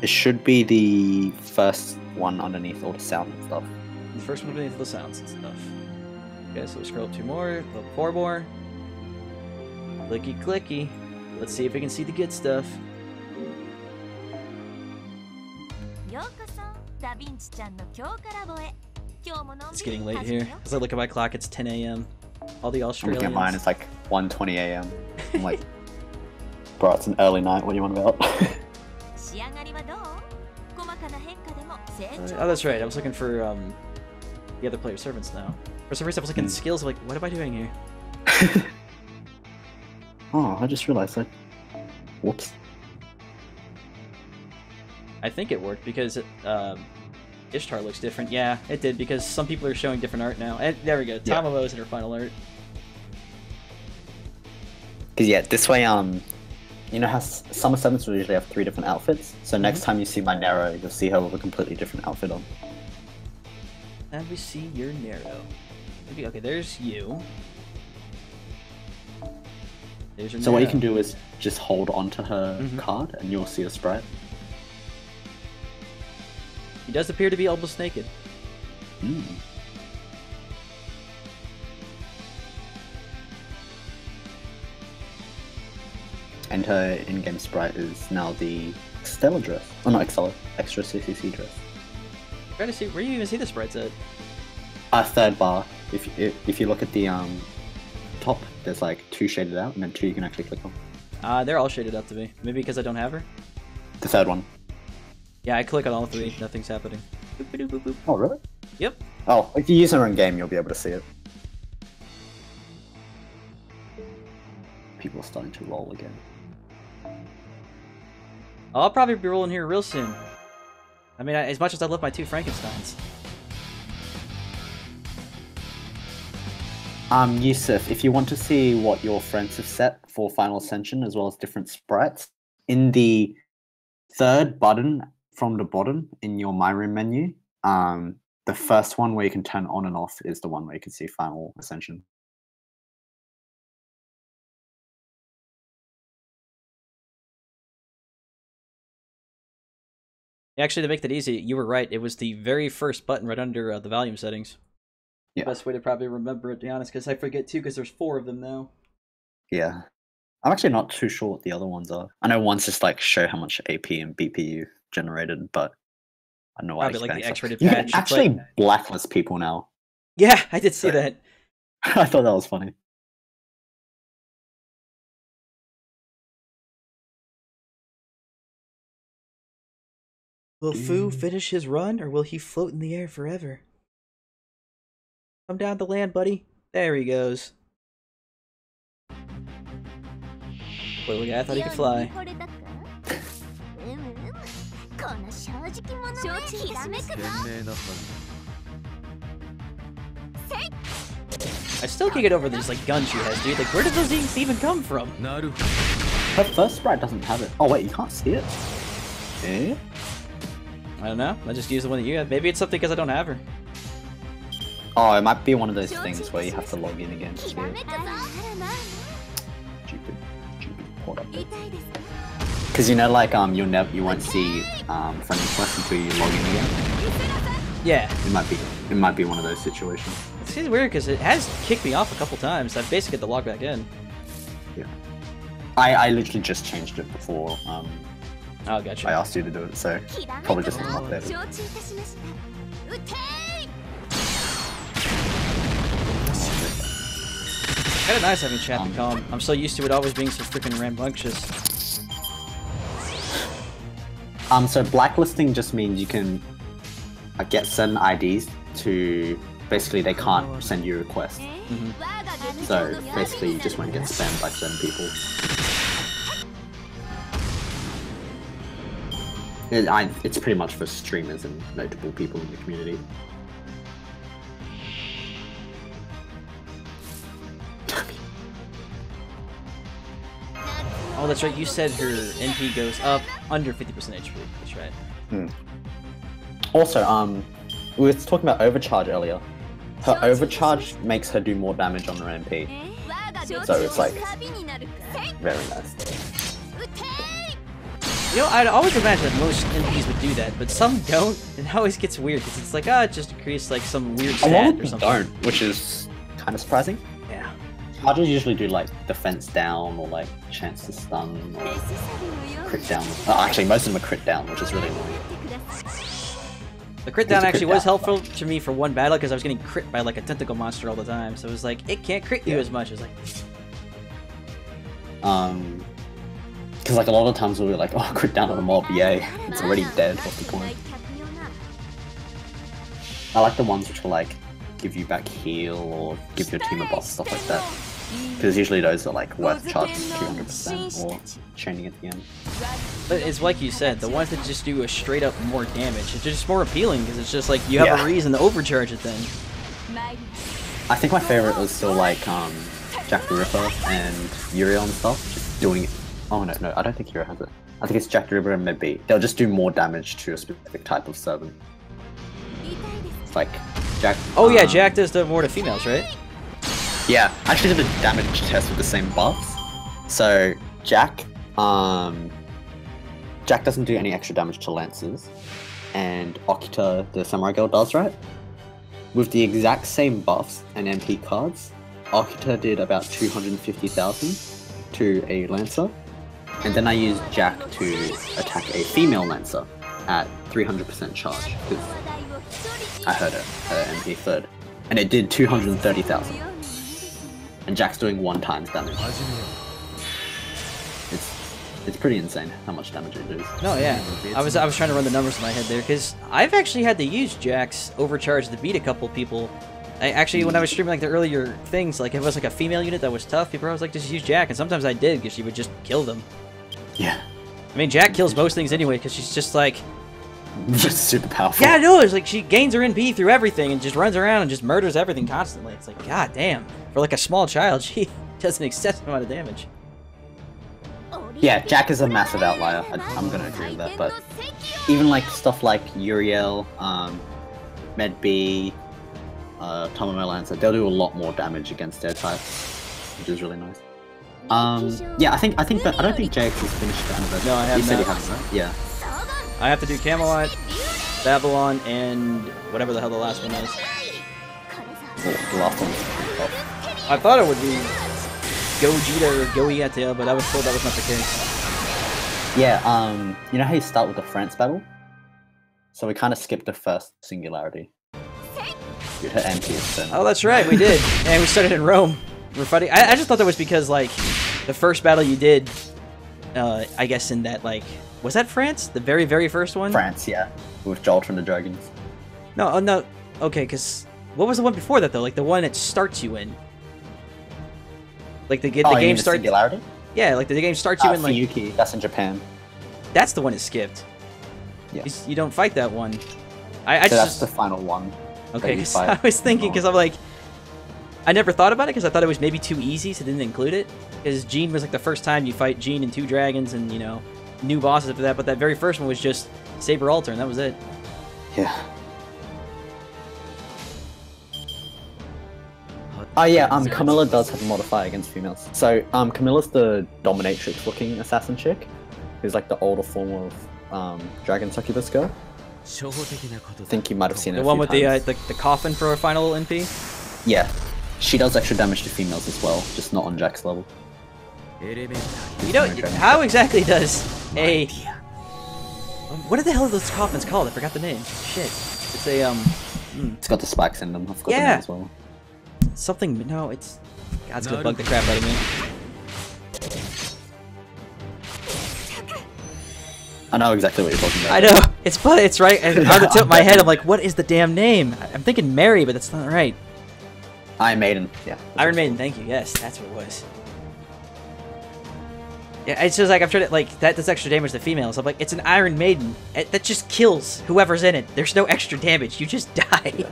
It should be the first one underneath all the sound and stuff. The first one underneath the sounds and stuff. Okay, so we'll scroll up 2 more, 4 more. Clicky clicky. Let's see if we can see the good stuff. It's getting late here. As I look at my clock, it's 10 AM. All the Australians. I'm looking at mine, it's like 1:20 AM. I'm like, bro, it's an early night, what do you want about? Oh, that's right. I was looking for the other player servants now. For some reason, I was looking at skills. I'm like, what am I doing here? Oh, I just realized that. Whoops. I think it worked because Ishtar looks different. Yeah, it did, because some people are showing different art now. And there we go. Tamamo is in her final art. Because yeah, this way, you know how Summer 7s will usually have 3 different outfits? So next time you see my Nero, you'll see her with a completely different outfit on. And we see your Nero. Okay, there's you. There's your So Nero. what you can do is just hold onto her card and you'll see a sprite. He does appear to be almost naked. Mm. and her in-game sprite is now the Stellar dress. Oh, not Excella, extra CCC dress. I'm trying to see where you even see the sprites at. Third bar. If you look at the top, there's like 2 shaded out, and then 2 you can actually click on. They're all shaded up to me. Maybe because I don't have her? The third one. Yeah, I click on all 3, nothing's happening. Boop, boop, boop, boop. Oh, really? Yep. Oh, if you use her in game, you'll be able to see it. People are starting to roll again. I'll probably be rolling here real soon. I mean, as much as I love my 2 Frankensteins. Yusuf, if you want to see what your friends have set for Final Ascension as well as different sprites, in the 3rd button from the bottom in your My Room menu, the first one where you can turn on and off is the one where you can see Final Ascension. Actually, to make that easy, you were right. It was the very first button right under the volume settings. Yeah. Best way to probably remember it, to be honest, because I forget too, because there's 4 of them now. Yeah. I'm actually not too sure what the other ones are. I know one's just like show how much AP and BPU generated, but I don't know why. Probably like the X-rated you patch. can actually blacklist people now. Yeah, I did see that. I thought that was funny. Will Fu finish his run, or will he float in the air forever? Come down to land, buddy. There he goes. Little guy, I thought he could fly. I still can't get over these like guns she has, dude. Like, where did those things even come from? Her first sprite doesn't have it. Oh wait, you can't see it? Eh? I don't know. I just use the one that you have. Maybe it's something because I don't have her. Oh, it might be one of those things where you have to log in again to see it. Stupid port updates. Because you know, like you won't see friend requests until you log in again. Yeah. It might be one of those situations. It seems weird because it has kicked me off a couple times. I've basically had to log back in. Yeah. I literally just changed it before. Oh, gotcha. I asked you to do it, so probably just not updated. Kinda nice having chat and calm. I'm so used to it always being so freaking rambunctious. So blacklisting just means you can get certain IDs to basically they can't send you requests. Mm-hmm. So basically you just won't get spammed by certain people. It's pretty much for streamers and notable people in the community. Oh, that's right. You said her NP goes up under 50% HP. That's right. Also, we were talking about overcharge earlier. Her overcharge makes her do more damage on her MP. So it's like very nice. You know, I'd always imagine that most NPs would do that, but some don't. And it always gets weird because it's like, it just increased like some weird stat or something. Don't, which is kind of surprising. Yeah. Charges usually do like defense down or like chance to stun or crit down. Actually, most of them are crit down, which is really annoying. The crit down actually was helpful to me for one battle because I was getting crit by like a tentacle monster all the time. So it was like, it can't crit you as much. It was like... Because like a lot of times we'll be like, oh, crit down on a mob, yay. It's already dead, what's the point? I like the ones which will like give you back heal or give your team a buff, stuff like that. Because usually those are like worth charging 200% or chaining at the end. But it's like you said, the ones that just do a straight up more damage, it's just more appealing because it's just like you have a reason to overcharge it then. I think my favorite was still like Jack the Ripper and Uriel and stuff, just doing it. Oh no, I don't think Uriel has it. I think it's Jack the Ripper and maybe they'll just do more damage to a specific type of servant. It's like Jack. Oh yeah, Jack does the more to females, right? Yeah, I actually did a damage test with the same buffs. So Jack doesn't do any extra damage to lances, and Okita, the samurai girl, does, right? With the exact same buffs and MP cards, Okita did about 250,000 to a lancer, and then I used Jack to attack a female Lancer at 300% charge, because I heard it, her MP third, and it did 230,000. And Jack's doing 1 times damage. It's pretty insane how much damage it does. No, yeah. I was trying to run the numbers in my head there, because I've actually had to use Jack's overcharge to beat a couple people. I actually, when I was streaming like the earlier things, like if it was like a female unit that was tough, people were always like, just use Jack, and sometimes I did, because she would just kill them. Yeah. I mean, Jack kills most things anyway, because she's just like... just super powerful. Yeah, no, it's like she gains her NP through everything, and just runs around and just murders everything constantly. It's like, god damn. For like a small child, she does an excessive amount of damage. Yeah, Jack is a massive outlier. I'm gonna agree with that, but even like stuff like Uriel, Med B, Tomomo Lancer, they'll do a lot more damage against their types, which is really nice. Yeah, I don't think JX has finished the anniversary. No, I have not. You said he not. hasn't, right? Yeah. I have to do Camelot, Babylon, and whatever the hell the last one is. The last one was pretty tough. I thought it would be Gogeta or Goieta, but I was told that was not the case. Yeah, you know how you start with the France battle? So we kind of skipped the first singularity. You hit MP then. Oh, that's right, we did. And we started in Rome. We're fighting. I just thought that was because, like, the first battle you did, I guess in that, like, was that France? The very, very first one? France, yeah. With Jolt and the Dragons. No, oh, no. Okay, because what was the one before that, though? Like, the one it starts you in. Like, the game starts... Singularity? Yeah, like, the game starts you in, like... Fuyuki, that's in Japan. That's the one it skipped. Yeah. You don't fight that one. So that's the final one. Okay, because I was thinking, because I'm like... I never thought about it, because I thought it was maybe too easy, so I didn't include it. Because Jean was, like, the first time you fight Jean and 2 dragons, and, you know, new bosses after that, but that very first one was just Saber Altar, and that was it. Yeah. Oh yeah, Camilla does have a modifier against females. So, Camilla's the dominatrix-looking assassin chick, who's like the older form of Dragon Succubus girl. I think you might have seen it. The one with the coffin for a final NP. Yeah, she does extra damage to females as well, just not on Jack's level. You know, how exactly does a... What the hell are those coffins called? I forgot the name. Shit. It's a, It's got the spikes in them. I forgot the name as well. Something... No, it's... God's gonna bug the crap out of me. I know exactly what you're talking about. I know. It's right on the tip of my head. I'm like, what is the damn name? I'm thinking Mary, but that's not right. Iron Maiden. Yeah. Iron Maiden, thank you. Yes, that's what it was. Yeah, it's just like, I'm trying to, like, that does extra damage to females. I'm like, it's an Iron Maiden. That just kills whoever's in it. There's no extra damage. You just die. Yeah.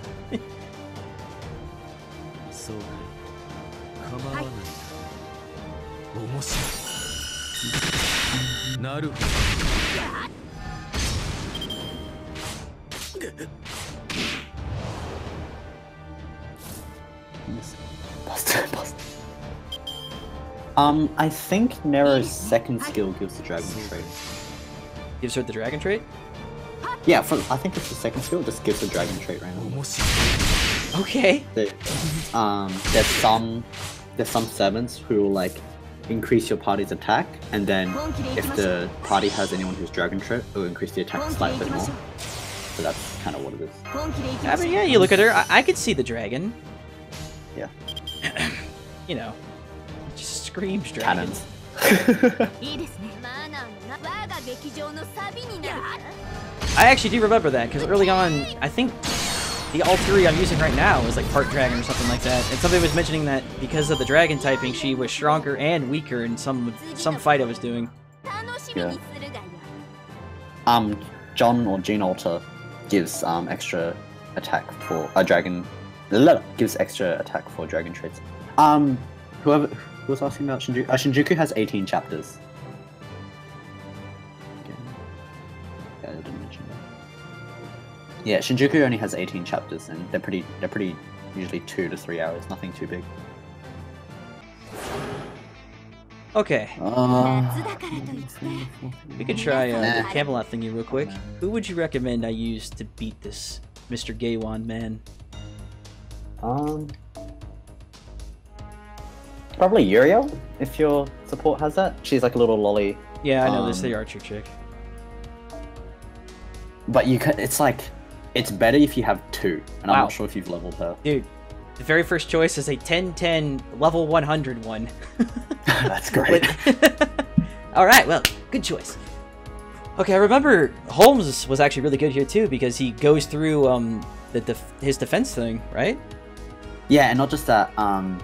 I think Nero's second skill gives the dragon trait. Gives her the dragon trait? Yeah, I think it's the second skill, just gives the dragon trait randomly. Okay. There's some servants who will like increase your party's attack, and then if the party has anyone who's dragon trait, it will increase the attack slightly bit more. So that's kind of what it is. I mean, yeah, you look at her, I could see the dragon. Yeah. You know, it just screams dragon. Cannons. I actually do remember that, because early on, I think the Alturi I'm using right now is like part dragon or something like that. And somebody was mentioning that because of the dragon typing, she was stronger and weaker in some fight I was doing. Yeah. John or Gene Alter gives extra attack for a dragon. Gives extra attack for dragon traits. Who was asking about Shinjuku? Shinjuku has 18 chapters. Yeah, I didn't mention that. Yeah, Shinjuku only has 18 chapters, and they're pretty usually 2 to 3 hours. Nothing too big. Okay. We could try the Camelot thingy real quick. Who would you recommend I use to beat this Mr. Gaywan man? Probably Uriel, if your support has that. She's like a little lolly Yeah, I know this. The archer chick. But you can. It's like, it's better if you have 2, and I'm Wow. not sure if you've leveled her. Dude, the very first choice is a 10-10 level 100 one. That's great. All right, well, good choice. Okay, I remember Holmes was actually really good here too because he goes through his defense thing, right? Yeah, and not just that. Not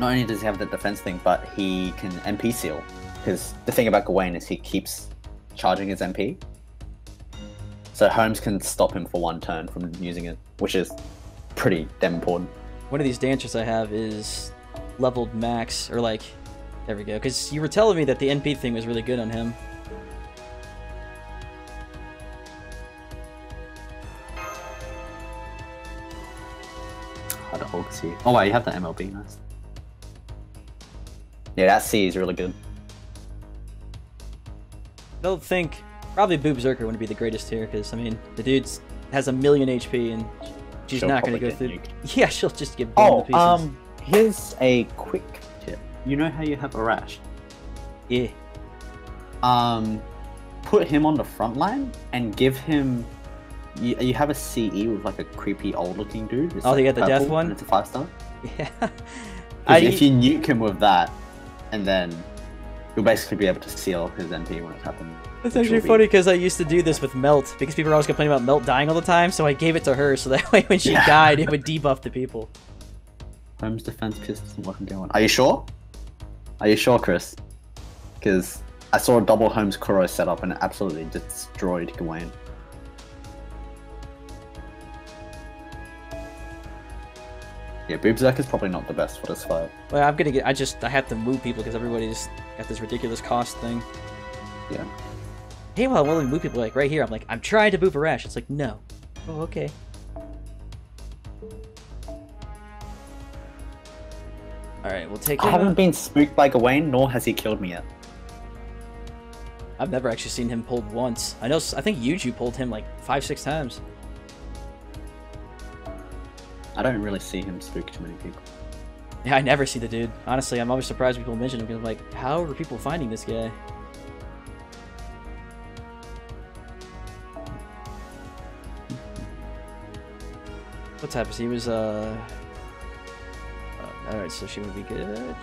only does he have the defense thing, but he can MP seal. Because the thing about Gawain is he keeps charging his MP. So Holmes can stop him for 1 turn from using it, which is pretty damn important. One of these dancers I have is leveled max, or like, there we go. Because you were telling me that the NP thing was really good on him. How to hold C. Oh wow, you have the MLB, nice. Yeah, that C is really good. I don't think probably Boob Zerker wouldn't be the greatest here because I mean the dude has 1,000,000 HP and she's She'll not going to probably go through. get nuked. Yeah, she'll just get blown to pieces. Here's a quick tip. You know how you have a rash? Yeah. Put him on the front line and give him. You have a CE with like a creepy old looking dude. It's Oh, like you got the death purple, one? and it's a 5-star. Yeah. If you nuke him with that, and then you'll basically be able to seal his MP when it's happening. That's actually funny because I used to do this with Melt because people were always complaining about Melt dying all the time, so I gave it to her so that way when she died, it would debuff the people. Holmes defense piss doesn't work on day 1. Are you sure? Are you sure, Chris? Because I saw a double Holmes Kuro setup and it absolutely destroyed Gawain. Yeah, Boobzerk is probably not the best for this fight. Well, I'm gonna get. I have to move people because everybody's got this ridiculous cost thing. Yeah. Hey, well, I'm willing to move people like right here. I'm like, I'm trying to move a rash. It's like, no. Oh, okay. All right, we'll take. I haven't been spooked by Gawain, nor has he killed me yet. I've never actually seen him pulled once. I know. I think Yuju pulled him like 5-6 times. I don't really see him spook too many people. Yeah, I never see the dude. Honestly, I'm always surprised people mention him because I'm like, how are people finding this guy? What type is he? Was alright, so she would be good.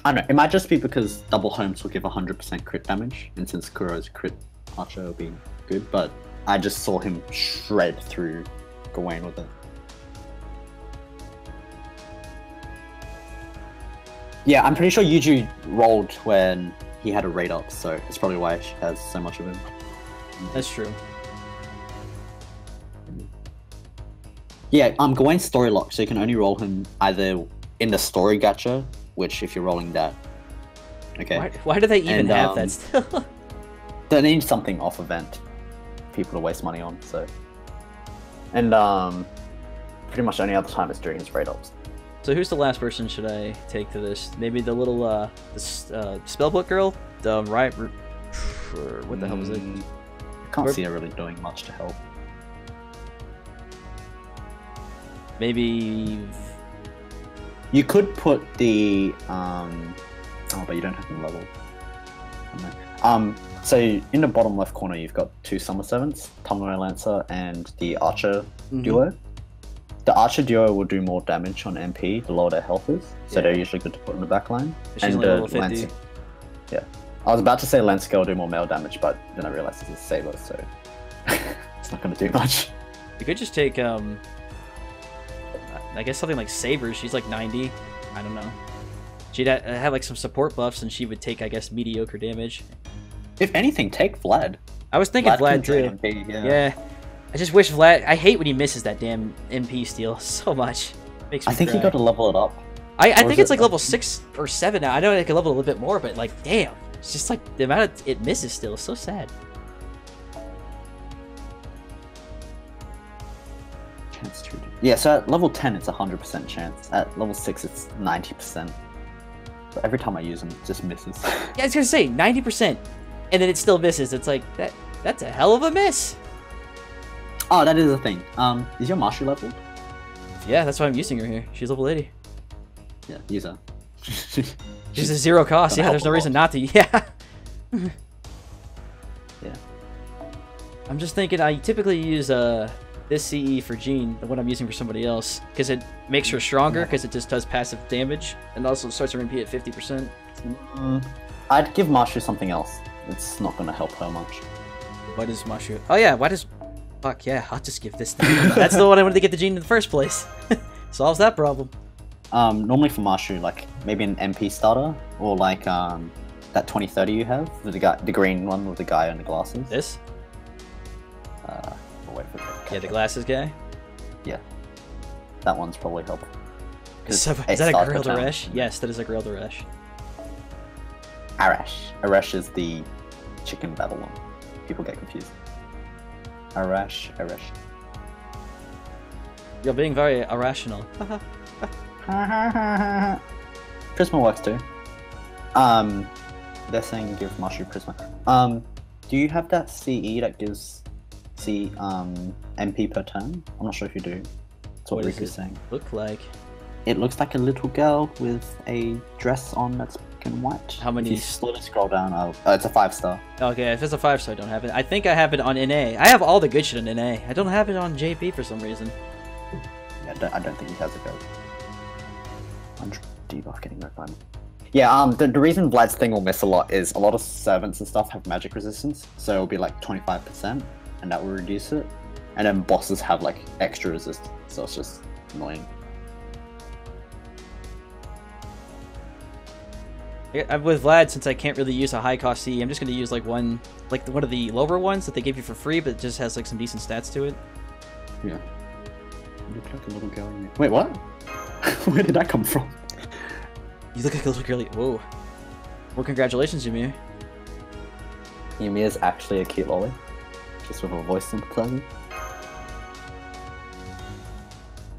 I don't know, it might just be because double Holmes will give 100% crit damage, and since Kuro's crit archer will be good, but I just saw him shred through Gawain with it. Yeah, I'm pretty sure Yuju rolled when he had a raid up, so it's probably why she has so much of him. That's true. Yeah, Gawain's story locked, so you can only roll him either in the story gacha, which if you're rolling that, okay. Why do they even have that still? They need something off event, people to waste money on. So, and pretty much any other time it's during his raid ops. So who's the last person should I take to this? Maybe the little spellbook girl, the right. What the hell was it? I can't see her really doing much to help. Maybe you could put the oh, but you don't have them leveled. So in the bottom left corner, you've got 2 Summer Servants, Tomoe Lancer, and the Archer duo. The Archer duo will do more damage on MP the lower their health is, so they're usually good to put in the back line. She's only level 50. Lancer, yeah, I was about to say Lancer will do more melee damage, but then I realized it's a saber, so it's not going to do much. You could just take I guess something like Saber. She's like 90. I don't know. She'd have like some support buffs, and she would take, I guess, mediocre damage. If anything, take Vlad. I was thinking Vlad too. MP, yeah. I just wish Vlad. I hate when he misses that damn MP steal so much. Makes me I think cry. you got to level it up. I think it's like level 6 or 7 now. I know I can level a little bit more, but like, damn, it's just like the amount of it misses still is so sad. Yeah, so at level 10 it's 100% chance. At level 6 it's 90%. But every time I use them, it just misses. Yeah, I was gonna say 90%, and then it still misses. It's like that's a hell of a miss. Oh, that is a thing. Is your Marshu leveled? Yeah, that's why I'm using her here. She's level 80. Yeah, use her. She's a zero cost. Yeah, there's no reason not to. Yeah. Yeah. I'm just thinking I typically use this CE for Jean, the one I'm using for somebody else, because it makes her stronger, because it just does passive damage, and also starts her MP at 50%. I'd give Marshu something else. It's not going to help her much. What is Marshu? Oh yeah, why does... Fuck yeah, I'll just give this thing. That's the one I wanted to get the Jean in the first place. Solves that problem. Normally for Marshu, like, maybe an MP starter, or like, that 2030 you have, the green one with the guy on the glasses. This? We'll wait for it. Yeah, the glasses guy? Yeah. That one's probably helpful. So, is that a Grail Daresh? Yes, that is a Grail Daresh. Arash. Arash is the chicken battle one. People get confused. Arash. You're being very irrational. Prisma works too. They're saying give Marshu Prisma. Do you have that CE that gives MP per turn? I'm not sure if you do. That's what Riku's saying. Look like? It looks like a little girl with a dress on that's pink and white. How many? If you slowly scroll down, it's a 5-star. Okay, if it's a 5-star, I don't have it. I think I have it on NA. I have all the good shit on NA. I don't have it on JP for some reason. Yeah, I don't think he has a go. I'm debuff getting red by me. Yeah, the reason Vlad's thing will miss a lot is a lot of servants and stuff have magic resistance, so it'll be like 25%, and that will reduce it. And then bosses have like extra resistance, so it's just annoying. With Vlad, since I can't really use a high cost CE, I'm just going to use like one of the lower ones that they give you for free, but it just has like some decent stats to it. Yeah. You look like a little girl. Wait, what? Where did that come from? You look like a little girly. Whoa. Well, congratulations, Ymir. Ymir's actually a cute lolly. Just with a voice synthesizer.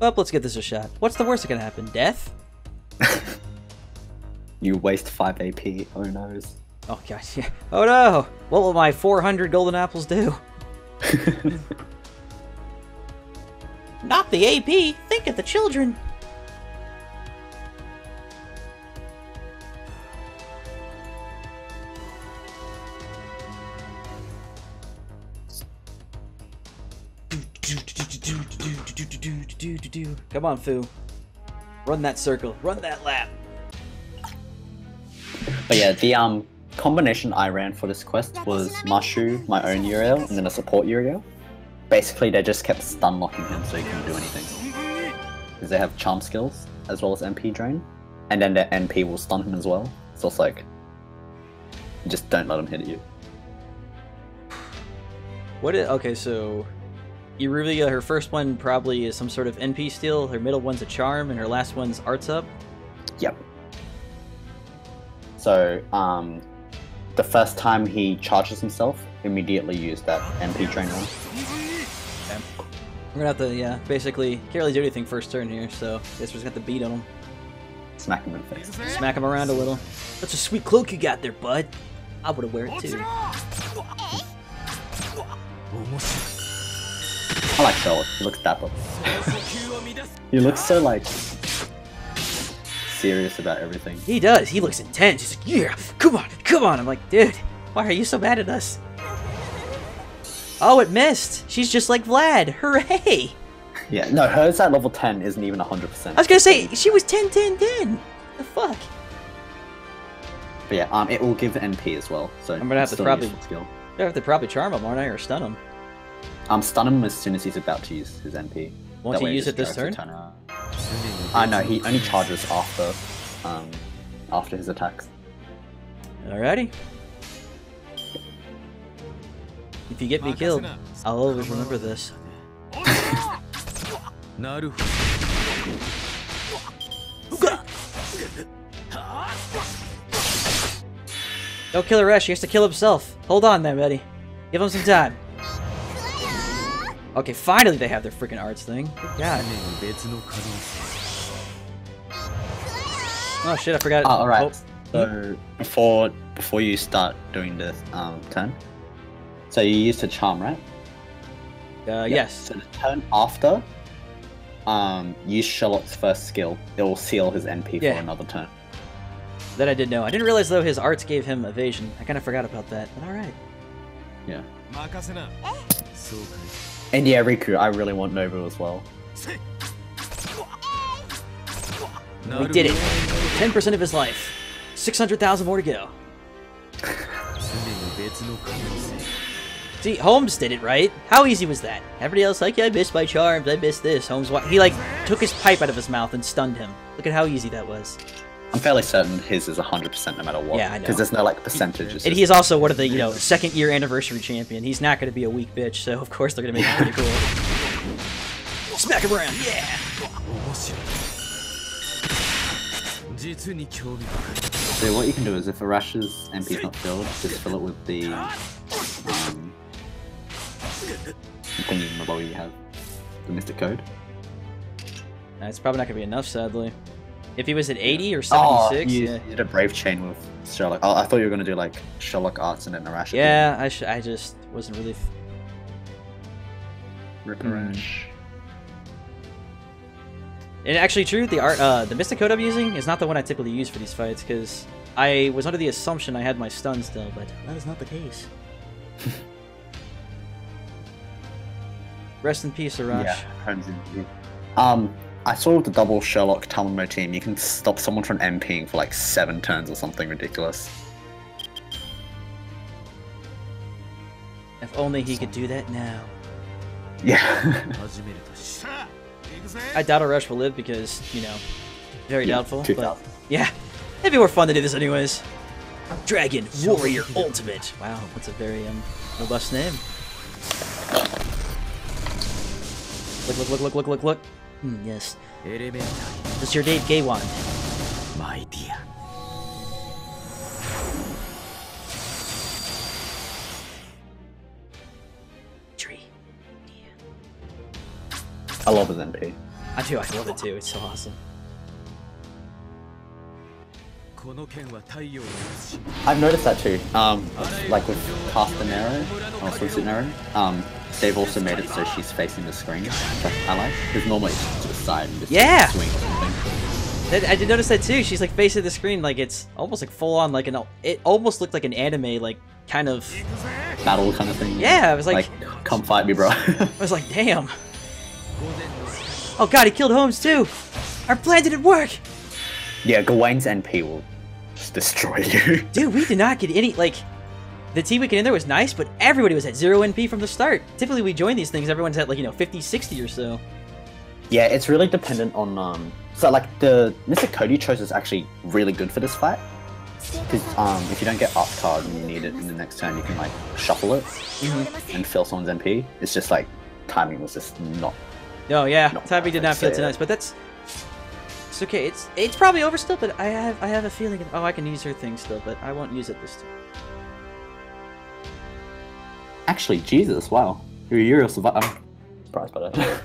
Well, let's get this a shot. What's the worst that can happen? Death? You waste 5 AP. Oh noes. Oh gosh, yeah. Oh no! What will my 400 golden apples do? Not the AP! Think of the children! Come on, Fu. Run that circle. Run that lap. But yeah, the combination I ran for this quest was Marshu, my own Uriel, and then a support Uriel. Basically, they just kept stun locking him so he couldn't do anything. Because they have charm skills, as well as MP drain. And then their MP will stun him as well. So it's like, just don't let him hit you. Okay, so Irulia, her first one probably is some sort of NP steal, her middle one's a charm, and her last one's arts up? Yep. So, the first time he charges himself, immediately use that MP drain one. Okay. We're gonna have to, yeah, basically, can't really do anything first turn here, so I guess we're just gonna have to beat on him. Smack him in the face. Smack him around a little. That's a sweet cloak you got there, bud. I would've wear it too. I like Charlotte. He looks dapper. He looks so, like, serious about everything. He does. He looks intense. He's like, yeah, come on, come on. I'm like, dude, why are you so mad at us? Oh, it missed. She's just like Vlad. Hooray! Yeah, no, hers at level 10 isn't even 100%. I was gonna say, she was 10, 10, 10. The fuck? But yeah, it will give NP as well, so I'm gonna have to probably skill. I have to probably charm him, aren't I, or stun him? Stun him as soon as he's about to use his NP. Won't he use it this turn? No, he only charges after his attacks. Alrighty. If you get me killed, I'll always remember this. Don't kill Aresh, he has to kill himself. Hold on there, buddy. Give him some time. Okay, finally they have their freaking arts thing. Good God. Oh shit, I forgot. Alright. So before you start doing the turn, so you used to charm, right? Yes. So the turn after, use Sherlock's first skill, it will seal his NP Yeah. for another turn. That I did know. I didn't realize though his arts gave him evasion. I kind of forgot about that. But all right. Yeah. And yeah, Riku, I really want Nova as well. We did it. 10% of his life. 600,000 more to go. See, Holmes did it right. How easy was that? Everybody else like, yeah, I missed my charms. I missed this. Holmes, he like took his pipe out of his mouth and stunned him. Look at how easy that was. I'm fairly certain his is 100% no matter what. Yeah, I know. Because there's no like percentages. And he's also one of the, second year anniversary champion. He's not going to be a weak bitch, so of course they're going to make it pretty cool. Smack him around, yeah! So what you can do is if Arash's MP is not filled, just fill it with the thingy below you have. The Mystic Code. It's probably not going to be enough, sadly. If he was at 80 or 76, you yeah. did a Brave Chain with Sherlock. Oh, I thought you were going to do like Sherlock Arts and then Arash. Yeah, I just wasn't really... Rip Arash. And actually true, the Mystic Code I'm using is not the one I typically use for these fights, because I was under the assumption I had my stun still, but that is not the case. Rest in peace, Arash. Yeah, friends in I saw with the double Sherlock Talonmo team, you can stop someone from MPing for like 7 turns or something ridiculous. If only he could do that now. Yeah. I doubt Arash will live because, very doubtful. 2000. But yeah, it'd be more fun to do this anyways. Dragon Warrior Ultimate. Wow, that's a very robust name. Look. Yes. This is your date, Gay Wand. My dear. Tree. I love his MP. I do, I love it too, it's so awesome. I've noticed that too. Like with Castanero, or Susanero, they've also made it so she's facing the screen, which I like. Because normally it's to the side and just Yeah! swing or something. I did notice that too, she's like facing the screen like it's almost like full on like it almost looked like an anime like kind of... Battle kind of thing. Yeah, I was like come fight me, bro. I was like, damn. Oh god, he killed Holmes too! Our plan didn't work! Yeah, Gawain's NP will just destroy you. Dude, we did not get any, like, the team we get in there was nice, but everybody was at 0 NP from the start. Typically we join these things, everyone's at like, 50, 60 or so. Yeah, it's really dependent on, so like the Mystic Code you chose is actually really good for this fight. Because if you don't get up card and you need it in the next turn, you can like shuffle it and fill someone's NP. It's just like, timing was just not... No, yeah, Not Tabby did not feel too yeah. nice, but it's okay. It's probably over still, but I have a feeling. I can use her thing still, but I won't use it this time. Actually, Jesus, wow. You're a survivor. I'm surprised by that.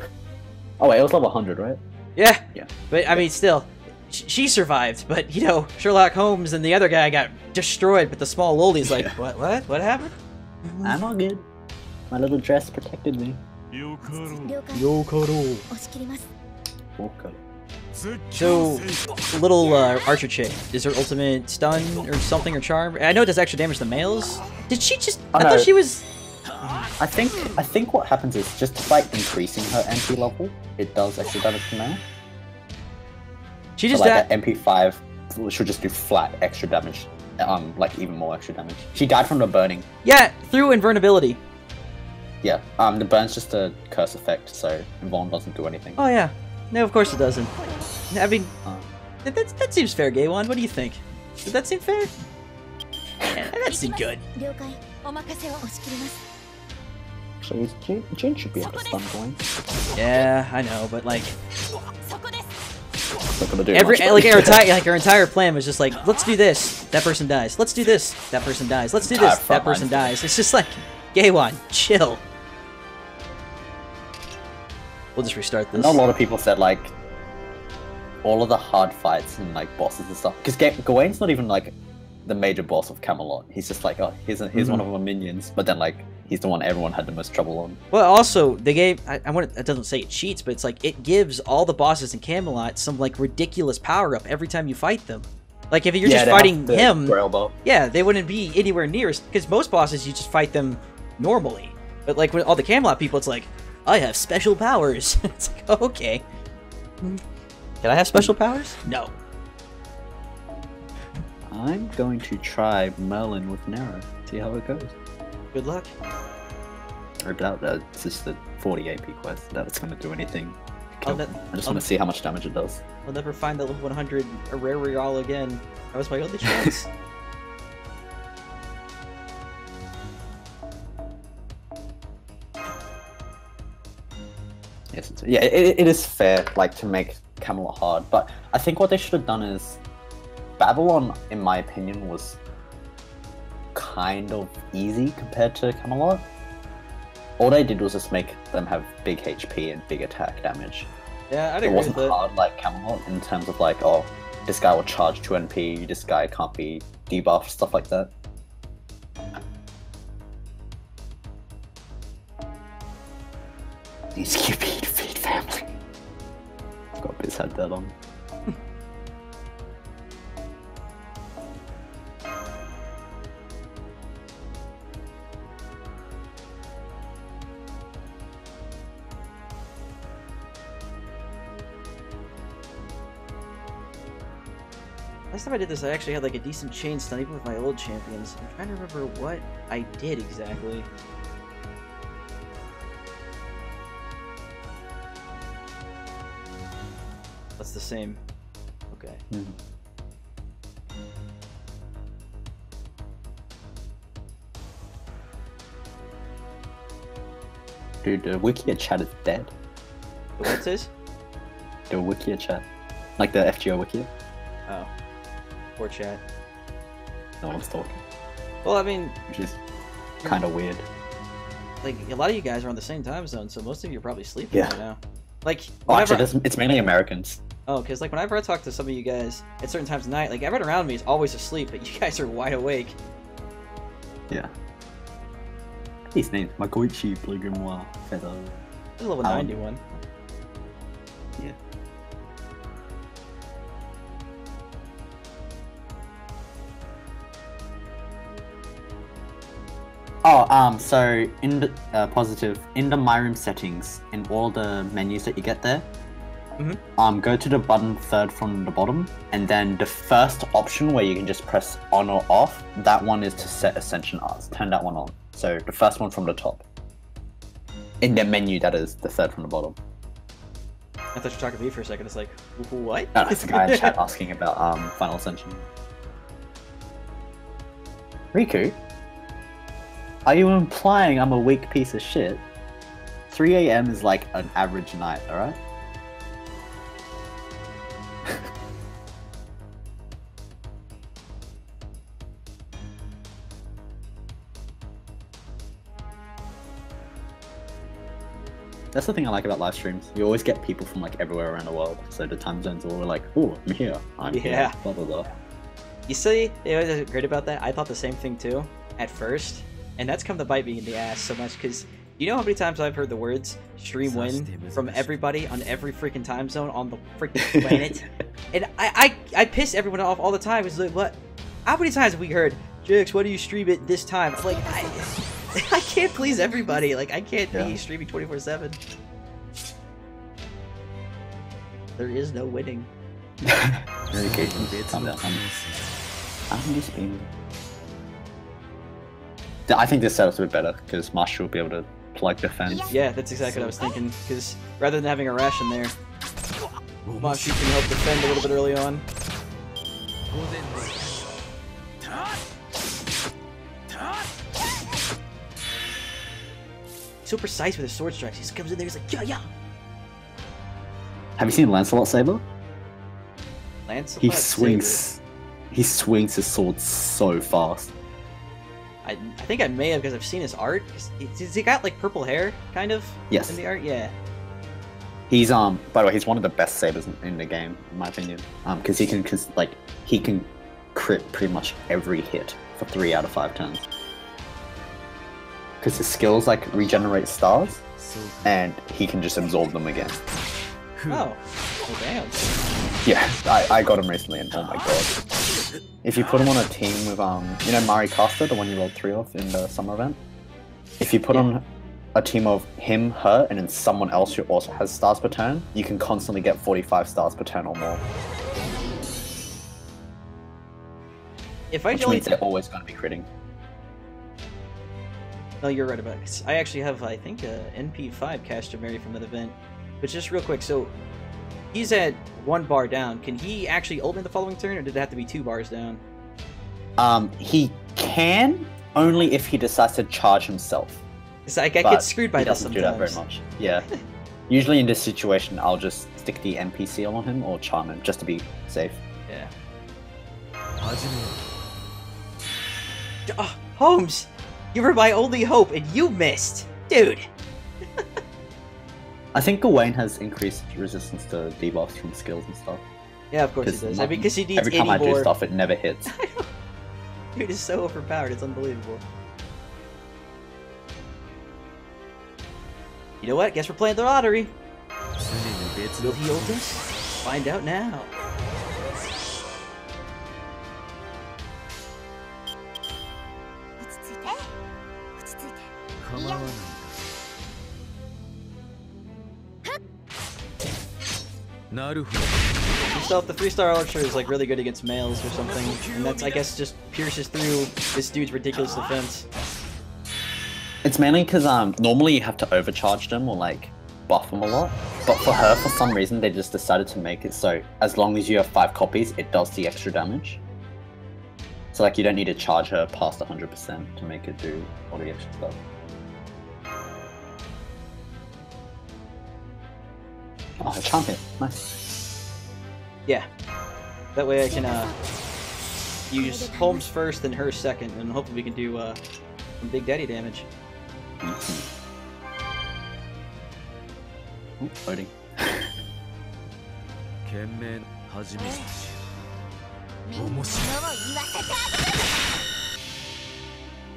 Oh wait, it was level 100, right? Yeah. Yeah. But I mean, still, she survived. But Sherlock Holmes and the other guy got destroyed. But the small lolly's like, what happened? I'm all good. My little dress protected me. Yokoro. Okay. So, little archer chick, is her ultimate stun or something or charm? I know it does extra damage to males. Did she just? Oh, I no. thought she was. I think what happens is just by increasing her MP level, it does extra damage to male. She So just like died. at MP5 she'll just do flat extra damage. Like even more extra damage. She died from the burning. Yeah, through invulnerability. Yeah. The burn's just a curse effect, so invuln doesn't do anything. Oh yeah. No, of course it doesn't. I mean, that seems fair, Gaywon. What do you think? Did that seem fair? Yeah, that seemed good. So Jin should be able to stun going. Yeah, I know, but like Not gonna do much, but- our entire plan was just like, let's do this, that person dies. Let's do this, that person dies. Let's do this, that person dies. It's just like, Gaywon, chill. We'll just restart I this. know a lot of people said like all of the hard fights and like bosses and stuff, because Gawain's not even like the major boss of Camelot. He's just like, oh, here's one of my minions, but then like he's the one everyone had the most trouble on. Well, also they gave it doesn't say it cheats, but it's like it gives all the bosses in Camelot some like ridiculous power up every time you fight them. Like if you're just fighting him, yeah, they wouldn't be anywhere near, because most bosses you just fight them normally. But like with all the Camelot people, it's like, I have special powers. It's like, oh, okay. Can I have special powers? No. I'm going to try Merlin with Nero. See how it goes. Good luck. I doubt that it's just the 40 AP quest. That it's going to do anything. I just want to see how much damage it does. I'll never find that level 100 a rare reroll again. That was my only chance. Yes, yeah, it is fair, like, to make Camelot hard, but I think what they should have done is Babylon, in my opinion, was kind of easy compared to Camelot. All they did was just make them have big HP and big attack damage. Yeah, I'd agree with that. It wasn't hard like Camelot in terms of like, oh, this guy will charge 2 NP, this guy can't be debuffed, stuff like that. These QP to feed family. I've got Biz had that on. Last time I did this, I actually had like a decent chain stun even with my old champions. I'm trying to remember what I did exactly. That's the same. Okay. Dude, the Wikia chat is dead. The what says? The Wikia chat. Like the FGO Wikia. Oh. Poor chat. No one's talking. Well, I mean... Which is kind of weird. Like, a lot of you guys are on the same time zone, so most of you are probably sleeping right now. Like, well, actually, it's mainly Americans. Oh, because like whenever I talk to some of you guys at certain times of night, like everyone around me is always asleep, but you guys are wide awake. Yeah. These names, Makoichi, Bligumois, Feather. This is level 91. Yeah. Oh, so in the positive, in the My Room settings, in all the menus that you get there, go to the button third from the bottom, and then the first option where you can just press on or off, that one is to set Ascension Arts. Turn that one on. So the first one from the top. In the menu, that is the third from the bottom. I thought you were talking to me for a second. It's like, what? No, that's the guy in chat asking about Final Ascension. Riku? Are you implying I'm a weak piece of shit? 3 AM is like an average night, alright? That's the thing I like about live streams. You always get people from like everywhere around the world. So the time zones are all like, oh, I'm here, I'm here, blah blah blah. You see, you know what's great about that? I thought the same thing too, at first. And that's come to bite me in the ass so much, because you know how many times I've heard the words stream win from everybody on every freaking time zone on the freaking planet? And I piss everyone off all the time. It's like, what? How many times have we heard, Jix, why do you stream it this time? I'm like, I can't please everybody. Like, I can't be streaming 24/7. There is no winning. Okay, calm down. I'm just being... I think this setup's a bit better, because Marshall will be able to plug defense. Yeah, that's exactly what I was thinking, because rather than having a ration there, Marshall can help defend a little bit early on. So precise with his sword strikes. He just comes in there, he's like, yeah, yeah. Have you seen Lancelot Saber? Lancelot He swings his sword so fast. I think I may have, because I've seen his art. Has he got like purple hair, kind of? Yes. In the art, yeah. He's by the way, he's one of the best sabers in the game, in my opinion. Because he can crit pretty much every hit for 3 out of 5 turns. Because his skills like regenerate stars, and he can just absorb them again. Oh, well, damn. Yeah, I got him recently, and oh my god. If you put him on a team with, you know Mari Caster, the one you rolled 3 of in the summer event? If you put on a team of him, her, and then someone else who also has stars per turn, you can constantly get 45 stars per turn or more. If I Which means they're always going to be critting. No, you're right about it. I actually have, I think, a NP5 caster Mary from that event. But just real quick, so he's at 1 bar down. Can he actually ult in the following turn, or did it have to be 2 bars down? He can, only if he decides to charge himself. I get screwed by this sometimes. He doesn't do that very much. Yeah. Usually in this situation, I'll just stick the NPC on him or charm him, just to be safe. Yeah. Holmes! You were my only hope, and you missed! Dude! I think Gawain has increased resistance to debuffs from skills and stuff. Yeah, of course he does. I mean, because he needs every time I do stuff, it never hits. Dude is so overpowered, it's unbelievable. You know what? Guess we're playing the lottery. Will he ult us? Find out now. So if the 3-star archer is like really good against males or something, and that's, I guess, just pierces through this dude's ridiculous defense. It's mainly because normally you have to overcharge them or like buff them a lot, but for her, for some reason, they just decided to make it so as long as you have 5 copies, it does the extra damage. So like you don't need to charge her past 100% to make it do all the extra stuff. Oh, a charm hit. Nice. Yeah. That way I can use Holmes first and her second, and hopefully we can do some Big Daddy damage. Ooh, loading.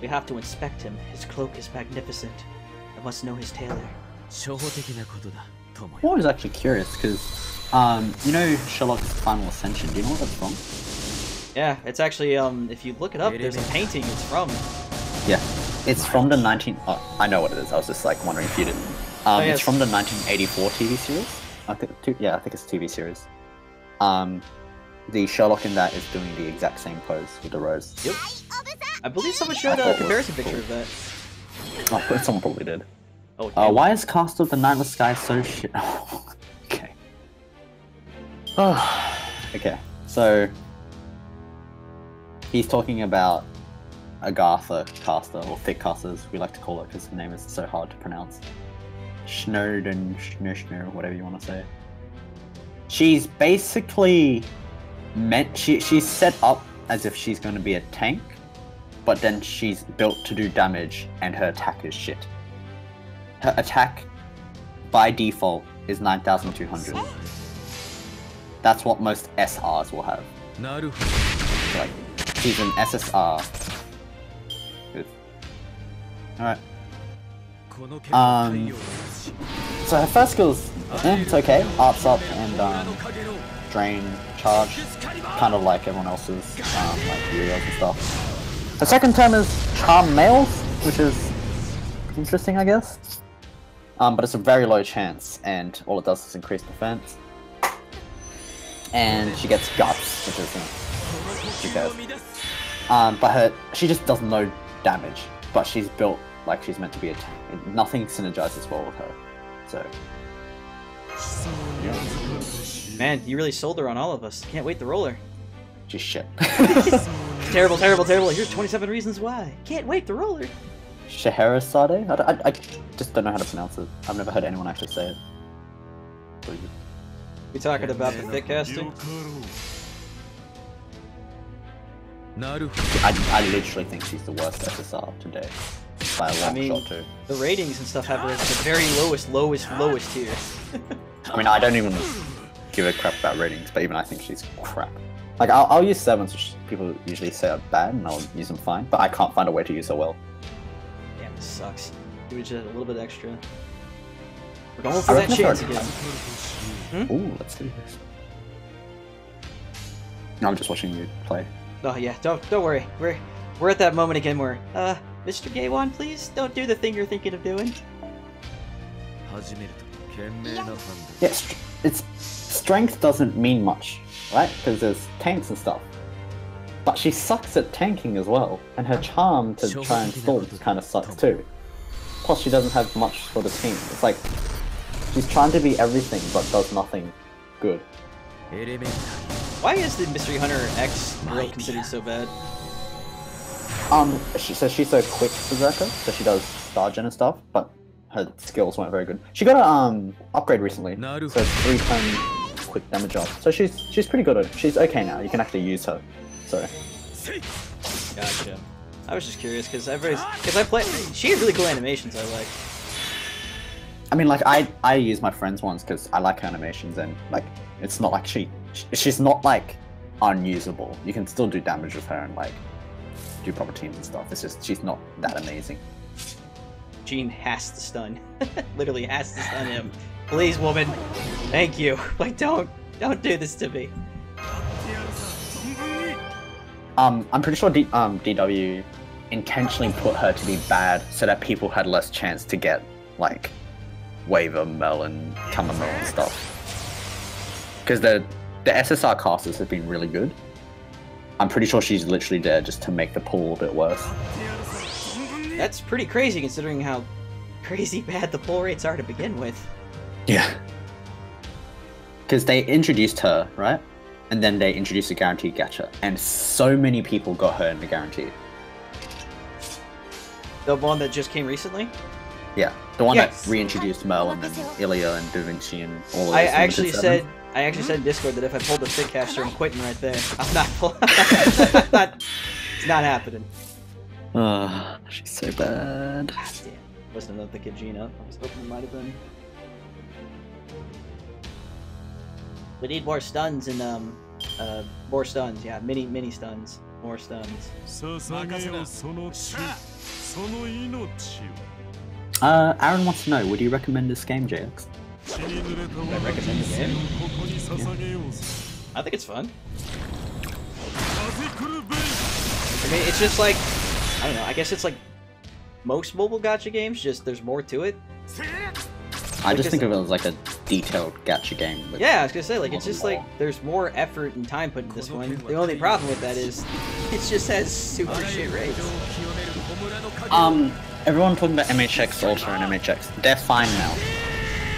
We have to inspect him. His cloak is magnificent. I must know his tailor. Well, I was actually curious because, you know Sherlock's Final Ascension, do you know what that's from? Yeah, it's actually, if you look it up, there's a painting it's from. Yeah, it's from the oh, I know what it is, I was just like wondering if you didn't. It's from the 1984 TV series. I think it's a TV series. The Sherlock in that is doing the exact same pose with the rose. Yep. I believe someone showed a comparison picture of that. Oh, someone probably did. Oh, why is Cast of the Nightless Sky so shit? Okay. Okay, so he's talking about Agatha caster, or thick casters, we like to call it because the name is so hard to pronounce. Snowden, whatever you want to say. She's basically she's set up as if she's going to be a tank, but then she's built to do damage and her attack is shit. Her attack by default is 9,200. That's what most SRs will have. So like, she's an SSR. Good. Alright. So her first skill's it's okay. Arts up and drain, charge. Kind of like everyone else's, like Uriel's and stuff. Her second term is charm males, which is interesting, I guess. But it's a very low chance, and all it does is increase defense. And she gets guts, which is who cares. But she just does no damage. But she's built like she's meant to be a tank. Nothing synergizes well with her. So yeah. Man, you really sold her on all of us. Can't wait to roll her. She's shit. Terrible, terrible, terrible. Here's 27 reasons why. Can't wait to roll her. Scheherazade? I just don't know how to pronounce it. I've never heard anyone actually say it. We talking about the thick caster? I literally think she's the worst SSR today. By a long shot too. The ratings and stuff have her at the very lowest tier. I mean, I don't even give a crap about ratings, but even I think she's crap. Like, I'll use 7s, which people usually say are bad, and I'll use them fine, but I can't find a way to use her well. Damn, this sucks. Give it just a little bit extra. We're going for that chance again. Ooh, let's do this. No, I'm just watching you play. Oh yeah, don't worry. We're at that moment again where, Mr. Gaywan, please don't do the thing you're thinking of doing. Yes, it's strength doesn't mean much, right? Because there's tanks and stuff. But she sucks at tanking as well, and her charm to try and stall kind of sucks too. Plus, she doesn't have much for the team. It's like she's trying to be everything but does nothing good. Why is the Mystery Hunter X girl considered so bad? She's so quick berserker, so she does star gen and stuff, but her skills weren't very good. She got a upgrade recently, so it's 3-turn quick damage up. So she's pretty good at it. She's okay now. You can actually use her. So. Gotcha. I was just curious because I play. She had really cool animations. I like. I mean, like I use my friend's ones because I like her animations, and like it's not like she's not like unusable. You can still do damage with her and like do proper teams and stuff. It's just she's not that amazing. Jean has to stun. Literally has to stun him. Please, woman. Thank you. Like, don't do this to me. I'm pretty sure DW intentionally put her to be bad so that people had less chance to get like Waver, Melon, Camelot and stuff. Because the SSR casters have been really good. I'm pretty sure she's literally there just to make the pool a bit worse. That's pretty crazy considering how crazy bad the pull rates are to begin with. Yeah. Because they introduced her, right? And then they introduced a guaranteed gacha. And so many people got her in the guaranteed. The one that just came recently? Yeah. The one that reintroduced Merlin and Ilya and Da Vinci and all of those. I actually said in Discord that if I pulled the Fitcaster, I'm quitting right there. I'm not pulling. It's not happening. She's so bad. Ah, damn. Wasn't enough to get Gene up. I was hoping it might have been. We need more stuns and more stuns. Yeah, mini stuns. More stuns. Aaron wants to know, would you recommend this game, JX? Would I recommend the game? Yeah. I think it's fun. I mean, it's just like, I don't know, I guess it's like most mobile gacha games, just there's more to it. I just think of it as like a detailed gacha game. Yeah, I was gonna say, like, it's just like, there's more effort and time put into this one. The only problem with that is, it just has super shit rates. Everyone talking about MHX Ultra and MHX, they're fine now.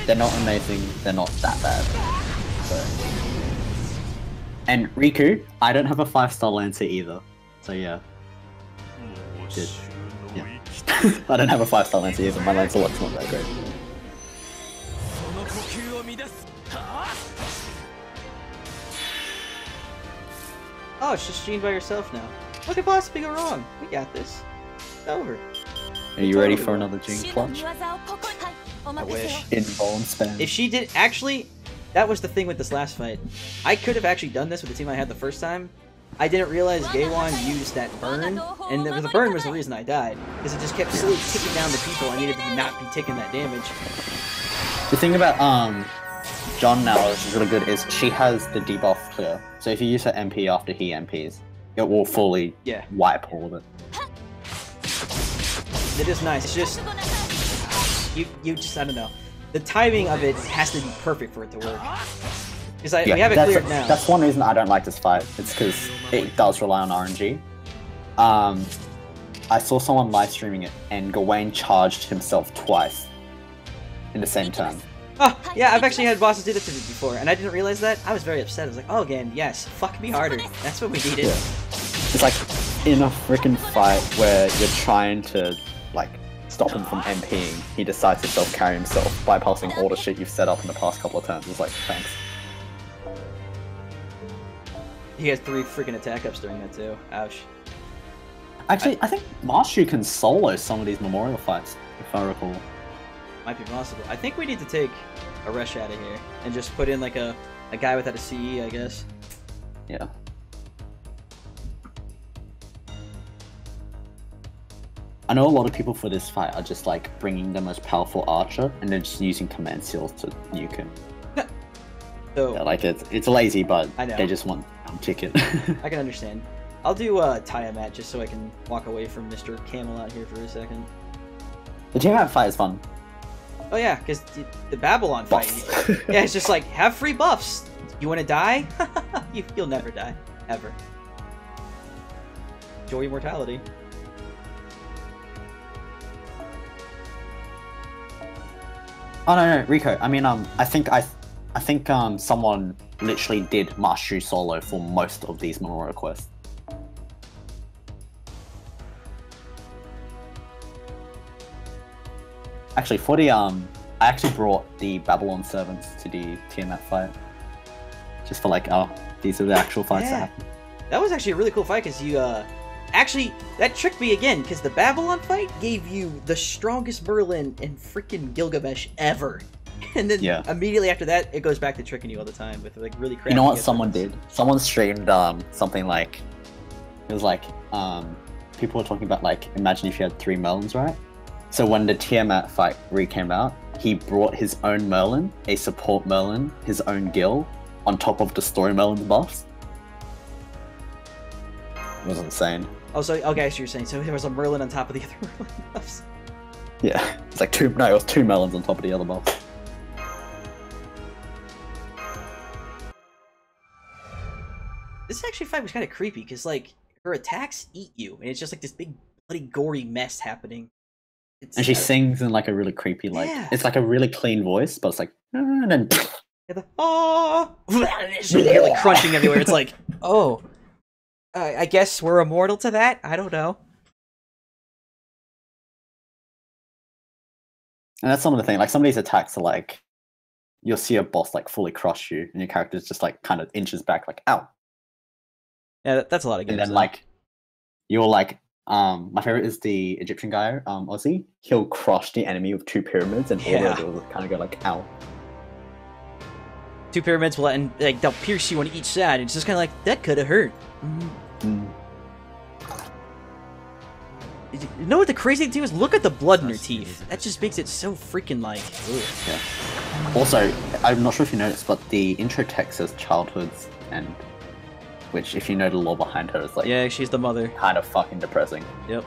They're not amazing, they're not that bad. So. And Riku, I don't have a 5-star Lancer either. So yeah. Good. Yeah. I don't have a 5-star Lancer either, my Lancer looks not that great. Oh, it's just Jean by yourself now. What could possibly go wrong? We got this. It's over. Are you ready for another Jean clutch? I wish. Invuln spam. If she did, actually, that was the thing with this last fight. I could have actually done this with the team I had the first time. I didn't realize Gaywan used that burn, and the burn was the reason I died. Because it just kept slowly ticking down the people I needed to not be taking that damage. The thing about John now, which is really good, is she has the debuff clear. So if you use her MP after he MPs, it will fully wipe all of it. It is nice. It's just you just, I don't know. The timing of it has to be perfect for it to work. Because we have it cleared now. That's one reason I don't like this fight. It's because it does rely on RNG. I saw someone live streaming it, and Gawain charged himself twice in the same turn. Oh, yeah, I've actually had bosses do that to me before, and I didn't realize that. I was very upset. I was like, oh, again, yes, fuck me harder. That's what we needed. Yeah. It's like, in a freaking fight where you're trying to, like, stop him from MPing, he decides to self-carry himself, bypassing all the shit you've set up in the past couple of turns. It's like, thanks. He has 3 freaking attack ups during that, too. Ouch. Actually, I think Marshu can solo some of these memorial fights, if I recall. Might be possible. I think we need to take a rush out of here and just put in like a guy without a CE, I guess. Yeah. I know a lot of people for this fight are just like bringing the most powerful archer and then just using command seals to nuke him. So Yeah, like it's lazy, but I know. they just want a ticket. I can understand. I'll do Tiamat just so I can walk away from Mr. Camelot here for a second. The Tiamat fight is fun. Oh yeah, because the Babylon fight. Yeah, it's just like, have free buffs. You want to die? You'll never die. Ever. Enjoy immortality. Oh no, Rico. I mean, I think someone literally did Mastery solo for most of these memorial quests. Actually, for the I actually brought the Babylon servants to the Tiamat fight, just for like, oh, these are the actual fights that happen. That was actually a really cool fight because you actually that tricked me again because the Babylon fight gave you the strongest Merlin in freaking Gilgamesh ever. And then immediately after that, it goes back to tricking you all the time with like really crappy. You know what someone did? Someone streamed something like, it was like people were talking about like, imagine if you had 3 Merlins, right? So when the Tiamat fight came out, he brought his own Merlin, a support Merlin, his own Gil, on top of the story Merlin's buffs. It was insane. Oh, so okay, so you're saying so there was a Merlin on top of the other Merlin buffs? Yeah, it's like it was 2 Merlins on top of the other buffs. This actually fight was kind of creepy because like her attacks eat you, and it's just like this big bloody gory mess happening. And she sings in like a really creepy, like it's like a really clean voice, but it's like and then you're like crunching everywhere. It's like, oh, I guess we're immortal to that. I don't know. And that's some of the thing. Like some of these attacks are like, you'll see a boss like fully crush you, and your character's just like kind of inches back, like ow. Yeah, that's a lot of games. And then like, you're like, my favorite is the Egyptian guy, Ozzy. He'll crush the enemy with 2 pyramids, and all they'll do is kind of go like, ow. 2 pyramids will and like they'll pierce you on each side. It's just kind of like that could have hurt. You know what the crazy thing too is? Look at the blood in her teeth. That just makes it so freaking like. Yeah. Also, I'm not sure if you noticed, but the intro text says childhoods and. Which, if you know the lore behind her, is like... Yeah, she's the mother. Kind of fucking depressing. Yep.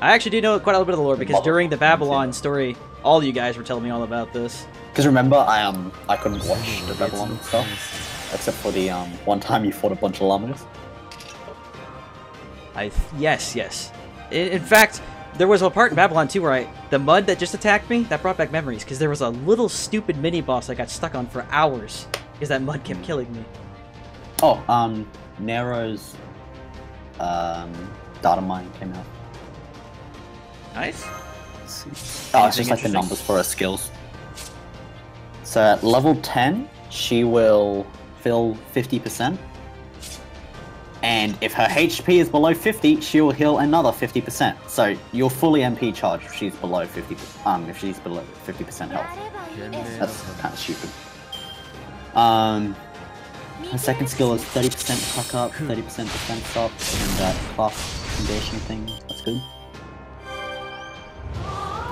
I actually do know quite a little bit of the lore, because during the Babylon story, all you guys were telling me all about this. Because remember, I couldn't watch the Babylon stuff, except for the one time you fought a bunch of llamas. Yes. In fact, there was a part in Babylon 2 where the mud that just attacked me, that brought back memories, because there was a little stupid mini-boss I got stuck on for hours, because that mud kept killing me. Oh, Nero's data mine came out. Nice. Oh, it's just like the numbers for her skills. So at level 10, she will fill 50%. And if her HP is below 50, she will heal another 50%. So you're fully MP charged if she's below 50. If she's below 50% health. That's kind of stupid. Her second skill is 30% puck up, 30% defense up, and that class foundation thing. That's good.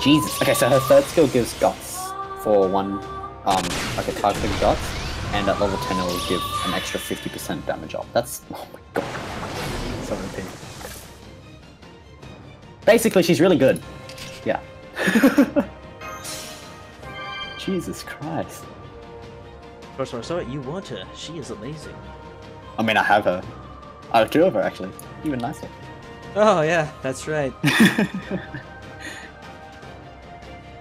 Jesus. Okay, so her third skill gives guts for one, like a targeted guts, and at level 10 it will give an extra 50% damage up. That's, oh my god, so OP. Basically, she's really good. Yeah. Jesus Christ. So you want her. She is amazing. I mean, I have her. I have 2 of her, actually. Even nicer. Oh, yeah, that's right.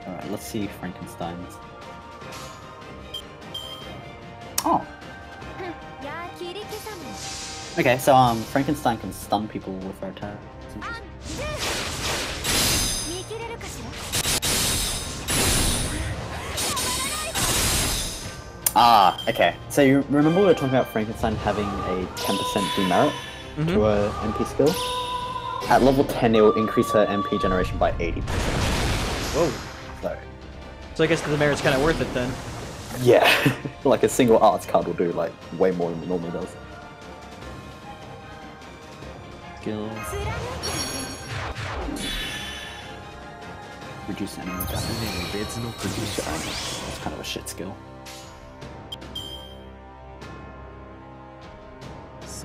Alright, let's see Frankenstein's. Oh. Okay, so Frankenstein can stun people with her attack. Ah, okay. So you remember we were talking about Frankenstein having a 10% demerit to her MP skill? At level 10, it will increase her MP generation by 80%. Whoa. So I guess the demerit's kind of worth it then. Yeah. Like a single arts card will do like way more than it normally does. Skill. Reduce enemy damage. Reduce your armor. That's kind of a shit skill.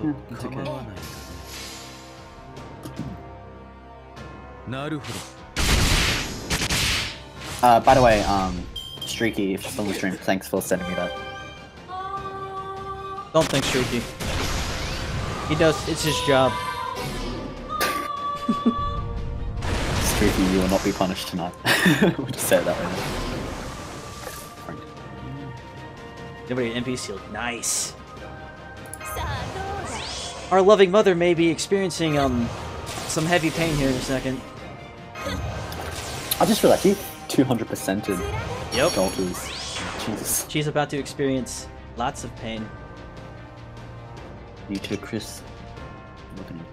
Yeah, it's okay. By the way, Streaky, if you're still on the stream, thanks for sending me that. Don't think Streaky. He does, it's his job. Streaky, you will not be punished tonight. We'll just say it that way. Nobody at MP sealed. Nice. Our loving mother may be experiencing some heavy pain here in a second. I just realized you 200%ed Yep. Jolters. Jesus. She's about to experience lots of pain. You too, Chris. Looking at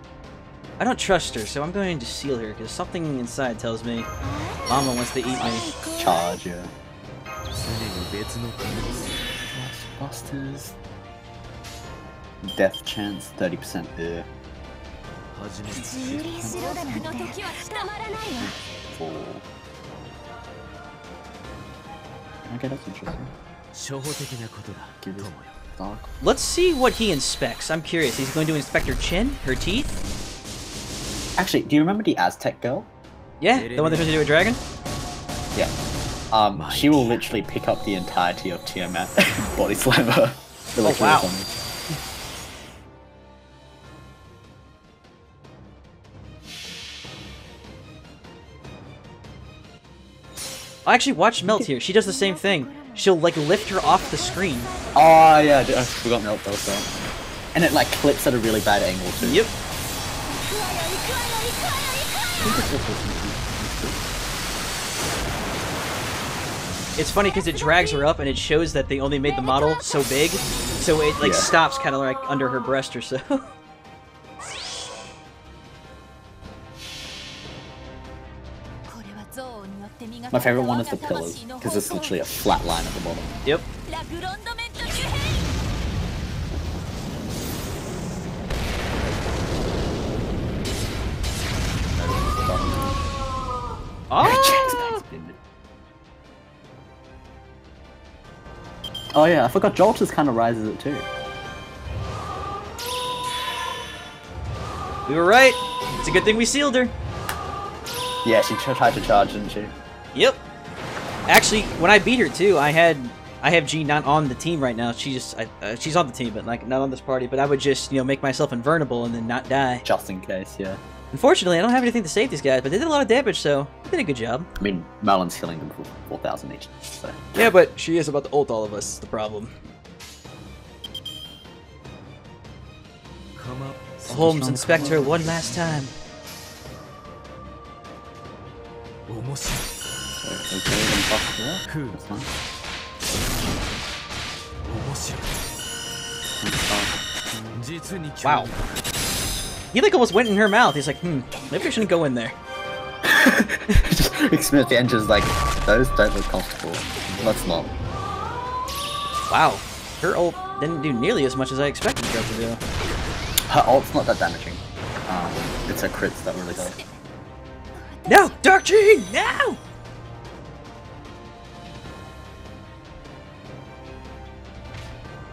I don't trust her, so I'm going to seal her because something inside tells me Mama wants to eat me. charge, yeah. Busters. Death chance 30%. Yeah. Okay, that's interesting. Give this dark. Let's see what he inspects. I'm curious. He's going to inspect her chin, her teeth. Actually, do you remember the Aztec girl? Yeah, the one that turns into a dragon. Yeah. She will literally pick up the entirety of Tiamat and body slam her. Oh wow. I actually watched Melt here. She does the same thing. She'll like lift her off the screen. Oh yeah, I forgot Melt does that. And it like clips at a really bad angle too. Yep. It's funny because it drags her up and it shows that they only made the model so big, so it like stops kind of like under her breast or so. My favorite one is the pillars, because it's literally a flat line at the bottom. Yep. Oh yeah, I forgot Jolters kind of rises it too. We were right. It's a good thing we sealed her. Yeah, she tried to charge, didn't she? Yep. Actually, when I beat her too, I have G not on the team right now. She's on the team, but like not on this party. But I would just make myself invulnerable and then not die. Just in case, yeah. Unfortunately, I don't have anything to save these guys, but they did a lot of damage, so they did a good job. I mean, Marlon's healing them for 4,000 each. So. Yeah, but she is about to ult all of us. The problem. Come up. Holmes, inspect her one last time. Wow. He like almost went in her mouth. He's like, maybe I shouldn't go in there. Experienced the engine's like, those don't look comfortable. Let's not. Wow. Her ult didn't do nearly as much as I expected her to do. Her ult's not that damaging. It's her crits that really does. No! Dark Gene! No!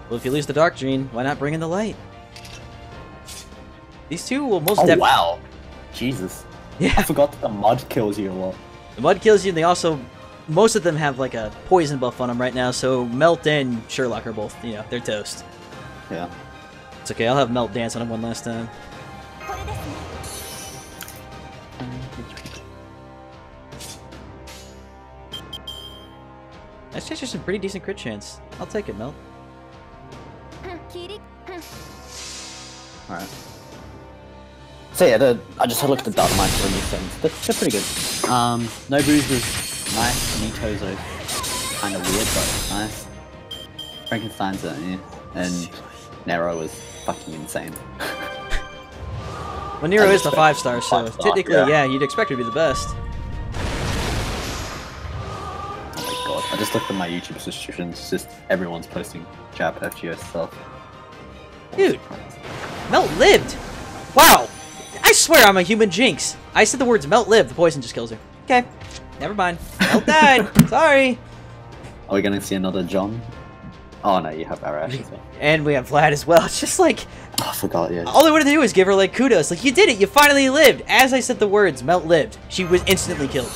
Well, if you lose the Dark Gene, why not bring in the light? These two will most definitely... Oh, wow. Jesus. Yeah. I forgot that the mud kills you a lot. The mud kills you, and they also... Most of them have, like, a poison buff on them right now, so Melt and Sherlock are both, they're toast. Yeah. It's okay, I'll have Melt dance on him one last time. That's just a pretty decent crit chance. I'll take it, Melt. Alright. So yeah, I just had a look at the data mines for these things. They're pretty good. Nobu's was nice. Nito's are kind of weird, but nice. Frankenstein's are and Nero was fucking insane. Well, Nero is the 5-star, so technically, yeah, you'd expect her to be the best. Oh my god, I just looked at my YouTube subscriptions, it's just everyone's posting Jap FGS stuff. Dude, Melt lived! Wow! I swear I'm a human jinx! I said the words Melt lived, the poison just kills her. Okay, never mind. Melt died. Sorry. Are we gonna see another John? Oh no, you have Arash as well. And we have Vlad as well. It's just like, Oh, I forgot, yeah. all I wanted to do was give her like kudos. Like, you did it. You finally lived. As I said the words, Melt lived. She was instantly killed.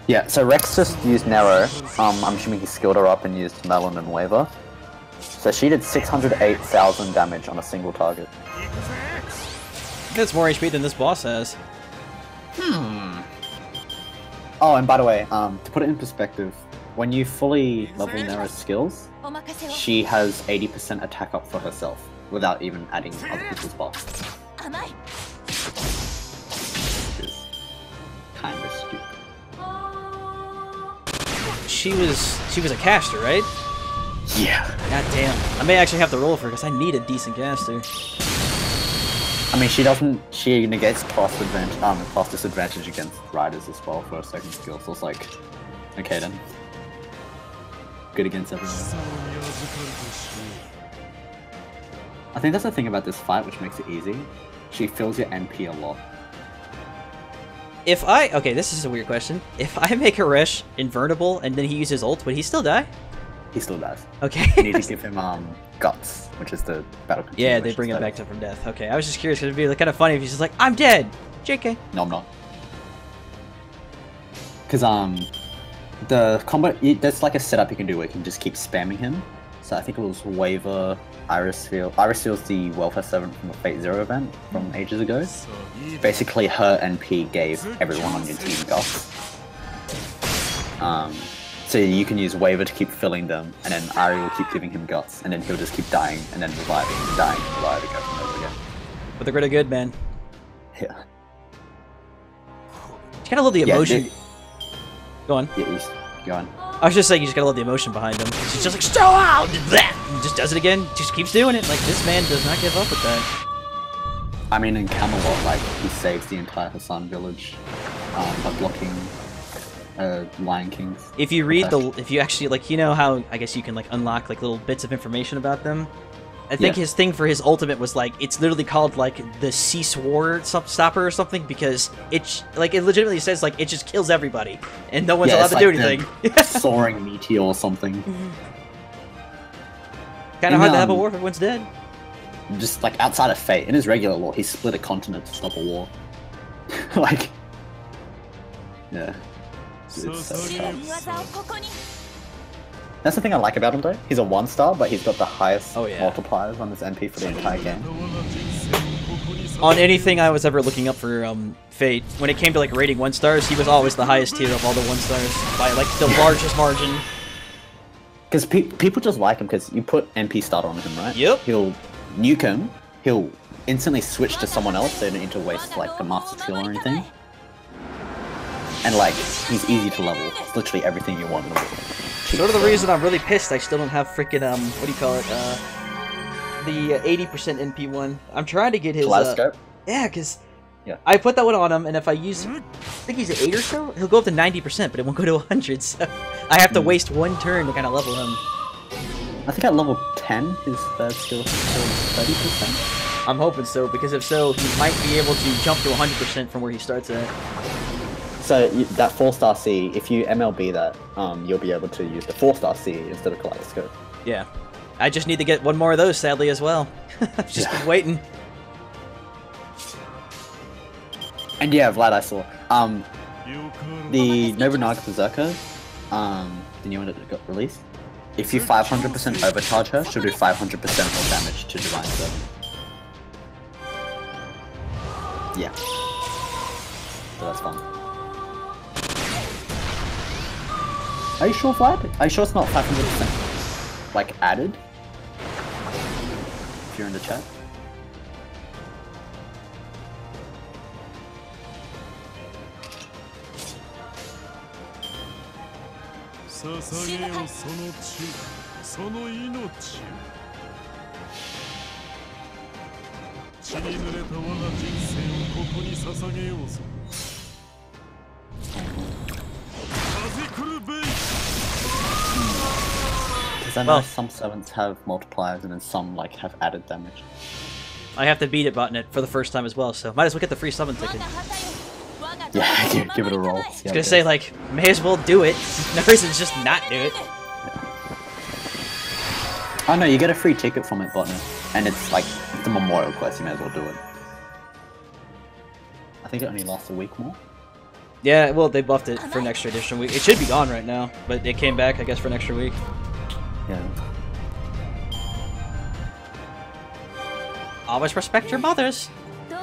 Yeah, so Rex just used Nero. I'm assuming he skilled her up and used Melon and Waver. So she did 608,000 damage on a single target. That's more HP than this boss has. Oh, and by the way, to put it in perspective, when you fully level Nero's skills, she has 80% attack up for herself without even adding other people's buffs. Which is kind of stupid. She was a caster, right? Yeah. God damn. I may actually have to roll for her because I need a decent caster. I mean, she negates class disadvantage against riders as well for a second skill, so it's like, okay then. Good against everyone. I think that's the thing about this fight which makes it easy. She fills your MP a lot. Okay, this is a weird question. If I make Haresh invulnerable and then he uses ult, would he still die? He still does. Okay. You need to give him guts, which is the battle continuation. Yeah, they bring him back from death. Okay, I was just curious because it'd be like, kind of funny if he's just like, I'm dead! JK. No, I'm not. Because, the combo, there's like a setup you can do where you can just keep spamming him. So I think it was Waver, Iris Seal. Iris Seal's the Welfare 7 from the Fate Zero event from ages ago. Basically, her NP gave everyone on your team guts. So you can use Waver to keep filling them, and then Ari will keep giving him guts, and then he'll just keep dying, and then reviving, and dying, and reviving over and over again. For the greater good, man. Yeah. You gotta love the emotion. Go on. Yeah, go on. I was just saying, you just gotta love the emotion behind him. He's just like, "Stow out!" And just does it again. Just keeps doing it. Like, this man does not give up with that. I mean, in Camelot, like, he saves the entire Hassan village by blocking Lion King's. If you read if you actually, like, you know how, I guess you can, like, unlock, like, little bits of information about them? I think his thing for his ultimate was, like, it's literally called, like, the Cease War Stopper or something, because it legitimately says, like, it just kills everybody, and no one's allowed to do anything. Soaring meteor or something. Kind of hard to have a war if everyone's dead. Just, like, outside of Fate, in his regular war, he split a continent to stop a war. Like, yeah. It's so tough. That's the thing I like about him though. He's a 1-star, but he's got the highest multipliers on this MP for the entire game. On anything I was ever looking up for Fate, when it came to like rating 1-stars, he was always the highest tier of all the 1-stars by like the largest margin. Because people just like him because you put MP starter on him, right? Yep. He'll nuke him. He'll instantly switch to someone else, so you don't need to waste like the master skill or anything. And like, he's easy to level. It's literally everything you want. Sort of the reason I'm really pissed I still don't have freaking, what do you call it, the 80% NP one. I'm trying to get his, yeah, because I put that one on him, and if I use, I think he's an 8 or so, he'll go up to 90%, but it won't go to 100, so I have to waste one turn to kind of level him. I think at level 10, his third skill is still 30%? I'm hoping so, because if so, he might be able to jump to 100% from where he starts at. So that 4-star C, if you MLB that, you'll be able to use the 4-star C instead of Kaleidoscope. Yeah. I just need to get one more of those, sadly, as well. I've just been waiting. And yeah, Vlad, I saw. The Nobunaga Berserker, the new one that got released, if you 500% overcharge her, she'll do 500% more damage to Divine Servant. Yeah. So that's fun. Are you sure, Vlad? Are you sure it's not 500% like added? If you're in the chat. Because I know some servants have multipliers and then some like have added damage. I have to beat it botnet for the first time as well, so might as well get the free summon ticket. Yeah, give it a roll. I was gonna say, like, may as well do it. No reason to just not do it. Oh no, you get a free ticket from it, botnet. And it's like the memorial quest, you may as well do it. I think it only lasts a week more. Yeah, well, they buffed it for an extra additional week. It should be gone right now, but it came back, I guess, for an extra week. Yeah. Always respect your mothers. No,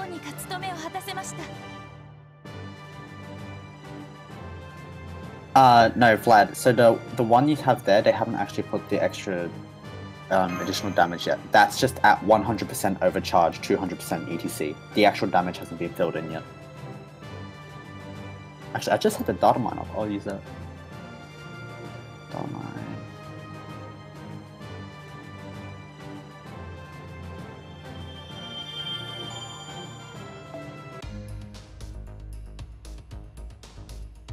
Vlad. So the one you have there, they haven't actually put the extra additional damage yet. That's just at 100% overcharge, 200% ETC. The actual damage hasn't been filled in yet. Actually, I just had the data mine up. I'll use that. Data mine.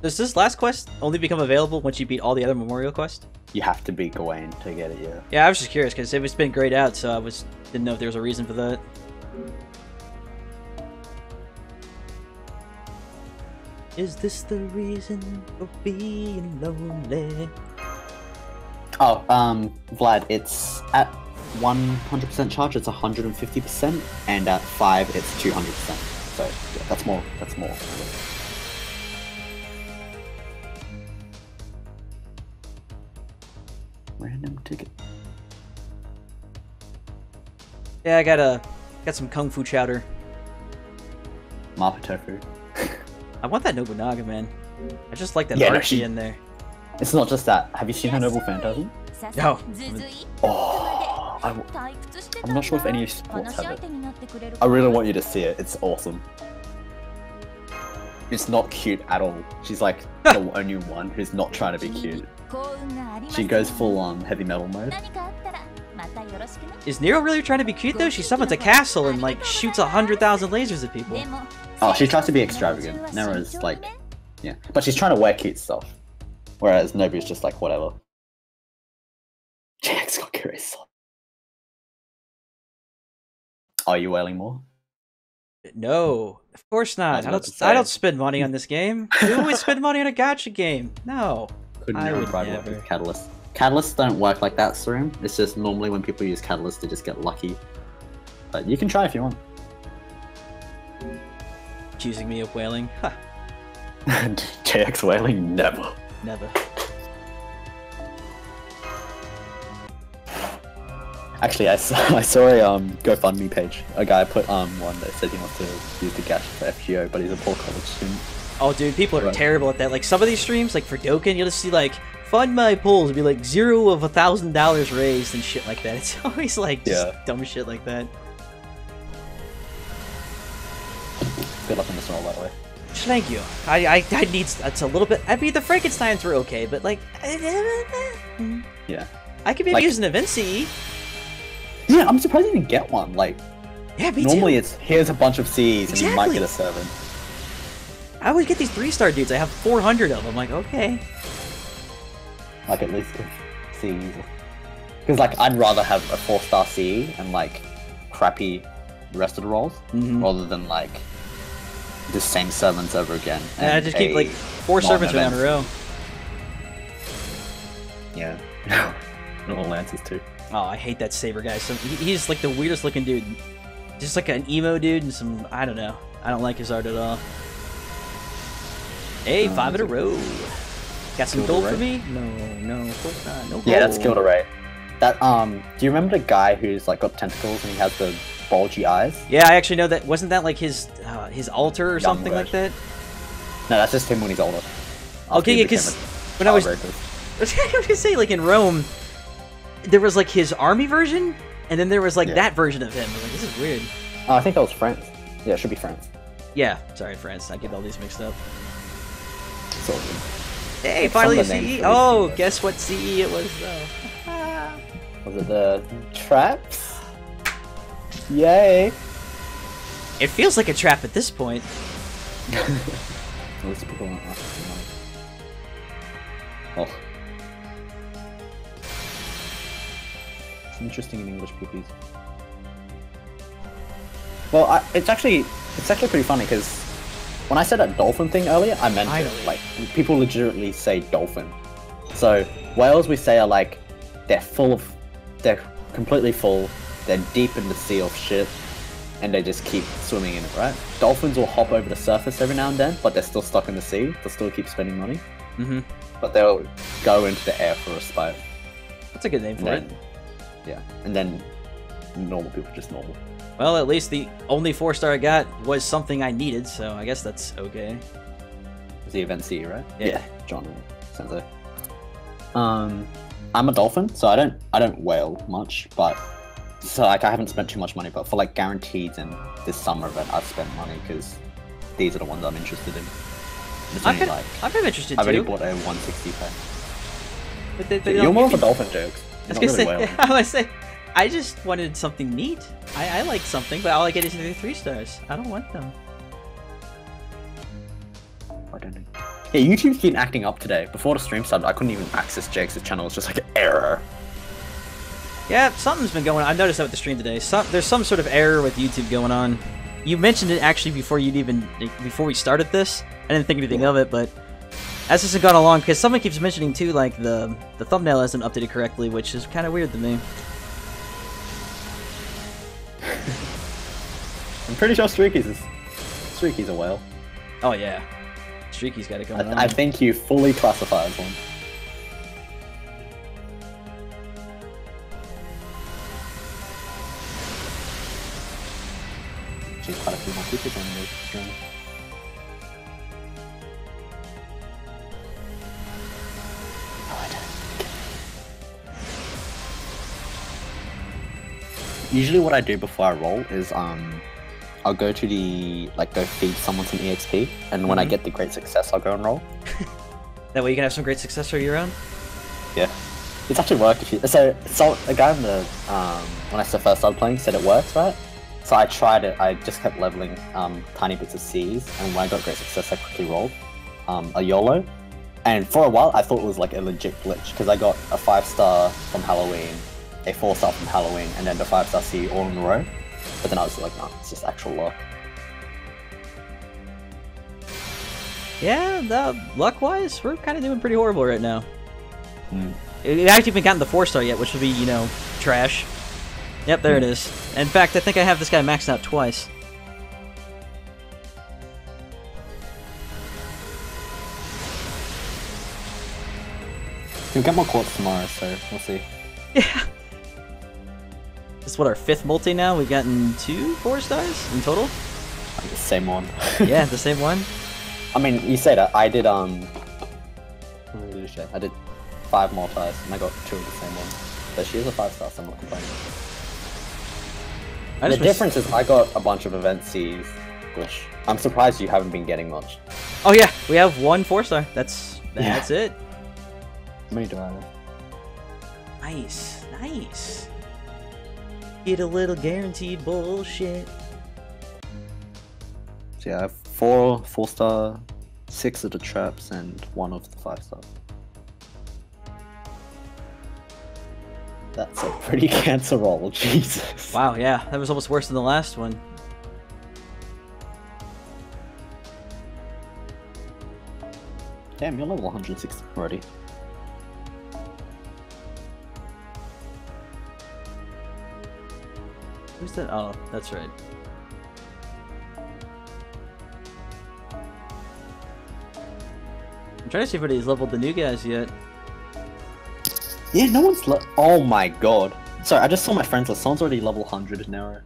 Does this last quest only become available once you beat all the other memorial quests? You have to beat Gawain to get it, yeah. Yeah, I was just curious because it's been grayed out, so I didn't know if there was a reason for that. Is this the reason for being lonely? Oh, Vlad, it's at 100% charge, it's 150%, and at 5, it's 200%. So, yeah, that's more. Random ticket. Yeah, I got some kung fu chowder. Mapo tofu. I want that Nobunaga, man. I just like that Yeah, no, Archie in there. It's not just that. Have you seen her Noble Phantasm? No. Oh, I'm not sure if any sports have it. I really want you to see it. It's awesome. It's not cute at all. She's like the only one who's not trying to be cute. She goes full on heavy metal mode. Is Nero really trying to be cute though? She summons a castle and like shoots 100,000 lasers at people. Oh, she tries to be extravagant. Nero's like, yeah. But she's trying to wear cute stuff. Whereas Nobu's just like, whatever. Jack's got curious. Are you wailing more? No, of course not. I don't spend money on this game. You always spend money on a gacha game. No. I would never. Catalyst. Catalysts don't work like that, Serum. It's just normally when people use Catalyst, they just get lucky. But you can try if you want. Accusing me of whaling? Huh. JX whaling? Never. Never. Actually, I saw a GoFundMe page. A guy put one that said he wants to use the gacha for FGO, but he's a poor college student. Oh, dude, people are terrible at that. Like, some of these streams, like, for Dokkan, you'll just see, like, fund my polls, be like, 0 of $1,000 raised and shit like that. It's always, like, just dumb shit like that. Good luck on this one all that way. Thank you. I need... It's a little bit... I mean, the Frankensteins were okay, but, like... Yeah. I could maybe use an event CE. Yeah, I'm surprised you didn't get one. Like, yeah, me normally too. It's, here's a bunch of Cs, and you might get a 7. I would get these 3-star dudes. I have 400 of them. Like, okay. Like, at least Cs. Because, like, I'd rather have a 4-star CE and, like, crappy rest of the rolls, rather than, like, the same servants over again. And I just keep, like, 4 servants around a row. Yeah. Little lances, too. Oh, I hate that Saber guy. So he's, like, the weirdest looking dude. Just, like, an emo dude and some... I don't know. I don't like his art at all. Hey, 5 in a row. Got some gold for me? No, of course not. No gold. Yeah, that's Gilda Ray. That, do you remember the guy who's, like, got tentacles and he has the bulgy eyes? Yeah, I actually know that. Wasn't that, like, his altar or something like that? No, that's just him when he's older. Okay, yeah, because when I was gonna say, like, in Rome, there was, like, his army version, and then there was, like, that version of him. I was like, this is weird. Oh, I think that was France. Yeah, it should be France. Yeah, sorry, France. I get all these mixed up. So, hey, finally CE! Oh, guess what CE it was, though. Was it the traps? Yay! It feels like a trap at this point. Most people want oh. Some interesting in English poopies. Well, it's actually pretty funny because when I said that dolphin thing earlier, I meant it. Like people legitimately say dolphin. So whales we say are like they're completely full, they're deep in the sea of shit, and they just keep swimming in it, right? Dolphins will hop over the surface every now and then, but they're still stuck in the sea. They'll still keep spending money. Mm-hmm. But they'll go into the air for a spite. That's a good name for it. Yeah, and then normal people just normal. Well, at least the only 4-star I got was something I needed, so I guess that's okay. It's the event C, right? Yeah. John Sensei. I'm a dolphin, so I don't whale much, but so like I haven't spent too much money, but for like guaranteed and this summer event I've spent money because these are the ones I'm interested in. I'm interested too. I've already bought a 160 pack. But you're more of a dolphin, jokes. I was gonna say, I just wanted something neat. I like something, but all I get is either 3 stars. I don't want them. I don't know. Yeah, YouTube's been acting up today. Before the stream started, I couldn't even access Jake's channel. It's just like error. Yeah, something's been going on. I've noticed that with the stream today. There's some sort of error with YouTube going on. You mentioned it actually before we started this. I didn't think anything of it, but as this has gone along, because someone keeps mentioning too, like the thumbnail hasn't updated correctly, which is kind of weird to me. I'm pretty sure Streaky's a whale. Oh yeah, Streaky's got it going on. I think you fully classify as one. Actually, quite a few more people joining the stream. Usually what I do before I roll is I'll go to go feed someone some EXP, and when I get the great success I'll go and roll. That way you can have some great success for your own? Yeah. It's actually worked if you so a guy in the when I first started playing said it works, right? So I tried it, I just kept leveling tiny bits of C's, and when I got great success I quickly rolled a YOLO. And for a while I thought it was like a legit glitch, because I got a 5-star from Halloween, a 4-star from Halloween, and then the 5-star C all in a row. But then I was like, no, it's just actual luck. Yeah, luck-wise, we're kind of doing pretty horrible right now. Mm. We haven't even gotten the 4-star yet, which would be, trash. Yep, there it is. In fact, I think I have this guy maxed out twice. You'll get more quartz tomorrow, so we'll see. Yeah. This is what, our 5th multi now? We've gotten 2 4-stars in total? Like the same one. Yeah, the same one. I mean, you say that. I did, I did 5 multis, and I got 2 of the same one. But she is a 5-star, so I'm not complaining. The difference is I got a bunch of event C's, which I'm surprised you haven't been getting much. Oh yeah, we have 1 4-star. That's it. How many do I have? Nice, nice. Get a little guaranteed bullshit. So yeah, I have 4 4-star, 6 of the traps, and 1 of the 5-stars. That's a pretty cancer roll, Jesus. Wow, yeah, that was almost worse than the last one. Damn, you're level 160 already. Who's that? Oh, that's right. I'm trying to see if anybody's leveled the new guys yet. Yeah, no one's oh my god. Sorry, I just saw my friends list. Someone's already level 100 in Arrow.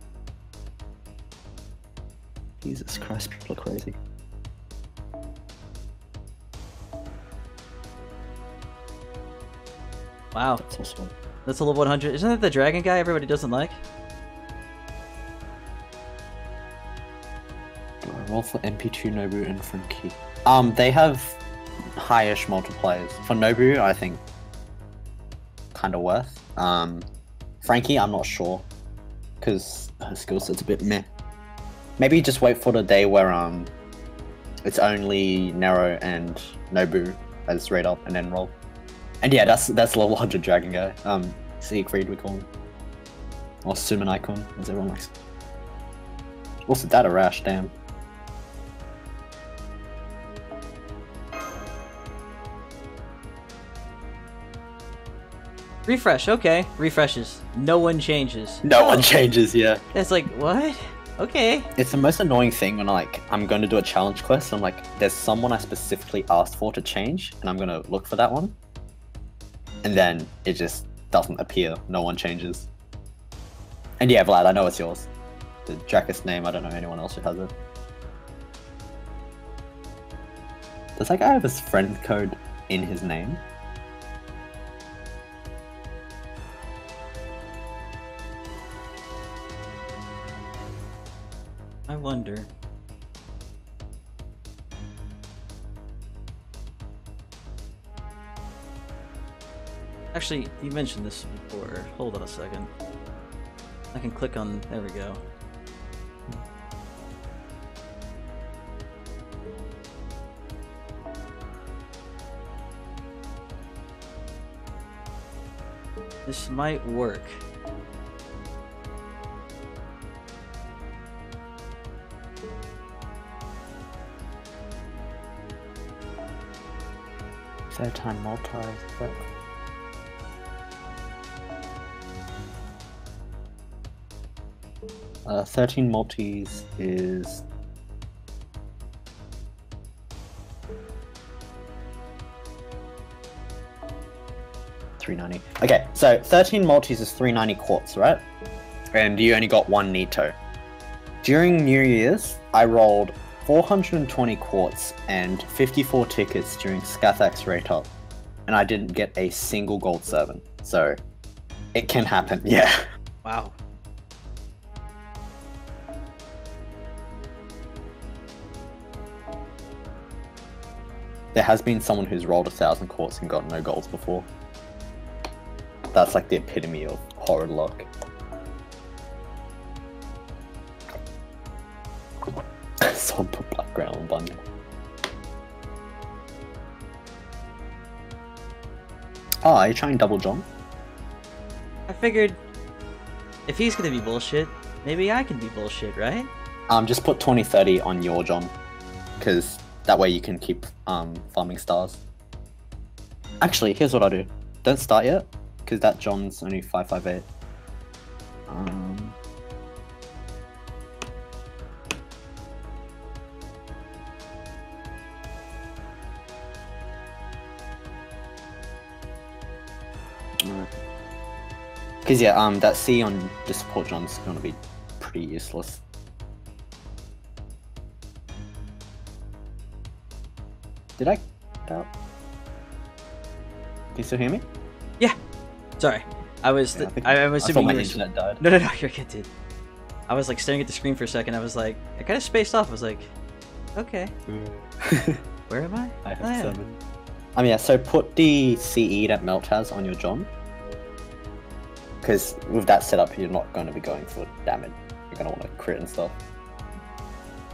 Jesus Christ, people are crazy. Wow. That's awesome. That's a level 100. Isn't that the dragon guy everybody doesn't like? Do I roll for MP2, Nobu, and Frankie? They have high-ish multipliers. For Nobu, I think kind of worth. Frankie, I'm not sure, because her skill set's a bit meh. Maybe just wait for the day where it's only Nero and Nobu as rate up, and then roll. And yeah, that's level 100 dragon guy. Siegfried we call him, or Summon Icon, as everyone likes. Also, data rash, damn. Refresh, okay. Refreshes. No one changes. No one changes, yeah. It's like, what? Okay. It's the most annoying thing when I'm going to do a challenge quest. I'm like, there's someone I specifically asked for to change, and I'm going to look for that one. And then it just doesn't appear. No one changes. And yeah, Vlad, I know it's yours. The Jackass name, I don't know anyone else who has it. Does that guy have his friend code in his name? I wonder. Actually, you mentioned this before. Hold on a second. I can click on... There we go. This might work. Third time multi, but... 13 multis is... $390. Okay, so 13 multis is 390 quartz, right? And you only got one Nito. During New Year's, I rolled 420 quartz and 54 tickets during Scathax Rate Up, and I didn't get a single gold servant. So, it can happen, yeah. Wow. There has been someone who's rolled 1,000 quartz and got no golds before. That's like the epitome of horrid luck. Someone put background on Bunny. Oh, are you trying double John? I figured if he's gonna be bullshit, maybe I can be bullshit, right? Just put 2030 on your John, because that way you can keep farming stars. Actually, here's what I'll do. Don't start yet, because that John's only 558. Because yeah, that C on the support John's gonna be pretty useless. Did I get out? Can you still hear me? Yeah. Sorry. I was Yeah, I was I thought assuming my you were... internet died. No, you're good, dude. I was like staring at the screen for a second. I was like, I kind of spaced off. I was like, okay, where am I? I have Oh, yeah. 7. Yeah, so put the CE that Melt has on your John. Because with that setup, you're not going to be going for damage. You're going to want to crit and stuff.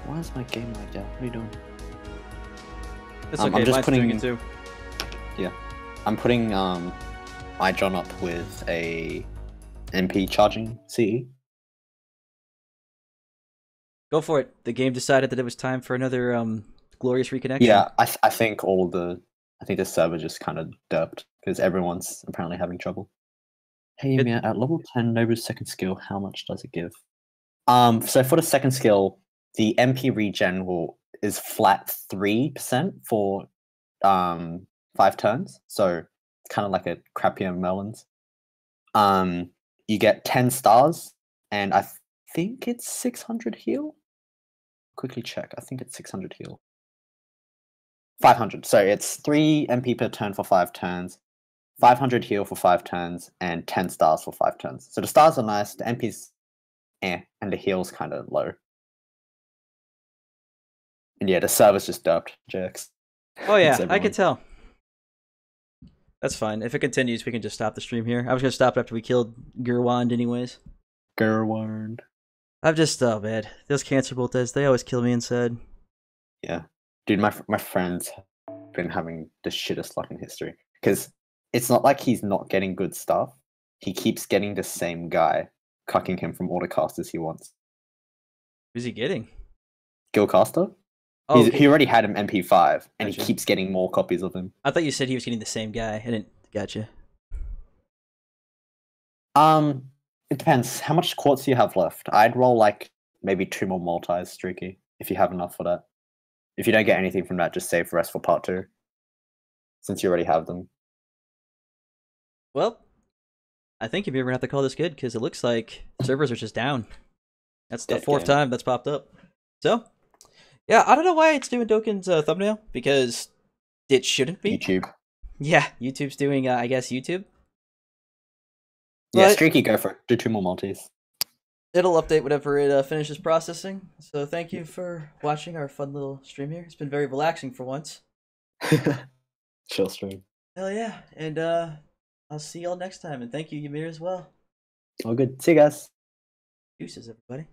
Why is my game like that? What are you doing? It's okay. I'm just Mine's putting doing it too. Yeah, I'm putting my John up with a MP charging CE. Go for it. The game decided that it was time for another glorious reconnection. Yeah, I think I think the server just kind of derped because everyone's apparently having trouble. Hey, Mia, at level 10, Nobu's second skill, how much does it give? So for the second skill, the MP regen is flat 3% for 5 turns. So it's kind of like a crappier melons. You get 10 stars, and I think it's 600 heal. Quickly check. I think it's 600 heal. 500. So it's 3 MP per turn for 5 turns, 500 heal for 5 turns, and 10 stars for 5 turns. So the stars are nice, the MP's and the heal's kind of low. And yeah, the server's just derped, jerks. Oh yeah, I could tell. That's fine. If it continues, we can just stop the stream here. I was gonna stop it after we killed Gurwand anyways. Gurwand. I'm just, oh man, those cancer bolters, they always kill me inside. Yeah. Dude, my friends have been having the shittest luck in history. Because it's not like he's not getting good stuff. He keeps getting the same guy, cucking him from all the casters he wants. Who's he getting? Gilcaster. Oh, He already had him MP5, and Gotcha. he keeps getting more copies of him. I thought you said he was getting the same guy. I didn't. Gotcha. It depends. How much quartz do you have left? I'd roll like maybe 2 more multis, Streaky, if you have enough for that. If you don't get anything from that, just save the rest for part 2, since you already have them. Well, I think you're gonna have to call this good because it looks like servers are just down. That's the Dead 4th game. time that's popped up. So, yeah, I don't know why it's doing Dokken's thumbnail because it shouldn't be. YouTube. Yeah, YouTube's doing, I guess, YouTube. Yeah, But Streaky, go for it. Do 2 more multis. it'll update whenever it finishes processing. So thank you for watching our fun little stream here. It's been very relaxing for once. Chill stream. Hell yeah. And I'll see y'all next time. And thank you, Ymir, as well. All good. See you guys. Deuces, everybody.